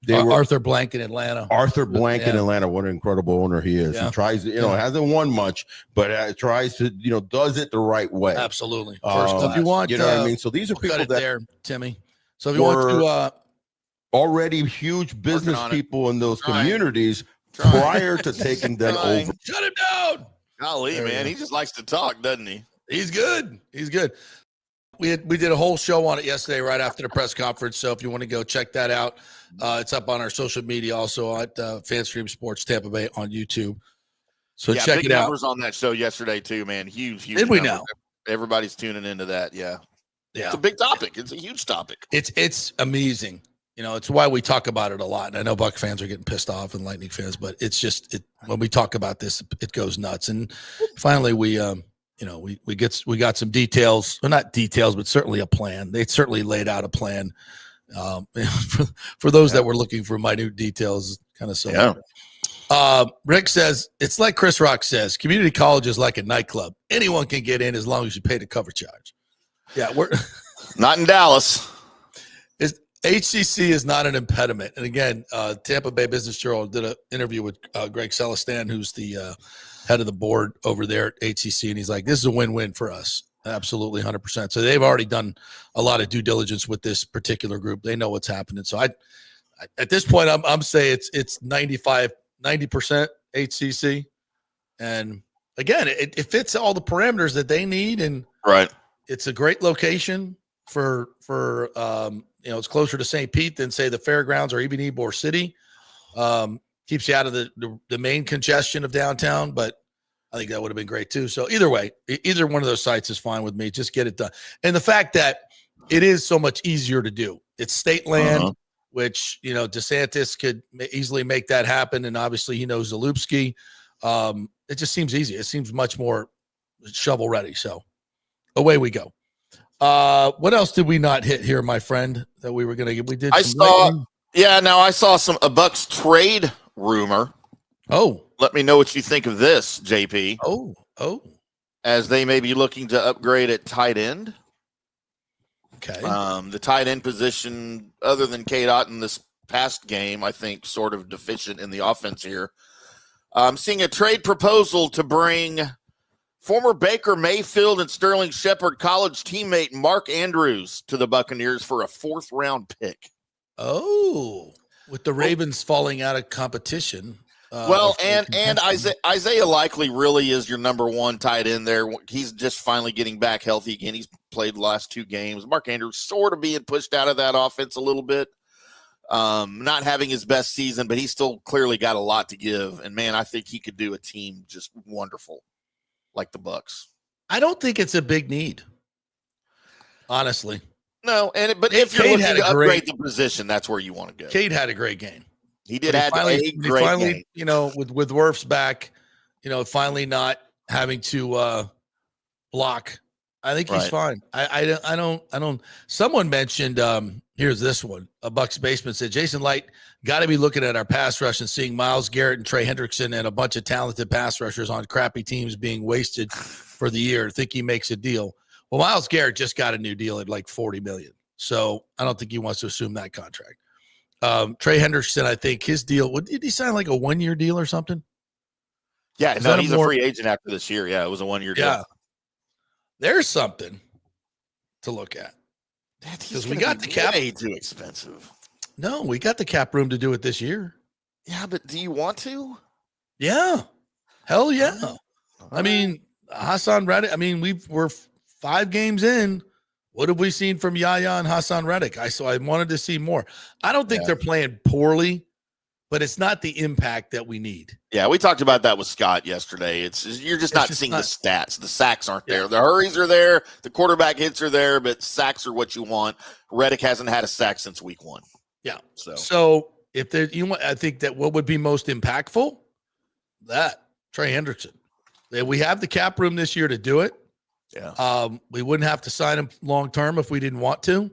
Arthur Blank in Atlanta. In Atlanta. What an incredible owner he is. He tries, hasn't won much, but tries to, does it the right way. Absolutely. First class. If you want, what I mean? So these are people that there, Timmy. So if you want to already huge business people in those communities prior to taking them over. Shut him down. Golly, man, he just likes to talk, doesn't he? He's good. We did a whole show on it yesterday right after the press conference. So if you want to go check that out, it's up on our social media, also at FanStream Sports Tampa Bay on YouTube. So check big it out. Numbers on that show yesterday too, man. Huge. Did we know? Everybody's tuning into that. Yeah. It's a big topic. It's a huge topic. It's amazing. It's why we talk about it a lot. And I know Buck fans are getting pissed off and Lightning fans, but it's just when we talk about this, it goes nuts. And finally, we got some details. Well, not details, but certainly a plan. They certainly laid out a plan. For those that were looking for minute details, kind of so. Yeah. Rick says it's like Chris Rock says, community college is like a nightclub. Anyone can get in as long as you pay the cover charge. Yeah, we're not in Dallas. HCC is not an impediment. And again, Tampa Bay Business Journal did an interview with Greg Celestin, who's the head of the board over there at HCC. And he's like, this is a win-win for us. Absolutely 100%. So they've already done a lot of due diligence with this particular group. They know what's happening. So I at this point, I'm saying it's 90% HCC. And again, it fits all the parameters that they need. And it's a great location for it's closer to St. Pete than, say, the Fairgrounds or even Ybor City. Keeps you out of the main congestion of downtown, but I think that would have been great too. So either way, either one of those sites is fine with me. Just get it done. And the fact that it is so much easier to do. It's state land, which, DeSantis could easily make that happen. And obviously he knows Zalupski. It just seems easy. It seems much more shovel ready. So away we go. What else did we not hit here, my friend, that we were going to get? We did. I saw a Bucs trade rumor. Oh, let me know what you think of this, JP. Oh, as they may be looking to upgrade at tight end. Okay. The tight end position, other than K-Dot in this past game, I think sort of deficient in the offense here. I'm seeing a trade proposal to bring Former Baker Mayfield and Sterling Shepard college teammate Mark Andrews to the Buccaneers for a 4th-round pick. Oh, with the Ravens falling out of competition. And Isaiah Likely really is your number 1 tight end there. He's just finally getting back healthy again. He's played the last 2 games. Mark Andrews sort of being pushed out of that offense a little bit. Not having his best season, but he's still clearly got a lot to give. And, man, I think he could do a team just wonderful, like the Bucs. I don't think it's a big need, honestly. No, but if you're looking to upgrade the position, that's where you want to go. Cade had a great game. He did have a great game. You know, with Wirfs back, you know, finally not having to block. I think he's fine. I don't. Someone mentioned. Here's this one. A Bucs basement said Jason Light got to be looking at our pass rush and seeing Myles Garrett and Trey Hendrickson and a bunch of talented pass rushers on crappy teams being wasted for the year. Think he makes a deal. Well, Myles Garrett just got a new deal at like $40 million, so I don't think he wants to assume that contract. Trey Hendrickson, I think his deal. Did he sign like a 1-year deal or something? Yeah, no, he's a free agent after this year. Yeah, it was a 1-year deal. Yeah, there's something to look at because we got the cap. Way too expensive. No, we got the cap room to do it this year. Yeah, but do you want to? Yeah, hell yeah. I mean, Hassan Reddick. I mean, we're 5 games in. What have we seen from Yaya and Hassan Reddick? I wanted to see more. I don't think they're playing poorly, but it's not the impact that we need. Yeah, we talked about that with Scott yesterday. You're just not seeing the stats. The sacks aren't there. The hurries are there. The quarterback hits are there, but sacks are what you want. Reddick hasn't had a sack since week 1. Yeah. So if there, I think that what would be most impactful, that Trey Hendrickson. We have the cap room this year to do it. Yeah. We wouldn't have to sign him long term if we didn't want to.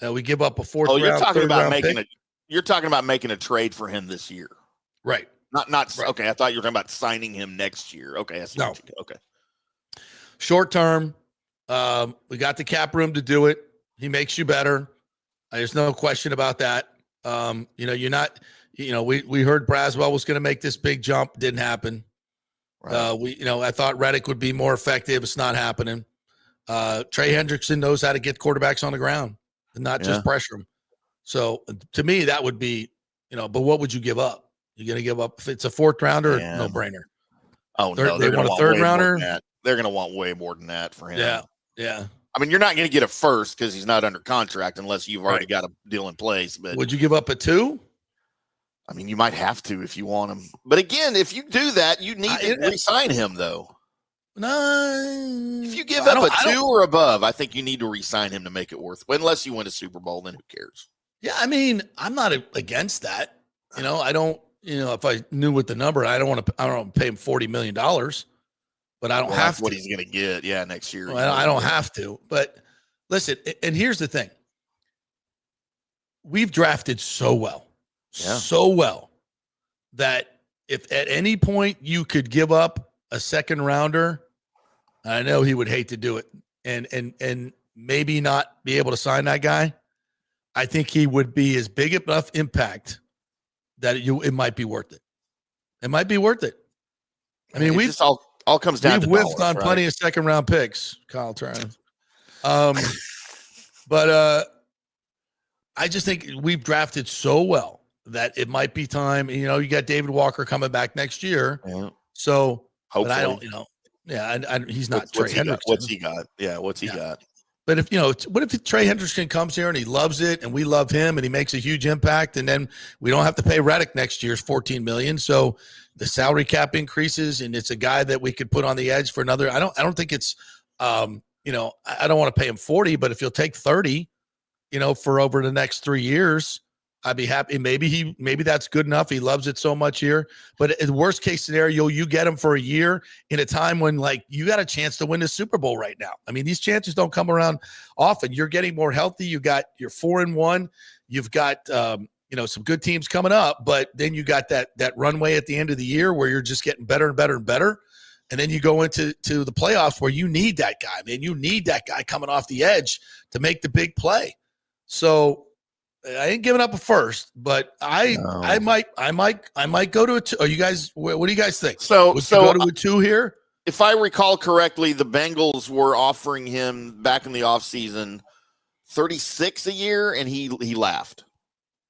We give up a 4th round. You're talking about pick. You're talking about making a trade for him this year, right? Not right. Okay. I thought you were talking about signing him next year. Okay, okay. Short term, we got the cap room to do it. He makes you better. There's no question about that. You're not. We heard Braswell was going to make this big jump. Didn't happen. Right. I thought Reddick would be more effective. It's not happening. Trey Hendrickson knows how to get quarterbacks on the ground and not just pressure them. So to me, that would be, but what would you give up? You're going to give up if it's a 4th rounder, no brainer. Oh, no, they want a 3rd rounder. They're going to want way more than that for him. Yeah. Yeah. I mean, you're not going to get a 1st because he's not under contract unless you've already got a deal in place. But would you give up a 2? I mean, you might have to if you want him. But again, if you do that, you need to re-sign him, though. No. If you give up a 2 or above, I think you need to re-sign him to make it worth. Unless you win a Super Bowl, then who cares? Yeah, I mean, I'm not against that. I don't. If I knew what the number, I don't want to pay him $40 million, but I don't have to. What he's going to get, next year. Well, I don't have to. But listen, and here's the thing: we've drafted so well. So well that if at any point you could give up a 2nd rounder, I know he would hate to do it and maybe not be able to sign that guy. I think he would be as big enough impact that it might be worth it. It might be worth it. I mean, we all comes down to whiffed on plenty of 2nd round picks, Kyle Turner. But I just think we've drafted so well that it might be time. You got David Walker coming back next year. Yeah. So hopefully, I don't, he's not Trey Hendrickson. What's he got? Yeah. What's he got? But if, what if Trey Hendrickson comes here and he loves it and we love him and he makes a huge impact and then we don't have to pay Reddick next year's $14 million. So the salary cap increases and it's a guy that we could put on the edge for another. I don't think it's, I don't want to pay him 40, but if you'll take 30, for over the next 3 years, I'd be happy. Maybe that's good enough. He loves it so much here. But in the worst case scenario, you get him for a year in a time when you got a chance to win the Super Bowl right now. I mean, these chances don't come around often. You're getting more healthy. You got your 4-1. You've got some good teams coming up, but then you got that runway at the end of the year where you're just getting better and better and better. And then you go into the playoffs where you need that guy, man. You need that guy coming off the edge to make the big play. So I ain't giving up a 1st, but I might go to a 2. Are you guys? What do you guys think? So go to a 2 here. if I recall correctly, the Bengals were offering him back in the offseason $36 a year, and he laughed.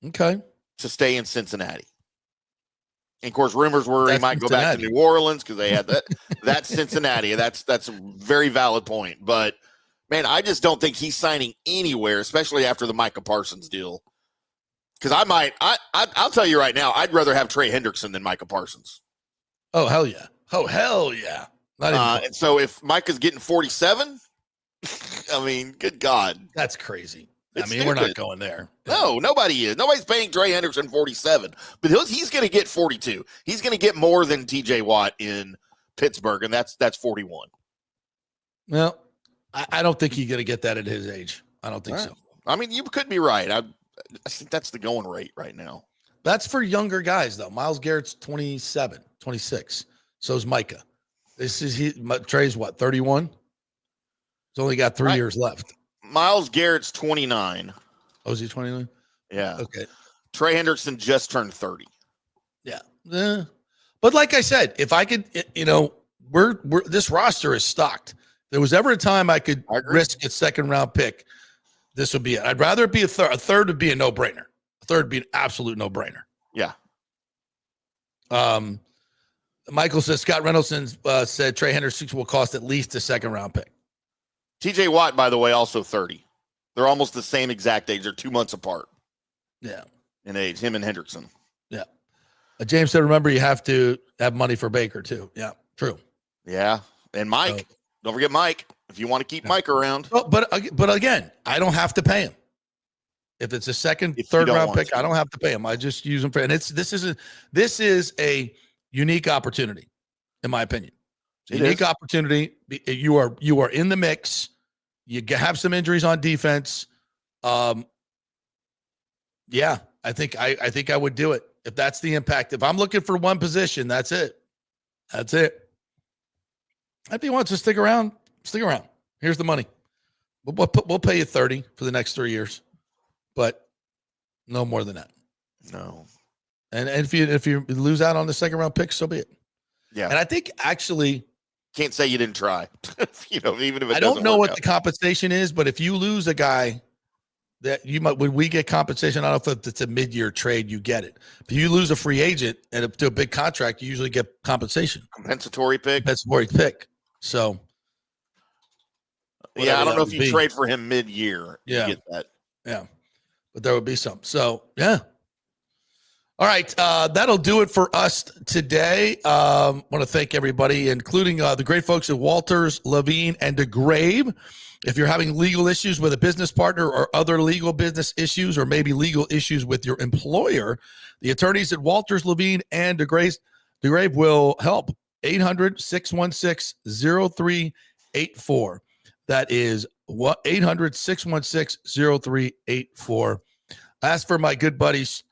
Okay. To stay in Cincinnati. And of course, rumors were he might Cincinnati. go back to New Orleans because they had that. That's Cincinnati. That's a very valid point. But man, I just don't think he's signing anywhere, especially after the Micah Parsons deal. Because I'll tell you right now, I'd rather have Trey Hendrickson than Micah Parsons. Oh hell yeah! Oh hell yeah! And so if Micah's getting 47, I mean, good God, that's crazy. It's I mean, we're not going there. No, nobody is. Nobody's paying Trey Hendrickson 47, but he's going to get 42. He's going to get more than TJ Watt in Pittsburgh, and that's 41. Well, I don't think he's going to get that at his age. I don't think so. I mean, you could be right. I think that's the going rate right now. That's for younger guys, though. Myles Garrett's 27, 26. So is Micah. Trey's what, 31? He's only got 3 years left. Myles Garrett's 29. Oh, is he 29? Yeah. Okay. Trey Hendrickson just turned 30. Yeah. But like I said, if I could, we're this roster is stocked. There was ever a time I could risk a second round pick, this would be it. I'd rather it be a third. A third would be a no-brainer. A third would be an absolute no-brainer. Yeah. Michael says Scott Reynolds said Trey Hendrickson will cost at least a second round pick. TJ Watt, by the way, also 30. They're almost the same exact age. They're 2 months apart. Yeah. In age, him and Hendrickson. Yeah. James said, remember, you have to have money for Baker, too. Yeah, true. Yeah. And Mike. Don't forget Mike. If you want to keep Mike around. Well, but again, I don't have to pay him. If it's a third round pick, I don't have to pay him. I just use him for, and this is a unique opportunity, in my opinion. It's a unique opportunity. You are in the mix. You have some injuries on defense. Yeah, I think I would do it if that's the impact. If I'm looking for one position, that's it. That's it. If he wants to stick around, stick around. Here's the money. We'll pay you 30 for the next 3 years, but no more than that. No. And if you lose out on the second round pick, so be it. Yeah. And I think actually can't say you didn't try. Even if it I don't know what the compensation is, but if you lose a guy that you might, when we get compensation, I don't know if it's a mid-year trade, you get it. If you lose a free agent and to a big contract, you usually get compensation. Compensatory pick. So yeah, I don't know if you trade for him mid-year. Yeah. You get that. Yeah. But there would be some. So yeah. All right, that'll do it for us today. Want to thank everybody, including the great folks at Walters, Levine, and DeGrave. If you're having legal issues with a business partner or other legal business issues or maybe legal issues with your employer, the attorneys at Walters, Levine, and DeGrave will help. 800-616-0384. That is 800-616-0384. Ask for my good buddies,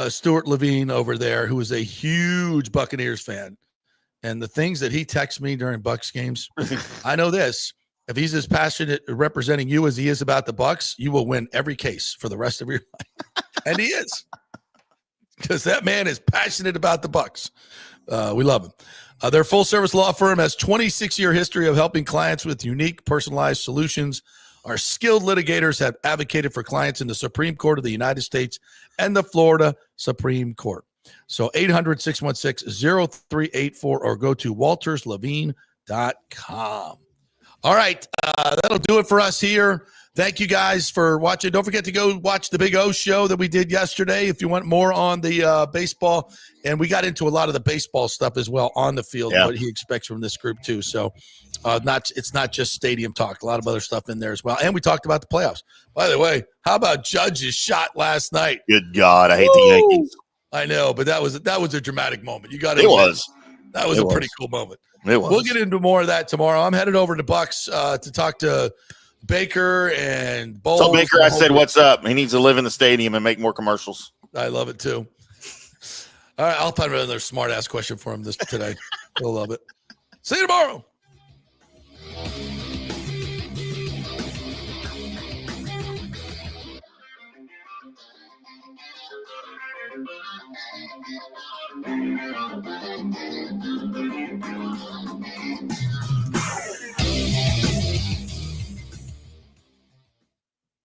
Stuart Levine over there, who is a huge Buccaneers fan. And the things that he texts me during Bucs games, I know this. If he's as passionate representing you as he is about the Bucs, you will win every case for the rest of your life. And he is. Because that man is passionate about the Bucs. We love him. Their full-service law firm has 26-year history of helping clients with unique, personalized solutions. Our skilled litigators have advocated for clients in the Supreme Court of the United States and the Florida Supreme Court. So 800-616-0384 or go to walterslevine.com. All right, that'll do it for us here. Thank you guys for watching. Don't forget to go watch the Big O show that we did yesterday if you want more on the baseball. And we got into a lot of the baseball stuff as well on the field, what he expects from this group too. So it's not just stadium talk, a lot of other stuff in there as well. And we talked about the playoffs. By the way, how about Judge's shot last night? Good God, I hate the Yankees. I know, but that was a dramatic moment. You got it. That was a pretty cool moment. It was. We'll get into more of that tomorrow. I'm headed over to Bucs to talk to Baker and Bowles. Tell Baker I said what's up. He needs to live in the stadium and make more commercials. I love it too. All right, I'll find another smart-ass question for him today. He'll love it. See you tomorrow.